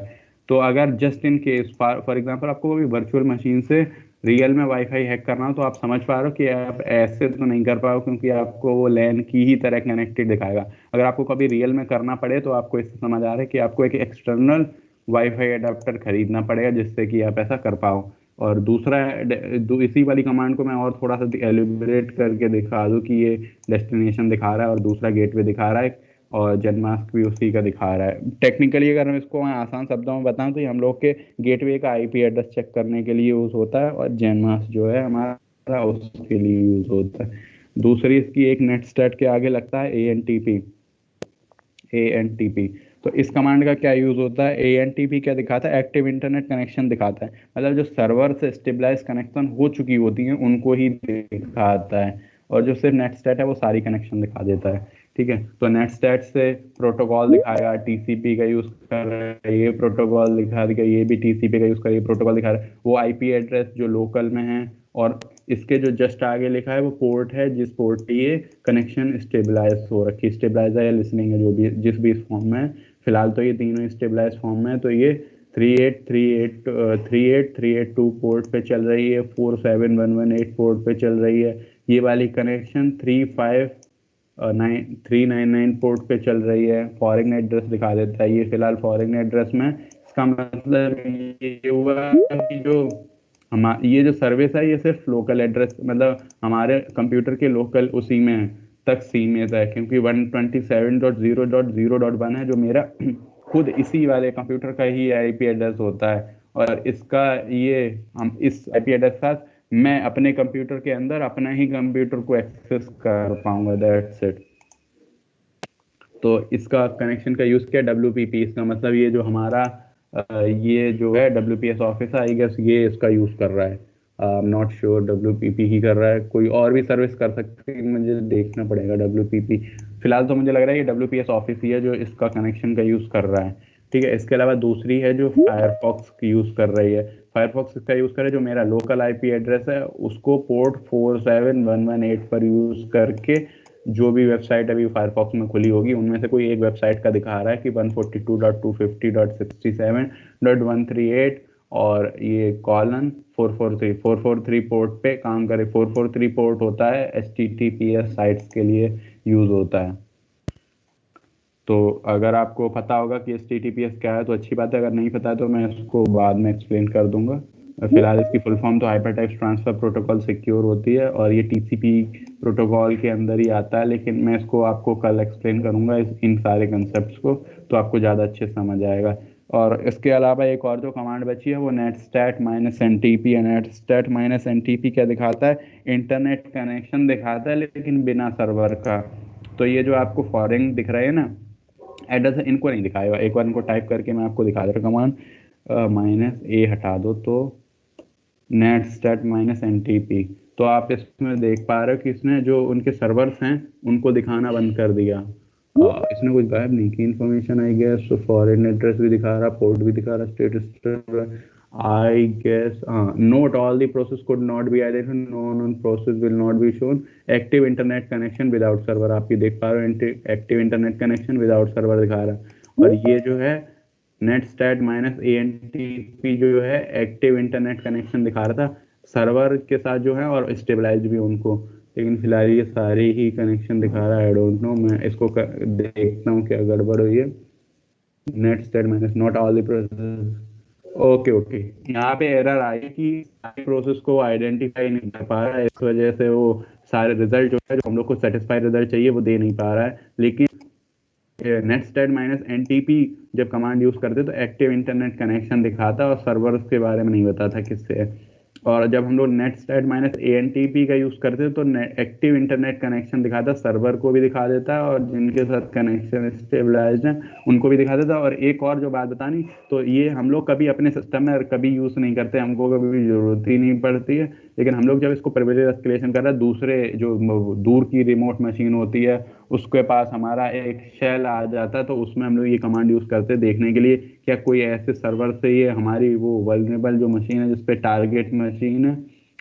तो अगर just in case for example आपको भी वर्चुअल मशीन से रियल में वाईफाई हैक करना हो, तो आप समझ पा रहे हो कि आप ऐसे तो नहीं कर पाओ, क्योंकि आपको वो लैन की ही तरह कनेक्टेड दिखाएगा। अगर आपको कभी रियल में करना पड़े तो आपको इससे समझ आ रहा है कि आपको एक एक्सटर्नल वाईफाई अडाप्टर खरीदना पड़ेगा जिससे कि आप ऐसा कर पाओ। और दूसरा इसी वाली कमांड को मैं और थोड़ा सा एलिब्रेट करके दिखा दूँ कि ये डेस्टिनेशन दिखा रहा है और दूसरा गेटवे दिखा रहा है, और जेनमास्क भी उसी का दिखा रहा है। टेक्निकली अगर हम इसको आसान शब्दों में बताऊं तो ये हम लोग के गेटवे का आईपी एड्रेस चेक करने के लिए यूज़ होता है, और जेनमास्क जो है हमारा उसके लिए यूज़ होता है। दूसरी इसकी एक नेटस्टैट के आगे लगता है ANTP। तो इस कमांड का क्या यूज़ होता है, ANTP क्या दिखाता है, एक्टिव इंटरनेट कनेक्शन दिखाता है, मतलब जो सर्वर से स्टेबलाइज कनेक्शन हो चुकी होती हैं उनको ही दिखाता है, और जो सिर्फ नेटस्टैट है वो सारी कनेक्शन दिखा देता है। ठीक है, तो नेटस्टैट से प्रोटोकॉल दिखाएगा, TCP का यूज़ कर रहा है, ये प्रोटोकॉल दिखा देगा, ये भी TCP का यूज़ कर, ये प्रोटोकॉल दिखा रहा है, वो आईपी एड्रेस जो लोकल में है, और इसके जो जस्ट आगे लिखा है वो पोर्ट है जिस पोर्ट पे ये कनेक्शन स्टेबलाइज हो रखी, स्टेबलाइज है या लिसनिंग है, जो भी जिस भी इस फॉर्म में, फिलहाल तो ये तीनों स्टेबलाइज फॉर्म में है। तो ये 3838 पोर्ट पे चल रही है, 47118 पोर्ट पे चल रही है, ये वाली कनेक्शन 399 पोर्ट पे चल रही है। फॉरेन एड्रेस दिखा देता है, ये फिलहाल फॉरेन एड्रेस में। इसका मतलब ये हुआ कि जो ये जो सर्विस है ये सिर्फ लोकल एड्रेस, मतलब हमारे कंप्यूटर के लोकल उसी में तक सीमित है, क्योंकि 127.0.0.1 है जो मेरा खुद इसी वाले कंप्यूटर का ही आईपी एड्रेस होता है, और इसका ये हम इस आईपी एड्रेस के साथ मैं अपने कंप्यूटर के अंदर अपना ही कंप्यूटर को एक्सेस कर पाऊंगा, दैट्स इट। तो इसका कनेक्शन का यूज़ किया WPP, इसका मतलब ये जो हमारा ये जो है WPS ऑफिस आई गेस ये इसका यूज़ कर रहा है, नॉट श्योर WPP ही कर रहा है, कोई और भी सर्विस कर सकती है, मुझे देखना पड़ेगा WPP। फिलहाल तो मुझे लग रहा है ये WPS ऑफिस ही है जो इसका कनेक्शन का यूज़ कर रहा है। ठीक है, इसके अलावा दूसरी है जो फायरफॉक्स की यूज़ कर रही है। फायरफॉक्स इसका यूज़ करे जो मेरा लोकल आईपी एड्रेस है उसको पोर्ट 47118 पर यूज़ करके जो भी वेबसाइट अभी फायरफॉक्स में खुली होगी उनमें से कोई एक वेबसाइट का दिखा रहा है कि 142.250.67.138 और ये कॉलन 443 पोर्ट पे काम करे। 443 पोर्ट होता है HTTPS साइट्स के लिए यूज़ होता है। तो अगर आपको पता होगा कि HTTPS क्या है तो अच्छी बात है, अगर नहीं पता है तो मैं इसको बाद में एक्सप्लेन कर दूंगा। फिलहाल इसकी फुल फॉर्म तो हाइपरटेक्स्ट ट्रांसफर प्रोटोकॉल सिक्योर होती है और ये TCP प्रोटोकॉल के अंदर ही आता है, लेकिन मैं इसको आपको कल एक्सप्लेन करूंगा इन सारे कंसेप्ट्स को, तो आपको ज़्यादा अच्छे समझ आएगा। और इसके अलावा एक और जो कमांड बची है वो netstat-ntp है। netstat-ntp क्या दिखाता है, इंटरनेट कनेक्शन दिखाता है लेकिन बिना सर्वर का। तो ये जो आपको फॉरेन दिख रहे हैं ना एड्रेस, इनको नहीं दिखाएगा। एक बार इनको टाइप करके मैं आपको दिखा दे रहा कमांड, -a हटा दो तो netstat-ntp, तो आप इसमें देख पा रहे हो कि इसने जो उनके सर्वर्स हैं उनको दिखाना बंद कर दिया। इसने कुछ गायब नहीं की इन्फॉर्मेशन आई गेस। तो फॉरेन एड्रेस भी दिखा रहा, पोर्ट भी दिखा रहा, status I guess. Note all the process could not be identified, non process will not be shown, active internet connection without server. आप ये देख पा रहे हो active internet connection without server दिखा रहा है। और ये जो है netstat-antp जो है एक्टिव इंटरनेट कनेक्शन दिखा रहा था सर्वर के साथ जो है, और स्टेबलाइज भी उनको, लेकिन फिलहाल ये सारे ही कनेक्शन दिखा रहा है। आई डोंट नो, मैं इसको देखता हूँ क्या गड़बड़ हुई है। netstat- not all the process, okay यहाँ पे एरर आई कि सारी प्रोसेस को आइडेंटिफाई नहीं कर पा रहा है, इस वजह से वो सारे रिजल्ट जो है, जो हम लोग को सेटिस्फाई रिजल्ट चाहिए वो दे नहीं पा रहा है। लेकिन नेटस्टेड माइनस NTP जब कमांड यूज करते तो एक्टिव इंटरनेट कनेक्शन दिखाता और सर्वर्स के बारे में नहीं बताता किससे है। और जब हम लोग नेटस्टेड माइनस ANTP का यूज करते तो एक्टिव इंटरनेट कनेक्शन दिखाता, सर्वर को भी दिखा देता है और जिनके साथ कनेक्शन स्टेबलाइज्ड है उनको भी दिखा देता। और एक और जो बात बतानी, तो ये हम लोग कभी अपने सिस्टम में कभी यूज नहीं करते, हमको कभी भी जरूरत ही नहीं पड़ती है। लेकिन हम लोग जब इसको प्रिविलेज एस्केलेशन कर रहे हैं, दूसरे जो दूर की रिमोट मशीन होती है उसके पास हमारा एक शेल आ जाता है, तो उसमें हम लोग ये कमांड यूज करते हैं देखने के लिए क्या कोई ऐसे सर्वर से ये हमारी वो वल्नरेबल जो मशीन है जिसपे टारगेट मशीन है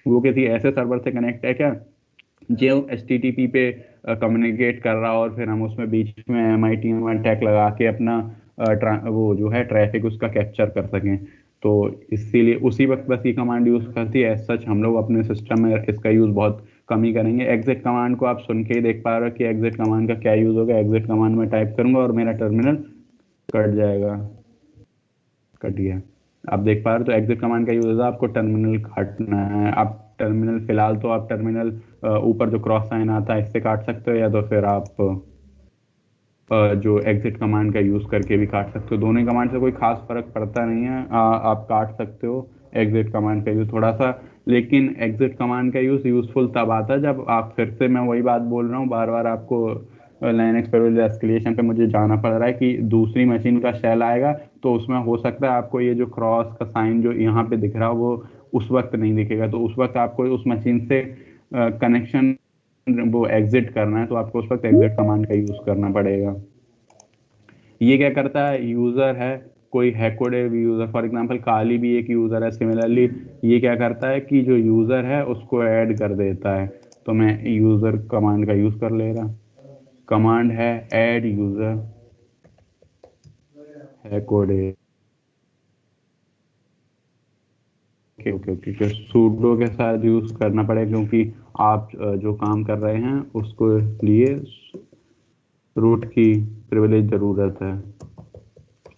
वो किसी ऐसे सर्वर से कनेक्ट है क्या जो HTTP पे कम्युनिकेट कर रहा हो, और फिर हम उसमें बीच में MITM टैग लगा के अपना वो जो है ट्रैफिक उसका कैप्चर कर सकें। तो इसीलिए उसी वक्त बस ये कमांड यूज करती है। एज सच हम लोग अपने सिस्टम में इसका यूज बहुत कम ही करेंगे। एग्जिट कमांड को आप सुन के ही देख पा रहे हो कि एग्जिट कमांड का क्या यूज होगा। एग्जिट कमांड में टाइप करूंगा और मेरा टर्मिनल कट जाएगा, कट गया। आप देख पा रहे हो तो एग्जिट कमांड का यूज होगा, आपको टर्मिनल काटना है। आप टर्मिनल फिलहाल तो आप टर्मिनल ऊपर जो क्रॉस साइन आता है इससे काट सकते हो, या तो फिर आप जो एग्जिट कमांड का यूज करके भी काट सकते हो। दोनों कमांड से कोई खास फर्क पड़ता नहीं है, आप काट सकते हो एग्जिट कमांड का यूज थोड़ा सा। लेकिन एग्जिट कमांड का यूज यूजफुल तब आता है जब आप, फिर से मैं वही बात बोल रहा हूँ बार बार, आपको लाइनक्स प्रिविलेज एस्केलेशन पे मुझे जाना पड़ रहा है कि दूसरी मशीन का शेल आएगा तो उसमें हो सकता है आपको ये जो क्रॉस का साइन जो यहाँ पे दिख रहा है वो उस वक्त नहीं दिखेगा। तो उस वक्त आपको उस मशीन से कनेक्शन वो एग्जिट करना है, तो आपको उस वक्त एग्जिट कमांड का यूज करना पड़ेगा। ये क्या करता है, यूजर है कोई हैकोडेव यूजर, फॉर एग्जांपल काली भी एक यूजर है, सिमिलरली ये क्या करता है कि जो यूजर है उसको ऐड कर देता है। तो मैं यूजर कमांड का यूज कर ले रहा, कमांड है ऐड यूजर हैकोडेव। ओके सूडो के साथ यूज करना पड़ेगा क्योंकि आप जो काम कर रहे हैं उसको लिए रूट की प्रिविलेज जरूरत है।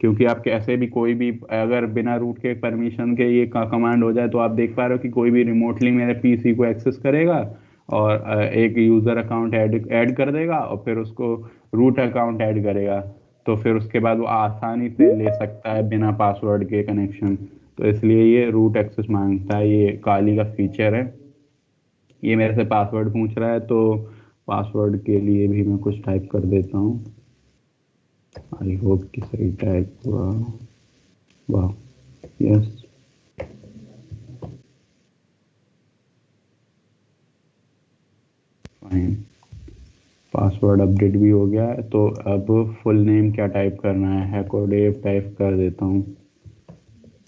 क्योंकि आप कैसे भी कोई भी अगर बिना रूट के परमिशन के ये कमांड हो जाए तो आप देख पा रहे हो कि कोई भी रिमोटली मेरे पीसी को एक्सेस करेगा और एक यूजर अकाउंट ऐड कर देगा और फिर उसको रूट अकाउंट ऐड करेगा, तो फिर उसके बाद वो आसानी से ले सकता है बिना पासवर्ड के कनेक्शन। तो इसलिए ये रूट एक्सेस मांगता है, ये काली का फीचर है। ये मेरे से पासवर्ड पूछ रहा है तो पासवर्ड के लिए भी मैं कुछ टाइप कर देता हूँ। आई होप कि सही टाइप हुआ। वाह, यस। फाइन, पासवर्ड अपडेट भी हो गया है। तो अब फुल नेम क्या टाइप करना है, हैकोडेव टाइप कर देता हूँ।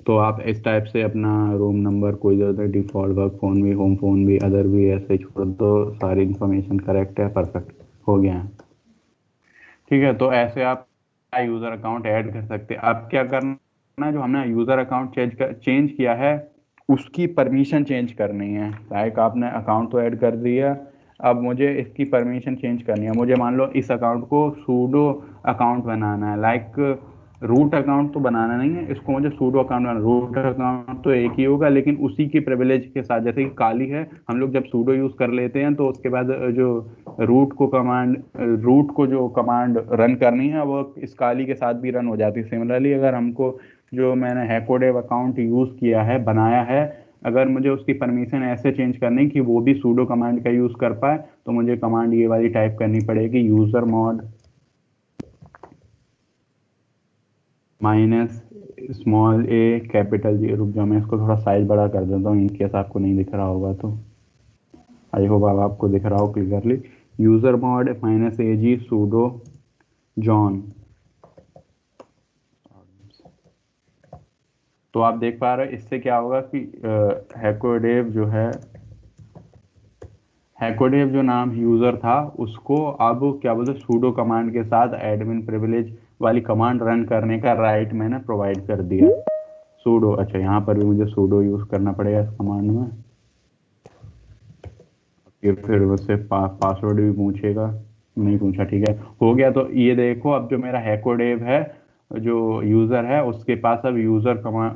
तो आप इस टाइप से अपना रूम नंबर, कोई ज़्यादा डिफ़ॉल्ट वर्क फ़ोन भी, होम फ़ोन भी, अदर भी ऐसे छोड़ दो। सारी इन्फॉर्मेशन करेक्ट है, परफेक्ट हो गया है। ठीक है, तो ऐसे आप यूज़र अकाउंट ऐड कर सकते हैं। अब क्या करना है, जो हमने यूज़र अकाउंट चेंज किया है उसकी परमिशन चेंज करनी है। लाइक आपने अकाउंट तो ऐड कर दिया, अब मुझे इसकी परमिशन चेंज करनी है। मुझे मान लो इस अकाउंट को सूडो अकाउंट बनाना है, लाइक रूट अकाउंट तो बनाना नहीं है, इसको मुझे सूडो अकाउंट बनाना। रूट अकाउंट तो एक ही होगा लेकिन उसी की प्रिविलेज के साथ, जैसे कि काली है, हम लोग जब सूडो यूज कर लेते हैं तो उसके बाद जो रूट को जो कमांड रन करनी है वो इस काली के साथ भी रन हो जाती है। सिमिलरली अगर हमको जो मैंने हैकोडेव अकाउंट यूज किया है, बनाया है, अगर मुझे उसकी परमिशन ऐसे चेंज करनी कि वो भी सूडो कमांड का यूज कर पाए, तो मुझे कमांड ये वाली टाइप करनी पड़ेगी, यूजर मॉड माइनस स्मॉल ए कैपिटल जी। रुक जाओ, मैं इसको थोड़ा साइज बड़ा कर देता हूँ इन केस आपको नहीं दिख रहा होगा तो। आई होप अब आपको दिख रहा हो क्लियरली। यूजर मॉड माइनस ए जी सूडो जॉन। तो आप देख पा रहे हो इससे क्या होगा कि हैकोडेव जो है, हैकोडेव जो नाम यूजर था उसको अब क्या बोलते सूडो कमांड के साथ एडमिन प्रिविलेज वाली कमांड रन करने का राइट मैंने प्रोवाइड कर दिया। सूडो, अच्छा यहाँ पर भी मुझे सूडो यूज करना पड़ेगा इस कमांड में। ये फिर उससे पासवर्ड भी पूछेगा, नहीं पूछा, ठीक है, हो गया। तो ये देखो अब जो मेरा हैकोडेव है जो यूजर है उसके पास अब user command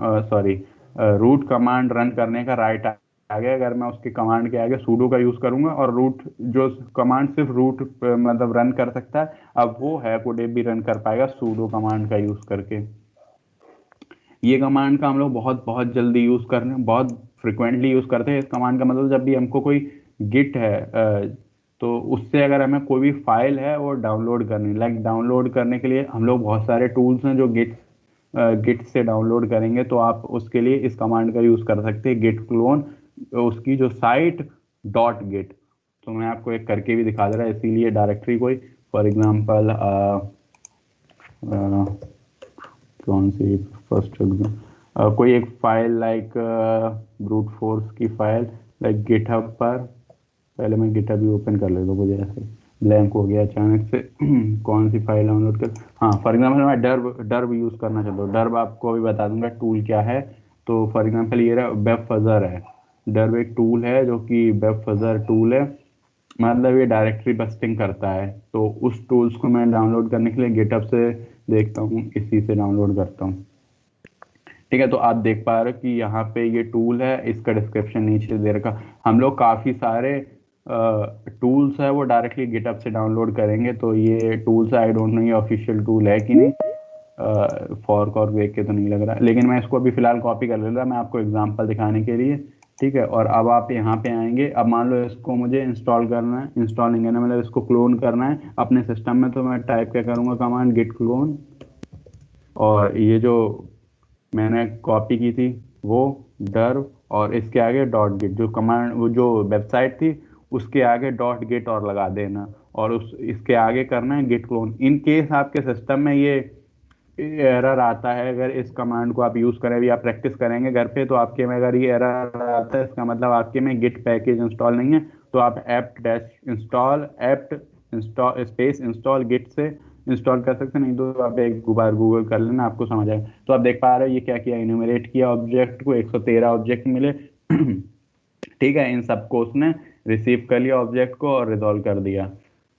root command run करने का राइट आगे अगर मैं उसके कमांड के आगे sudo का यूज करूंगा और रूट जो कमांड सिर्फ रूट मतलब रन कर सकता है, अब वो हैकोडेप भी रन कर पाएगा sudo कमांड का यूज करके। ये कमांड का हम लोग बहुत बहुत जल्दी यूज कर रहे हैं, बहुत फ्रिक्वेंटली यूज करते हैं इस कमांड का। मतलब जब भी हमको कोई गिट है तो उससे अगर हमें कोई भी फाइल है वो डाउनलोड करनी, लाइक डाउनलोड करने के लिए हम लोग बहुत सारे टूल्स हैं जो गिट से डाउनलोड करेंगे, तो आप उसके लिए इस कमांड का यूज कर सकते हैं गिट क्लोन, उसकी जो साइट डॉट गिट। तो मैं आपको एक करके भी दिखा दे रहा है, इसीलिए डायरेक्टरी कोई फॉर एग्जाम्पल कौन सी फर्स्ट कोई एक फाइल लाइक ब्रूट फोर्स की फाइल लाइक गिटहब पर, पहले मैं गिटहब भी ओपन कर लेता हूँ, मुझे ऐसे ब्लैंक हो गया अचानक से कौन सी फाइल डाउनलोड कर, हाँ फॉर एग्जाम्पल मैं डर्ब यूज़ करना चाहता हूँ। डर्ब आपको भी बता दूंगा टूल क्या है। तो फॉर एग्जाम्पल ये रहा वेब फजर है, डर्ब एक टूल है जो कि वेब फजर टूल है, मतलब ये डायरेक्टरी बस्टिंग करता है। तो उस टूल्स को मैं डाउनलोड करने के लिए गिटहब से देखता हूँ, इसी से डाउनलोड करता हूँ। ठीक है, तो आप देख पा रहे हो कि यहाँ पे ये टूल है, इसका डिस्क्रिप्शन नीचे दे रखा। हम लोग काफ़ी सारे टूल्स है वो डायरेक्टली गिटहब से डाउनलोड करेंगे। तो ये टूल्स आई डोंट नो ये ऑफिशियल टूल है कि नहीं, फॉर्क और देख के तो नहीं लग रहा, लेकिन मैं इसको अभी फिलहाल कॉपी कर ले रहा, मैं आपको एग्जांपल दिखाने के लिए। ठीक है, और अब आप यहाँ पे आएंगे, अब मान लो इसको मुझे इंस्टॉल करना है, इंस्टॉल नहीं करना मतलब इसको क्लोन करना है अपने सिस्टम में। तो मैं टाइप क्या करूँगा कमांड गिट क्लोन, और ये जो मैंने कॉपी की थी वो डर्ब और इसके आगे डॉट गिट, जो कमांड वो जो वेबसाइट थी उसके आगे डॉट गिट और लगा देना, और इसके आगे करना है गिट क्लोन। इन केस आपके सिस्टम में ये एरर आता है, अगर इस कमांड को आप यूज करें, अभी आप प्रैक्टिस करेंगे घर पे, तो आपके में अगर ये एरर आता है इसका मतलब आपके में गिट पैकेज इंस्टॉल नहीं है। तो आप apt स्पेस इंस्टॉल गिट से इंस्टॉल कर सकते हैं, नहीं तो आप एक बार गूगल कर लेना, आपको समझ आएगा। तो आप देख पा रहे हो ये क्या किया, इन्यूमरेट किया ऑब्जेक्ट को, 113 ऑब्जेक्ट मिले ठीक है, इन सबको उसने रिसीव कर लिया ऑब्जेक्ट को और रिजॉल्व कर दिया।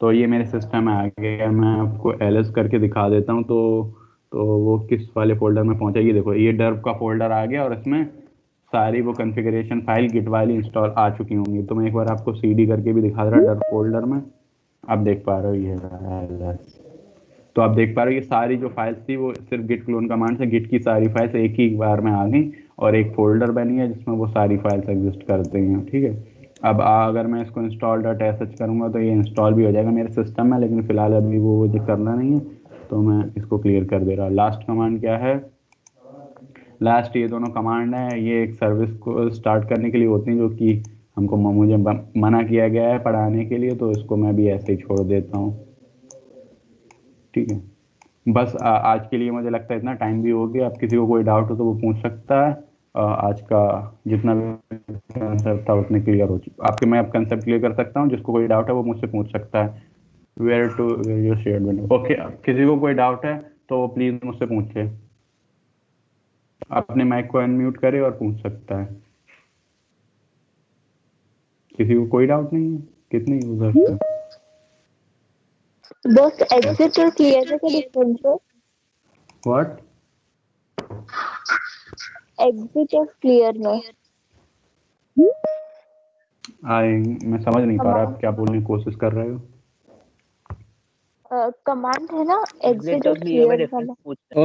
तो ये मेरे सिस्टम में आ गया, मैं आपको एलएस करके दिखा देता हूँ। तो वो किस वाले फोल्डर में पहुंचेगी, देखो ये डर्ब का फोल्डर आ गया और इसमें सारी वो कॉन्फ़िगरेशन फाइल गिट वाली इंस्टॉल आ चुकी होंगी। तो मैं एक बार आपको सीडी करके भी दिखा रहा डर्ब फोल्डर में, आप देख पा रहे हो ये एलएस। तो आप देख पा रहे हो ये सारी जो फाइल्स थी वो सिर्फ गिट क्लोन कमांड से गिट की सारी फाइल्स एक ही बार में आ गई और एक फोल्डर बनी है जिसमें वो सारी फाइल्स एग्जिस्ट करती हैं। ठीक है, अब अगर मैं इसको install.sh करूँगा तो ये इंस्टॉल भी हो जाएगा मेरे सिस्टम में, लेकिन फिलहाल अभी वो मुझे करना नहीं है, तो मैं इसको क्लियर कर दे रहा। लास्ट कमांड क्या है, लास्ट ये दोनों कमांड है, ये एक सर्विस को स्टार्ट करने के लिए होती हैं जो कि हमको मुझे मना किया गया है पढ़ाने के लिए, तो इसको मैं भी ऐसे ही छोड़ देता हूँ। ठीक है, बस आज के लिए मुझे लगता है इतना टाइम भी हो गया। अब किसी को कोई डाउट हो तो वो पूछ सकता है। आज का जितना भी कंसेप्ट था उतने क्लियर हो चुका, आपके मैं अब कंसेप्ट क्लियर कर सकता हूँ। जिसको कोई डाउट है वो मुझसे पूछ सकता है। Where to your shared window, okay. किसी को कोई डाउट है तो प्लीज मुझसे पूछे, अपने माइक को अनम्यूट करे और पूछ सकता है। किसी को कोई डाउट नहीं है, कितने यूजर्स हैं? बस एग्जिट और क्लियर का डिफरेंस है। व्हाट? एग्जिट और क्लियर में मैं समझ नहीं पा रहा आप क्या बोलने की कोशिश कर रहे हो। कमांड है ना एग्जिट और क्लियर वाला।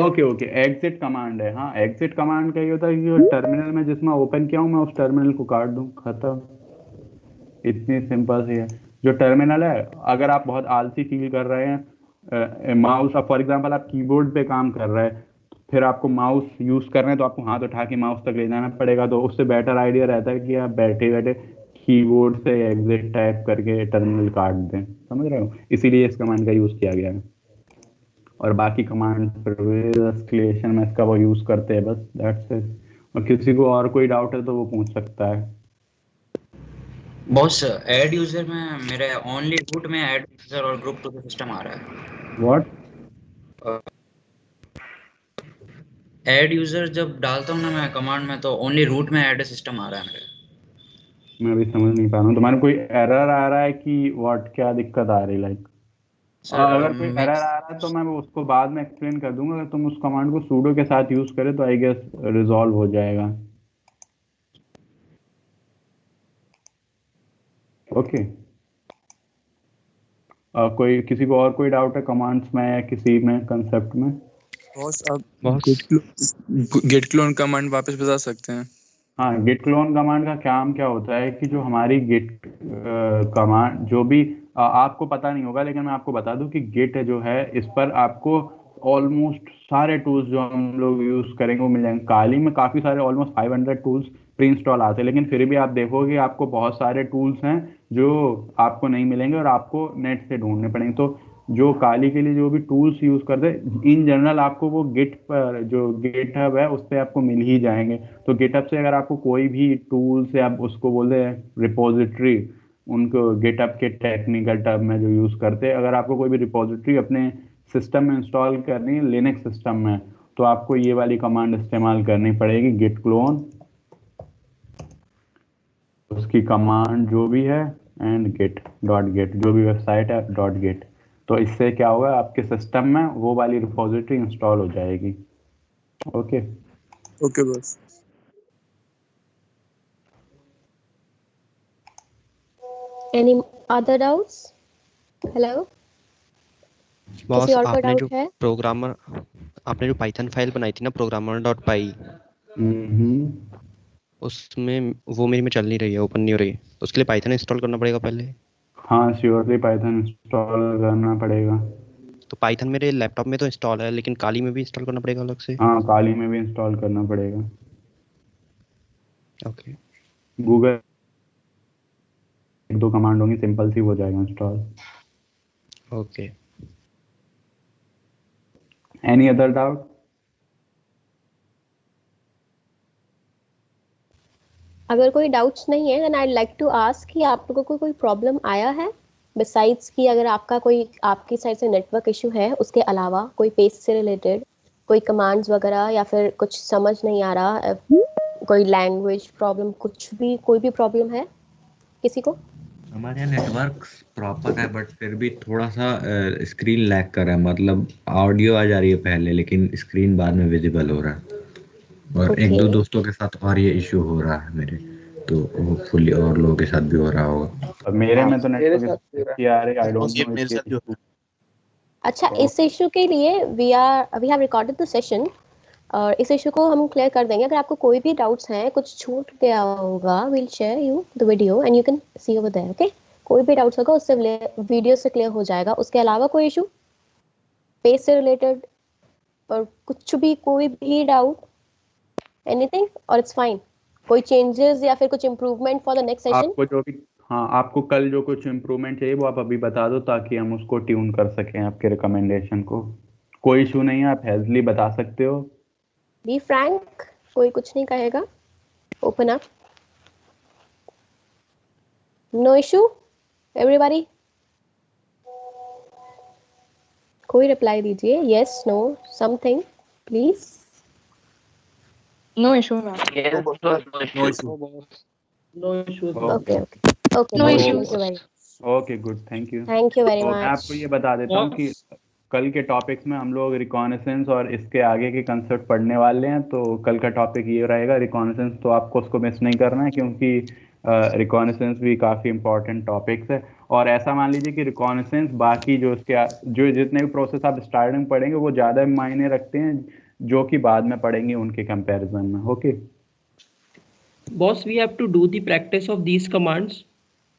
ओके एग्जिट कमांड है। हाँ, एग्जिट कमांड का ये होता है कि टर्मिनल में जिसमें ओपन किया हूँ मैं उस टर्मिनल को काट दूं, खत्म। इतनी सिंपल सी है जो टर्मिनल है। अगर आप बहुत आलसी फील कर रहे हैं, माउस फॉर एग्जांपल आप कीबोर्ड पे काम कर रहे हैं, फिर आपको माउस यूज कर रहे हैं तो आपको हाथ उठा के माउस तक ले जाना पड़ेगा, तो उससे बेटर आइडिया रहता है कि आप बैठे बैठे कीबोर्ड से एग्जिट टाइप करके टर्मिनल काट दें, समझ रहे हो। इसीलिए इस कमांड का यूज किया गया है। और बाकी कमांड एस्केलेशन में इसका वो यूज करते हैं, बस दैट्स इट। और किसी को और कोई डाउट है तो वो पूछ सकता है। बॉस ऐड यूजर में मेरे ओनली रूट में ऐड यूजर और ग्रुप टू का सिस्टम आ रहा है। व्हाट? ऐड यूजर जब डालता हूँ ना मैं कमांड में तो ओनली रूट में ऐड सिस्टम आ रहा है मेरे। मैं अभी समझ नहीं पा रहा हूँ तुम्हारे कोई एरर आ रहा है कि व्हाट, क्या दिक्कत आ रही लाइक? अगर कोई एरर आ रहा है तो मैं उसको बाद में एक्सप्लेन कर दूंगा। अगर तुम उस कमांड को sudo के साथ यूज करें तो आई गेस रिजॉल्व हो जाएगा। ओके। कोई किसी को और कोई डाउट है कमांड्स में या किसी में कंसेप्ट में? बॉस आप git clone कमांड वापस बता सकते हैं? हाँ, git clone कमांड का काम क्या होता है कि जो हमारी git कमांड जो भी आपको पता नहीं होगा, लेकिन मैं आपको बता दूं कि git जो है इस पर आपको ऑलमोस्ट सारे टूल्स जो हम लोग यूज करेंगे वो मिल जाएंगे। काली में काफी सारे ऑलमोस्ट 500 टूल्स प्री इंस्टॉल आते हैं, लेकिन फिर भी आप देखोगे आपको बहुत सारे टूल्स हैं जो आपको नहीं मिलेंगे और आपको नेट से ढूंढने पड़ेंगे। तो जो काली के लिए जो भी टूल्स यूज करते हैं इन जनरल आपको वो गिट पर जो गिटहब है उस पर आपको मिल ही जाएंगे। तो गिटहब से अगर आपको कोई भी टूल्स या आप उसको बोलते हैं रिपोजिटरी, उनको गिटहब के टेक्निकल टर्म में जो यूज करते हैं, अगर आपको कोई भी रिपोजिटरी अपने सिस्टम में इंस्टॉल करनी है लिनक्स सिस्टम में, तो आपको ये वाली कमांड इस्तेमाल करनी पड़ेगी git clone, उसकी कमांड जो भी है एंड git जो भी वेबसाइट है .git। तो इससे क्या होगा आपके सिस्टम में वो वाली रिपोजिटरी इंस्टॉल हो जाएगी। Okay okay boss. Any other doubts? Hello? Boss किसी और को आपने जो डाउट है? प्रोग्रामर आपने जो पाइथन फाइल बनाई थी ना programmer.py, उसमें वो मेरी में चल नहीं रही है, ओपन नहीं हो रही है, तो उसके लिए पाइथन इंस्टॉल करना पड़ेगा पहले। हाँ श्योरली पाइथन इंस्टॉल करना पड़ेगा। तो पाइथन मेरे लैपटॉप में तो इंस्टॉल है, लेकिन काली में भी इंस्टॉल करना पड़ेगा अलग से? हाँ काली में भी इंस्टॉल करना पड़ेगा। ओके। गूगल एक दो कमांड होंगी, सिंपल सी हो जाएगा install. Okay. Any other doubt? अगर कोई डाउट्स नहीं है then I like to ask कि आप लोगों को कोई प्रॉब्लम आया है बिसाइड्स कि अगर आपका कोई आपकी साइड से नेटवर्क इशू है, उसके अलावा कोई पेज से रिलेटेड कोई कमांड्स वगैरह या फिर कुछ समझ नहीं आ रहा, कोई लैंग्वेज प्रॉब्लम, कुछ भी कोई भी प्रॉब्लम है किसी को? हमारे यहाँ नेटवर्क प्रॉपर है बट फिर भी थोड़ा सा स्क्रीन लैग कर रहा है, मतलब ऑडियो आ जा रही है पहले लेकिन स्क्रीन बाद में विजिबल हो रहा है। और एक दो दोस्तों के साथ और ये इशू हो रहा है मेरे, तो होपफुली और लोगों के साथ भी हो रहा होगा। मेरे में तो नेटवर्क आ रही, आई डोंट नो। अच्छा, इस इशू के लिए we have recorded the session और इस इशू को हम क्लियर कर देंगे। अगर आपको कोई भी डाउट्स हैं, कुछ छूट गया होगा, we'll share you the video and you can see over there. Okay, कोई भी डाउट्स होगा उससे वीडियो से क्लियर हो जाएगा। उसके अलावा कोई इशू पेज से रिलेटेड और कुछ भी, कोई भी डाउट, एनीथिंग, और इट्स फाइन। कोई चेंजेस या फिर कुछ improvement for the next session? आपको जो भी, हाँ आपको कल जो कुछ इम्प्रूवमेंट चाहिए वो आप अभी बता दो ताकि हम उसको ट्यून कर सकें आपके रिकमेंडेशन को। कोई इशू नहीं है, आप हेल्थली बता सकते हो। बी फ्रैंक, कोई कुछ नहीं कहेगा। Open up, no issue everybody. कोई रिप्लाई दीजिए, yes, no, something please. No issue, ma'am. Yes, No issue. No issues. Okay, okay, No thank issues. you very much. Okay good, thank you. Thank you very तो मैं much. आपको ये बता देता हूँ कि कल के टॉपिक्स में हम लोग रिकॉनेसेंस और इसके आगे के कंसेप्ट पढ़ने वाले हैं। तो कल का टॉपिक ये रहेगा रिकॉनेसेंस, तो आपको उसको मिस नहीं करना है क्योंकि रिकॉनेसेंस भी काफ़ी इंपॉर्टेंट टॉपिक्स है। और ऐसा मान लीजिए कि रिकॉनेसेंस बाकी जो उसके जो जितने भी प्रोसेस आप स्टार्टिंग पढ़ेंगे वो ज़्यादा मायने रखते हैं जो कि बाद में पढ़ेंगे उनके कंपैरिजन में। Okay Boss, we have to do the practice of these commands.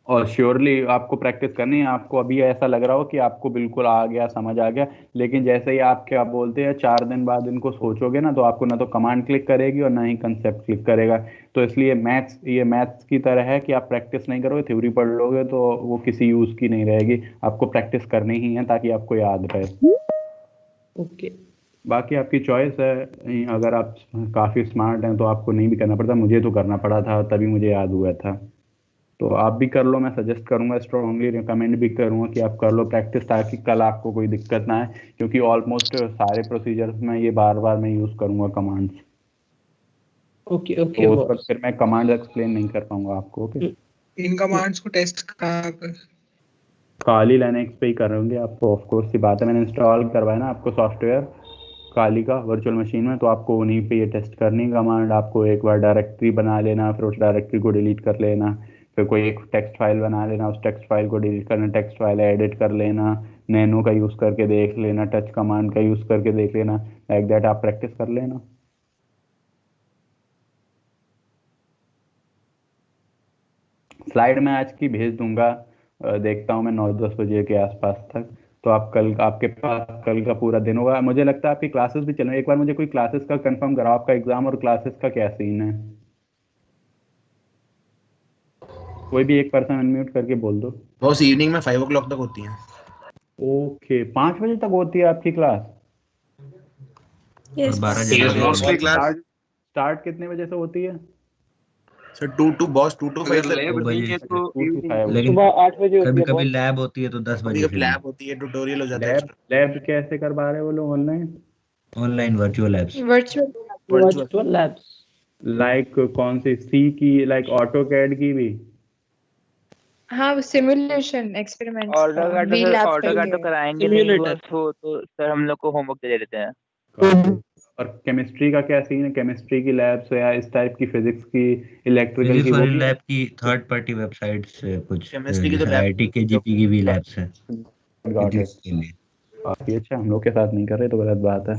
और श्योरली आपको प्रैक्टिस करनी है। आपको अभी ऐसा लग रहा हो कि आपको बिल्कुल आ गया, समझ आ गया, लेकिन जैसे ही आप क्या बोलते हैं 4 दिन बाद इनको सोचोगे ना, तो आपको ना तो कमांड क्लिक करेगी और ना ही कंसेप्ट क्लिक करेगा। तो इसलिए ये मैथ्स की तरह है कि आप प्रैक्टिस नहीं करोगे, थ्योरी पढ़ लोगे तो वो किसी यूज की नहीं रहेगी। आपको प्रैक्टिस करनी ही है ताकि आपको याद रहे। Okay. बाकी आपकी चॉइस है, अगर आप काफ़ी स्मार्ट हैं तो आपको नहीं भी करना पड़ता। मुझे तो करना पड़ा था, तभी मुझे याद हुआ था। तो आप भी कर लो, मैं सजेस्ट करूंगा, स्ट्रांगली रिकमेंड भी करूंगा कि आप कर लो प्रैक्टिस, ताकि कल आपको कोई दिक्कत ना आए, क्योंकि ऑलमोस्ट सारे प्रोसीजर्स में ये बार बार मैं यूज़ करूंगा कमांड्स। Okay, okay. तो उस वक्त फिर मैं कमांड एक्सप्लेन नहीं कर पाऊंगा आपको। ओके, इन कमांड्स को टेस्ट कहाँ पर? काली लिनक्स पे ही करोगे आपको, ऑफ कोर्स सी बात है। मैंने इंस्टॉल करवाया ना आपको सॉफ्टवेयर काली का वर्चुअल मशीन में, तो आपको उन्हीं पे ये टेस्ट करनी कमांड। आपको एक बार डायरेक्टरी बना लेना, फिर उस डायरेक्टरी को डिलीट कर लेना, फिर कोई एक टेक्स्ट फाइल बना लेना, उस टेक्स्ट फाइल को डिलीट करना, टेक्स्ट फाइल एडिट कर लेना, नैनो का यूज़ करके देख लेना, टच कमांड का यूज़ करके देख लेना, लाइक दैट आप प्रैक्टिस कर लेना। स्लाइड मैं आज की भेज दूंगा, देखता हूँ मैं 9-10 बजे के आसपास तक। तो आप कल, आपके पास कल का पूरा दिन होगा। मुझे लगता है आपकी क्लासेस भी चल रही है, एक बार मुझे कोई क्लासेस का कंफर्म कराओ, आपका एग्जाम और क्लासेस का क्या सीन है? कोई भी एक पर्सन अनम्यूट करके बोल दो। बॉस इवनिंग में 5 o'clock तक होती है। ओके, 5 बजे तक होती है आपकी क्लास? Yes, 12 जनवरी क्लास स्टार्ट कितने बजे से होती है? सर 2 to 5 लैब नहीं है तो लेकिन सुबह 8 बजे होती कभी है कभी boss। लैब होती है तो 10 बजे कभी लैब होती है, ट्यूटोरियल हो जाता है। लैब कैसे करवा रहे हैं वो लोग online? Online virtual labs. Virtual labs like कौन सी, सी की, लाइक ऑटो कैड की भी? हाँ, simulation experiments AutoCAD we lab AutoCAD तो कराएंगे नहीं बस, वो तो सर हम लोग को होमवर्क दे देते हैं। और केमिस्ट्री का क्या सीन है? केमिस्ट्री की लैब्स या इस टाइप की, फिजिक्स की, इलेक्ट्रिकल फिजिक्स की, वो वाली भी? लैब की थर्ड पार्टी वेबसाइट से कुछ केमिस्ट्री की तो जैसे आईआईटी केजीपी की भी लैब्स है फिजिक्स के लिए। काफी अच्छा, हम लोग के साथ नहीं कर रहे तो गलत बात है।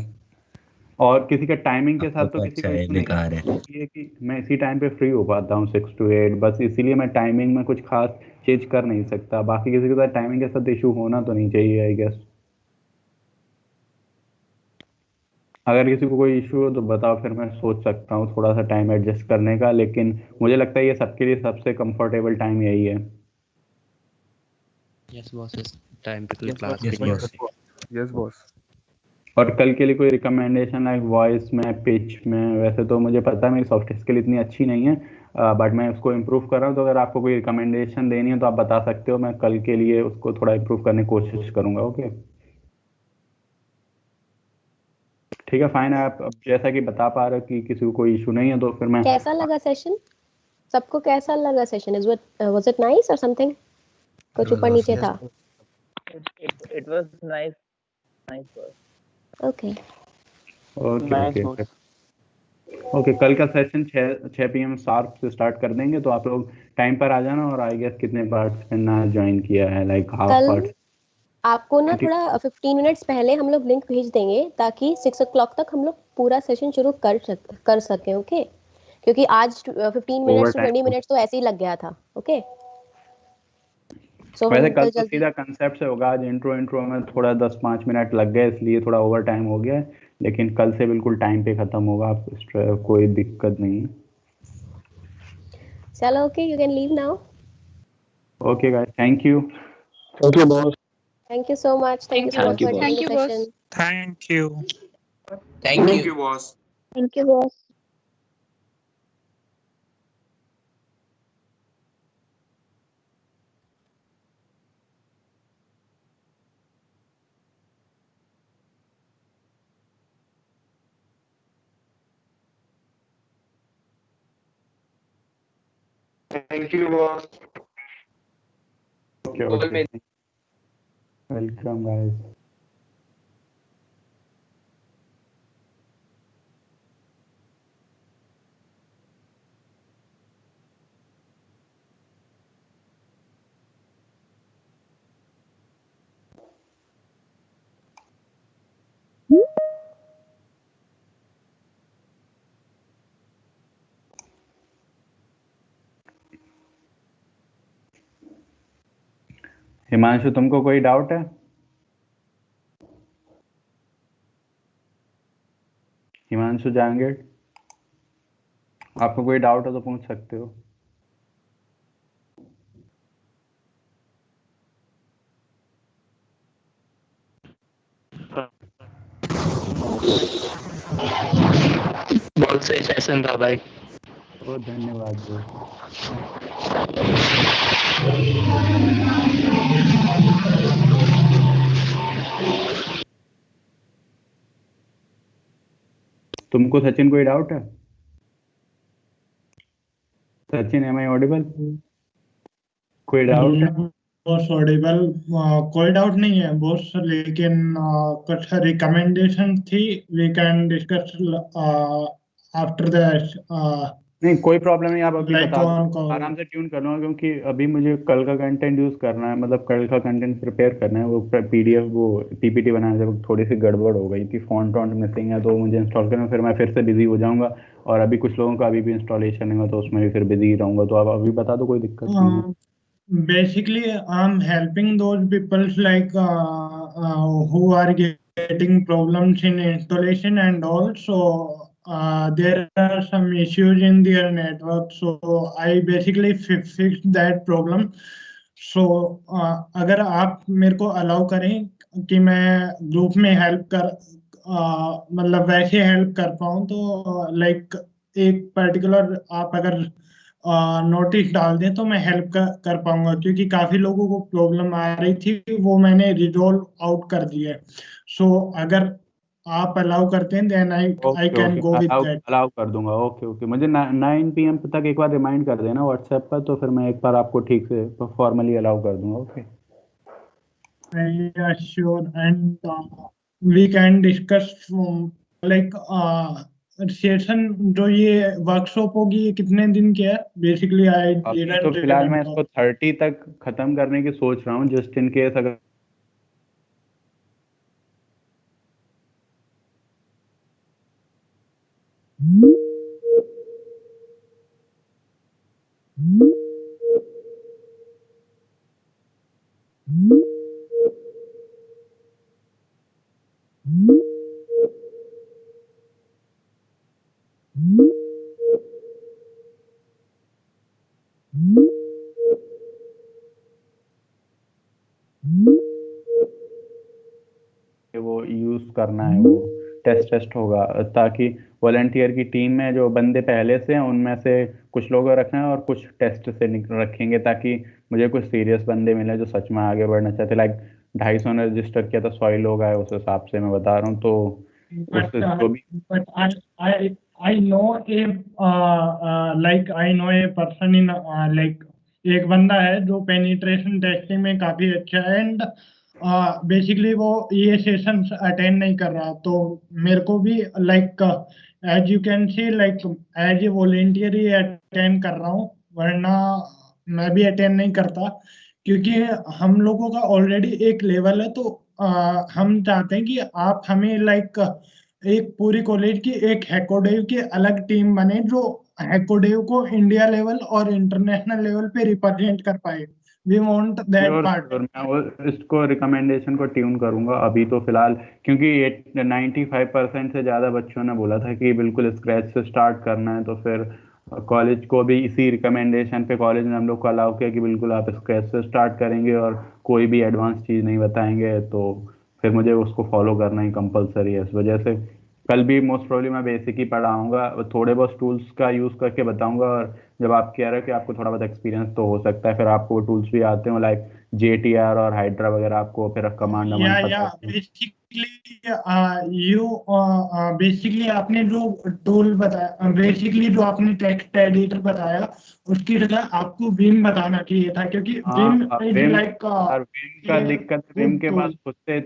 और किसी का टाइमिंग के साथ तो किसी अच्छा का है, issue नहीं बेकार है। ये कि मैं इसी टाइम पे फ्री हो पाता हूँ 6 to 8, बस इसीलिए मैं टाइमिंग में कुछ खास चेंज कर नहीं सकता। बाकी किसी के साथ टाइमिंग के साथ इशू होना तो नहीं चाहिए आई गेस। अगर किसी को कोई इशू हो तो बताओ, फिर मैं सोच सकता हूँ थोड़ा सा टाइम एडजस्ट करने का, लेकिन मुझे लगता है ये सबके लिए सबसे कंफर्टेबल टाइम यही है। यस बॉस, इस टाइम पे कोई क्लास यस भी नहीं बॉस। होती। Yes boss. और कल के लिए कोई रिकमेंडेशन लाइक वॉइस में, पिच में? वैसे तो मुझे पता है मेरी सॉफ्ट स्किल इतनी अच्छी नहीं है, बट मैं उसको इम्प्रूव कर रहा हूँ। तो अगर आपको कोई रिकमेंडेशन देनी है तो आप बता सकते हो, मैं कल के लिए उसको थोड़ा इम्प्रूव करने की कोशिश करूँगा। ओके ठीक है, फाइन। आप अब जैसा कि बता पा रहे हो कि किसी को कोई इशू नहीं है तो फिर मैं कैसा लगा सेशन? सबको कैसा लगा सेशन? वाज इट नाइस और समथिंग? कुछ ऊपर नीचे था? It was nice boss. Okay okay कल का सेशन 6 PM शार्प से स्टार्ट कर देंगे। तो आप लोग टाइम पर आ जाना। और आई गेस कितने पार्टिसिपेंट ने ज्वाइन किया है, लाइक हाफ कल पार्ट? आपको ना थोड़ा 15 मिनट्स पहले हम लोग लिंक भेज देंगे ताकि 6 o'clock तक हम लोग पूरा सेशन शुरू कर सकें। ओके, क्योंकि आज 15 मिनट्स 20 मिनट्स तो ऐसे ही लग गया था। ओके सो वैसे कल तो सीधा कंसेप्ट से होगा। आज इंट्रो में थोड़ा 10-5 मिनट लग गए, इसलिए थोड़ा ओवर टाइम हो गया, लेकिन कल से बिल्कुल टाइम पे खत्म होगा। आप कोई दिक्कत नहीं है। चलो okay, you can leave now. Okay guys, thank you. Thank you, boss. Thank you so much. Thank you so much for attending the session. Thank you. Thank you, boss. Thank you, boss. Thank you, boss. Okay. Welcome guys. Himanshu, तुमको कोई doubt है? हिमांशु जहांगीर, आपको कोई doubt हो तो पूछ सकते हो। बहुत सही सेशन था भाई। बहुत धन्यवाद जी। तुमको सचिन कोई डाउट है? Sachin, am I audible? कोई डाउट है? Boss audible? कोई डाउट नहीं है बॉस, लेकिन कुछ रिकमेंडेशन थी, we can discuss after the नहीं कोई प्रॉब्लम नहीं, आप अभी Like बता on दो, call. आराम से ट्यून कर लूँगा, क्योंकि अभी मुझे कल का कंटेंट यूज़ करना है, मतलब कल का कंटेंट प्रिपेयर करना है, वो पीडीएफ वो पीपीटी बनाने से थोड़ी सी गड़बड़ हो गई थी, फॉन्ट वॉन्ट मिसिंग है, तो मुझे इंस्टॉल करना, फिर मैं फिर से बिजी हो जाऊंगा, और अभी कुछ लोगों का अभी भी इंस्टॉलेशन नहीं हुआ, तो उसमें भी फिर बिजी रहूंगा, तो आप अभी बता दो, कोई दिक्कत नहीं है। Basically, I'm helping those people like who are getting problems in installation, and also there are some issues in their network. So I basically fixed that problem. So अगर आप मेरे को अलाउ करें कि मैं ग्रुप में हेल्प कर मतलब वैसे हेल्प कर पाऊँ, तो लाइक एक पर्टिकुलर आप अगर नोटिस डाल दें तो मैं हेल्प कर पाऊंगा, क्योंकि काफी लोगों को प्रॉब्लम आ रही थी, वो मैंने रिजोल्व आउट कर दिया है। सो अगर आप अलाउ करते हैं then I okay can okay, go with that. Allow कर दूंगा। ओके ओके, मुझे 9 PM तक एक बार रिमाइंड कर देना व्हाट्सएप पर, तो फिर मैं एक बार आपको ठीक से फॉर्मली अलाउ कर दूंगा। Okay sure, and we can discuss like session जो ये वर्कशॉप होगी, ये कितने दिन की है? बेसिकली आई अभी तो फिलहाल मैं इसको 30 तक खत्म करने की सोच रहा हूँ, जस्ट इन केस अगर वो यूज करना है, वो टेस्ट होगा, ताकि वॉलंटियर की टीम में जो बंदे पहले से हैं उनमें से कुछ लोग रखना है और कुछ टेस्ट से रखेंगे, ताकि मुझे कुछ सीरियस बंदे मिले जो सच में आगे बढ़ना चाहते। लाइक 250 ने रजिस्टर किया था, 100 लोग आए, उस हिसाब से मैं बता रहा हूँ। तो but जो भी but I know a like I know a person in like एक बंदा है जो पेनिट्रेशन टेस्टिंग में काफी अच्छा है, एंड बेसिकली वो ये सेशंस अटेंड नहीं कर रहा, तो मेरे को भी like as you can see like as a volunteer ही अटेंड कर रहा हूँ, वरना मैं भी अटेंड नहीं करता, क्योंकि हम लोगों का ऑलरेडी एक लेवल है। तो हम चाहते हैं कि आप हमें लाइक एक पूरी कॉलेज की एक हैकोडेव की अलग टीम बने, जो हैकोडेव को इंडिया लेवल और इंटरनेशनल लेवल पे रिप्रेजेंट कर पाए। We want that part. मैं इसको रिकमेंडेशन को ट्यून करूंगा अभी तो फिलहाल, क्योंकि 95% से ज़्यादा बच्चों ने बोला था कि बिल्कुल स्क्रैच से स्टार्ट करना है, तो फिर कॉलेज को भी इसी रिकमेंडेशन पे कॉलेज ने हम लोग को अलाउ किया कि बिल्कुल आप स्क्रैच से स्टार्ट करेंगे और कोई भी एडवांस चीज़ नहीं बताएंगे, तो फिर मुझे उसको फॉलो करना ही कंपलसरी है। इस वजह से कल भी मोस्ट प्रोबेबली मैं बेसिक ही पढ़ाऊंगा, थोड़े बहुत टूल्स का यूज़ करके बताऊंगा, और जब आप कह रहे हो कि आपको थोड़ा बहुत एक्सपीरियंस तो हो सकता है, फिर आपको टूल्स भी आते हो लाइक JTR और हाइड्रा वगैरह, आपको फिर कमांड या पता या होते हैं। बेसिकली आपने जो टूल बताया, बेसिकली जो आपने टेक्स्ट एडिटर बताया, उसकी जगह आपको विम बताना चाहिए था, क्योंकि विम इज लाइक विम का दिक्कत, विम के पास खुद से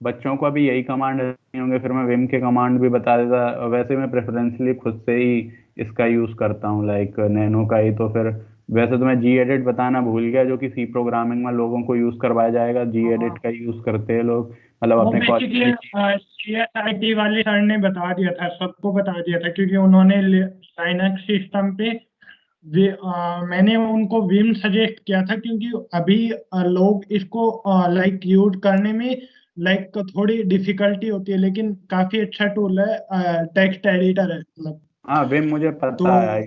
बच्चों को अभी यही कमांड नहीं होंगे, फिर मैं विम के कमांड भी बता देता। वैसे मैं प्रेफरेंसली खुद से ही इसका यूज करता हूँ, लाइक नैनो का ही। तो फिर वैसे तो मैं Gedit बताना भूल गया, जो कि C प्रोग्रामिंग में लोगों को यूज करवाया जाएगा, Gedit का यूज करते हैं लोग, मतलब अपने कॉलेज CSIT वाले सर ने बता दिया था, सबको बता दिया था, क्योंकि उन्होंने लाइनक्स सिस्टम पे मैंने उनको विम सजेस्ट किया था, क्योंकि अभी लोग इसको लाइक यूज करने में लाइक थोड़ी डिफिकल्टी होती है, लेकिन काफी अच्छा टूल है, टेक्स्ट एडिटर है मतलब। हाँ विम मुझे पता है,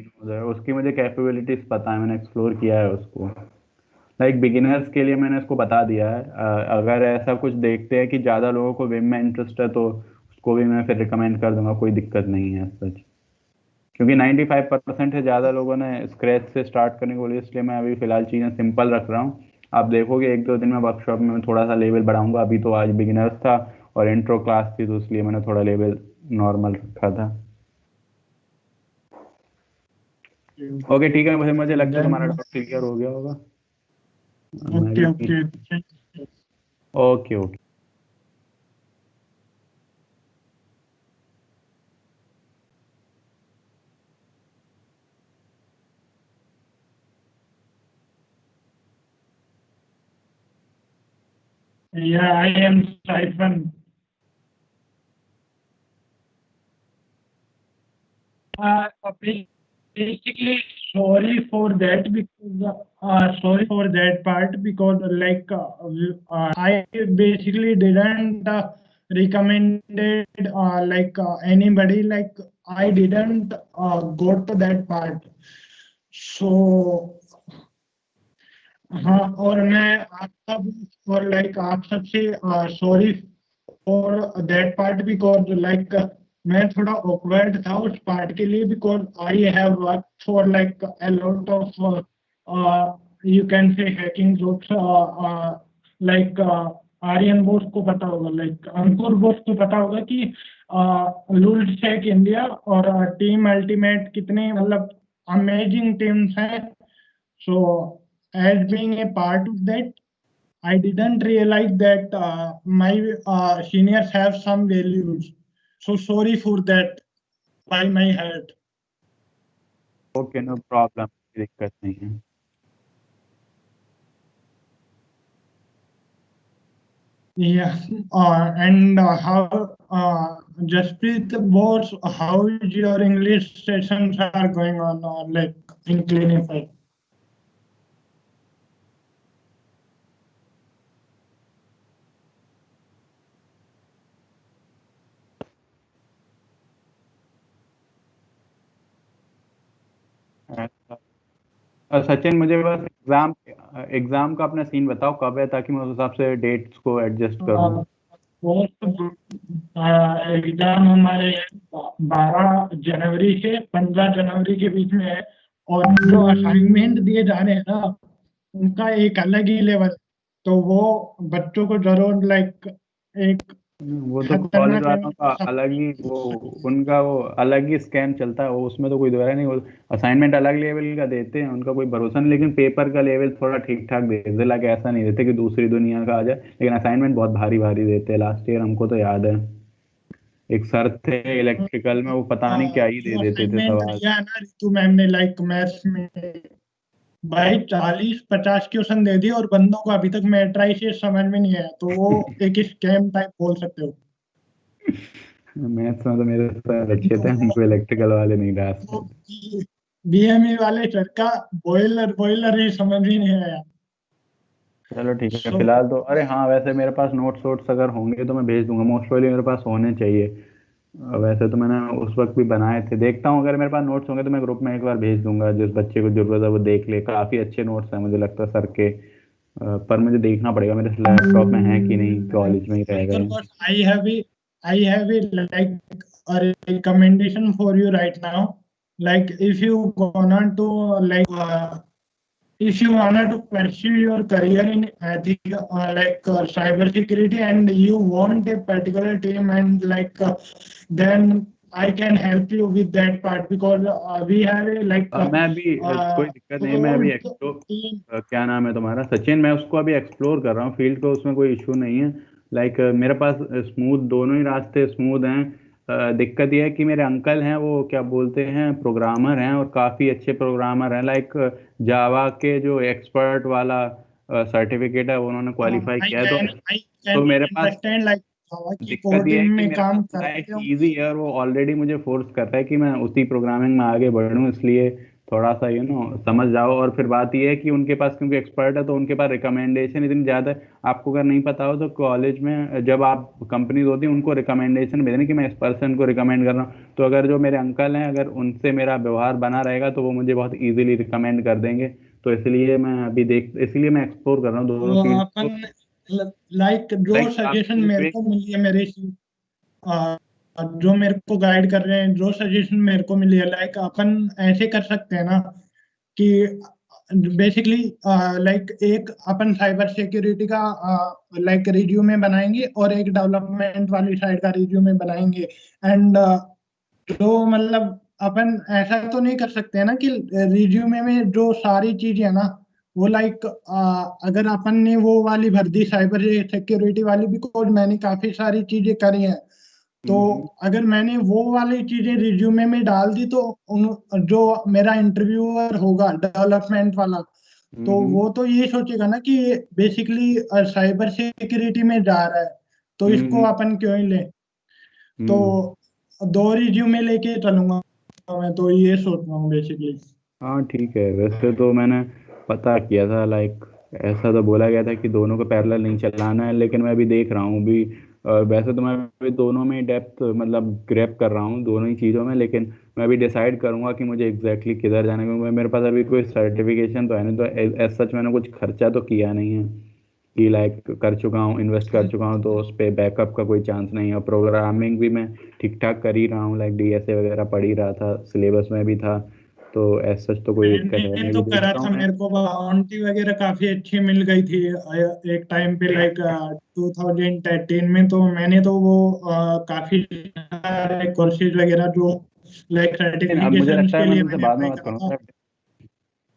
उसकी मुझे कैपेबिलिटीज पता है, मैंने एक्सप्लोर किया है उसको। लाइक बिगिनर्स के लिए मैंने इसको बता दिया है। अगर ऐसा कुछ देखते हैं कि ज़्यादा लोगों को विम में इंटरेस्ट है, तो उसको भी मैं फिर रिकमेंड कर दूंगा, कोई दिक्कत नहीं है सच, क्योंकि 95% से ज़्यादा लोगों ने स्क्रैच से स्टार्ट करने को बोली, इसलिए मैं अभी फिलहाल चीज़ें सिंपल रख रहा हूँ। आप देखोगे 1-2 दिन में वर्कशॉप में मैं थोड़ा सा लेवल बढ़ाऊंगा। अभी तो आज बिगिनर्स था और इंट्रो क्लास थी, तो इसलिए मैंने थोड़ा लेवल नॉर्मल रखा था। ओके ठीक है, मुझे लगता है तुम्हारा डाउट क्लियर हो गया होगा। Okay. Yeah, I am Siphon. Basically, sorry for that because sorry for that part because like I basically didn't recommended like anybody, like I didn't go to that part. So हाँ, और मैं आपका और like आप सबसे sorry for that part because like मैं थोड़ा awkward था उस पार्ट के लिए because I have work for like a lot of you can say hacking jokes like Aryan Bose को पता होगा, लाइक अंकुर बोस को पता होगा कि लूल्ड शेक इंडिया और टीम अल्टीमेट कितने मतलब अमेजिंग टीम्स हैं. So as being a part of that, I didn't realize that my seniors have some values. So sorry for that by my head. Okay, no problem, कोई दिक्कत नहीं है. Yeah, and how Jasprit boss, how is your English sessions are going on like in Clinify? Sachin, मुझे बस exam का अपना scene बताओ कब है, ताकि मैं उस हिसाब से डेट्स को एडजस्ट करूँ. एग्जाम हमारे 12 जनवरी से 15 जनवरी के बीच में है और जो असाइनमेंट दिए जा रहे हैं ना उनका एक अलग ही लेवल, तो वो बच्चों को जरूर लाइक एक वो तो कॉलेज वालों का अलग ही उनका वो अलग ही स्कैम चलता है, वो उसमें तो कोई दोबारा नहीं. वो असाइनमेंट अलग लेवल का देते हैं, उनका कोई भरोसा नहीं, लेकिन पेपर का लेवल थोड़ा ठीक ठाक देते, लाइक ऐसा नहीं देते कि दूसरी दुनिया का आ जाए, लेकिन असाइनमेंट बहुत भारी भारी देते हैं. लास्ट ईयर हमको तो याद है एक सर थे इलेक्ट्रिकल में, वो पता नहीं क्या ही दे देते थे सवाल. ऋतु मैम ने लाइक मैथ्स में भाई 40-50 क्वेश्चन दे दिए और बंदों को अभी तक मैट्रिसेस समझ में नहीं आया, तो वो एक स्कैम टाइप बोल सकते हो. मैथ्स में तो मेरे सर अच्छे थे, हमको इलेक्ट्रिकल वाले नहीं डालते. बीएमई वाले सर का बॉयलर ही समझ में नहीं आया. चलो ठीक है, फिलहाल तो अरे हाँ, वैसे मेरे पास नोट्स वोट्स अगर होंगे तो मैं भेज दूंगा, मोस्ट प्रोबेबली मेरे पास होने चाहिए. वैसे तो मैंने उस वक्त भी बनाए थे, देखता हूँ अगर मेरे पास नोट्स होंगे तो मैं ग्रुप में एक बार भेज दूंगा, जिस बच्चे को जरूरत है वो देख ले. काफ़ी अच्छे नोट्स हैं मुझे लगता है सर के, पर मुझे देखना पड़ेगा मेरे लैपटॉप में है कि नहीं, कॉलेज में ही रह गए. I have like a recommendation for you right now. Like if you want to like if you want to pursue your career in cyber security and you want a particular team and like then I can help you with that part because we have a like मैं भी कोई दिक्कत नहीं, मैं अभी explore क्या नाम है तुम्हारा सचिन, मैं उसको अभी एक्सप्लोर कर रहा हूँ फील्ड को, उसमें कोई इशू नहीं है. लाइक मेरे पास स्मूथ दोनों ही रास्ते स्मूथ हैं. दिक्कत यह है कि मेरे अंकल हैं वो क्या बोलते हैं प्रोग्रामर हैं और काफ़ी अच्छे प्रोग्रामर हैं. लाइक जावा के जो एक्सपर्ट वाला सर्टिफिकेट है उन्होंने क्वालिफाई किया है, तो मेरे पास दिक्कत ये है कि इजी है और वो ऑलरेडी मुझे फोर्स कर रहा है कि मैं उसी प्रोग्रामिंग में आगे बढ़ूं, इसलिए थोड़ा सा समझ जाओ. और फिर बात ये है कि उनके पास क्योंकि एक्सपर्ट है तो उनके पास रिकमेंडेशन इतनी ज़्यादा है. आपको अगर नहीं पता हो तो कॉलेज में जब आप कंपनीज होती हैं उनको रिकमेंडेशन भेजने कि मैं इस पर्सन को रिकमेंड कर रहा हूँ, तो अगर जो मेरे अंकल हैं अगर उनसे मेरा व्यवहार बना रहेगा तो वो मुझे बहुत ईजिली रिकमेंड कर देंगे. तो इसलिए मैं अभी इसलिए मैं एक्सप्लोर कर रहा हूँ दोनों. लाइक जो सजेशन मेरे को मिली है मेरे जो मेरे को गाइड कर रहे हैं, जो सजेशन मेरे को मिली है, लाइक अपन ऐसे कर सकते हैं ना कि बेसिकली लाइक एक अपन साइबर सिक्योरिटी का लाइक रिज्यूमे बनाएंगे और एक डेवलपमेंट वाली साइड का रिज्यूमे बनाएंगे. एंड जो मतलब अपन ऐसा तो नहीं कर सकते हैं ना कि रिज्यूमे में जो सारी चीजें है ना वो लाइक अगर अपन ने वो वाली भर दी साइबर सिक्योरिटी वाली, बिकॉज मैंने काफी सारी चीजें करी हैं, तो अगर मैंने वो वाली चीजें रिज्यूमे में डाल दी तो जो मेरा इंटरव्यूअर होगा डेवलपमेंट वाला तो वो तो ये सोचेगा ना कि बेसिकली साइबर सिक्योरिटी में जा रहा है, तो इसको अपन क्यों ही लें। तो 2 रिज्यूमे लेके चलूंगा मैं, तो ये सोच रहा हूँ बेसिकली। हाँ ठीक है, वैसे तो मैंने पता किया था, लाइक ऐसा तो बोला गया था कि दोनों को पैरेलल नहीं चलाना है, लेकिन मैं अभी देख रहा हूँ भी वैसे तो मैं अभी दोनों में डेप्थ मतलब ग्रैब कर रहा हूँ दोनों ही चीज़ों में, लेकिन मैं अभी डिसाइड करूँगा कि मुझे एग्जैक्टली किधर जाना है, क्योंकि मेरे पास अभी कोई सर्टिफिकेशन तो है नहीं, तो एज सच मैंने कुछ खर्चा तो किया नहीं है कि लाइक कर चुका हूँ, इन्वेस्ट कर चुका हूँ, तो उस पर बैकअप का कोई चांस नहीं है। प्रोग्रामिंग भी मैं ठीक ठाक कर ही रहा हूँ, लाइक डीएसए वगैरह पढ़ ही रहा था, सिलेबस में भी था, तो एज सच तो कोई दिक्कत है मैंने नहीं। तो अभी करा देखता हूँ था, मैं। मेरे को बाउंटी वगैरह काफी अच्छी मिल गई थी एक टाइम पे, लाइक 2013 में। तो मैंने तो वो काफी सारे कोर्सेज वगैरह जो लाइक लेकिन अब मुझे सर्टिफिकेशंस लगता है के मैं लिए तुमसे मैंने बाद में अप्लाई बात करा था। करूँगा।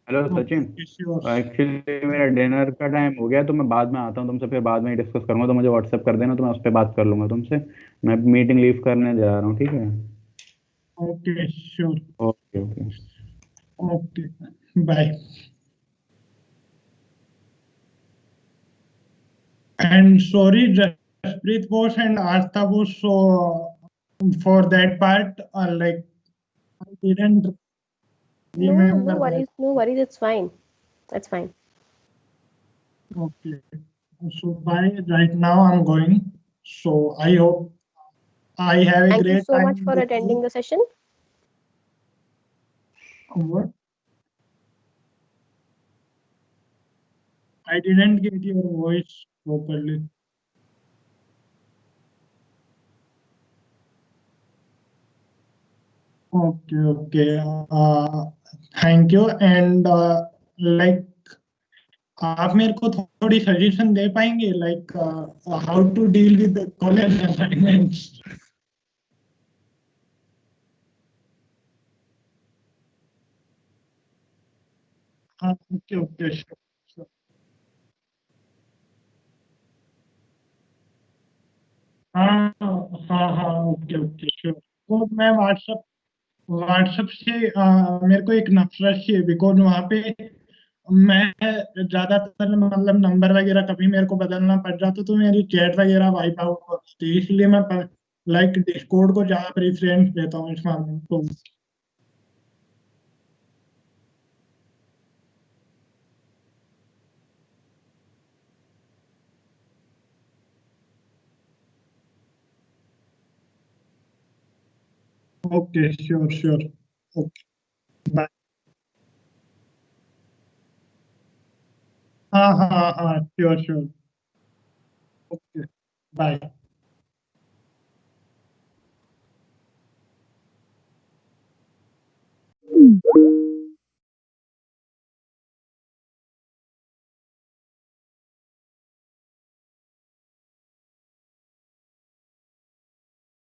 Hello Sachin, okay sure. Actually मेरा डिनर का टाइम हो गया, तो मैं बाद में आता हूँ तुमसे, फिर बाद में ही डिस्कस करूँगा, तो मुझे व्हाट्सएप कर देना, तो मैं उस पर बात कर लूँगा तुमसे। मैं मीटिंग लीव करने जा रहा हूँ, ठीक है। Okay sure. Okay okay. Okay bye. And sorry, Jasprit Bose and Astha Bose, so for that part, like I didn't No remember that. worries, no worries. It's fine. That's fine. Okay, so bye. Right now I'm going. So I hope I have a Thank you great so time much for with attending you. the session. What? I didn't get your voice properly. Okay, okay. Thank you. And like आप मेरे को थोड़ी suggestion दे पाएंगे, like how to deal with college assignments? हाँ okay okay sure. हाँ हाँ हाँ ओके ओके श्योर। तो मैं व्हाट्सएप व्हाट्सएप से मेरे को एक नफरत चाहिए, बिकॉज वहाँ पे मैं ज्यादातर मतलब नंबर वगैरह कभी मेरे को बदलना पड़ जाता, तो मेरी चैट वगैरह वाइप आउट होती है, इसलिए मैं लाइक डिस्कॉर्ड को ज्यादा प्रेफरेंस देता हूँ इस मामले में। तो okay sure sure. Okay bye. हाँ हाँ हाँ श्योर श्योर। Okay bye.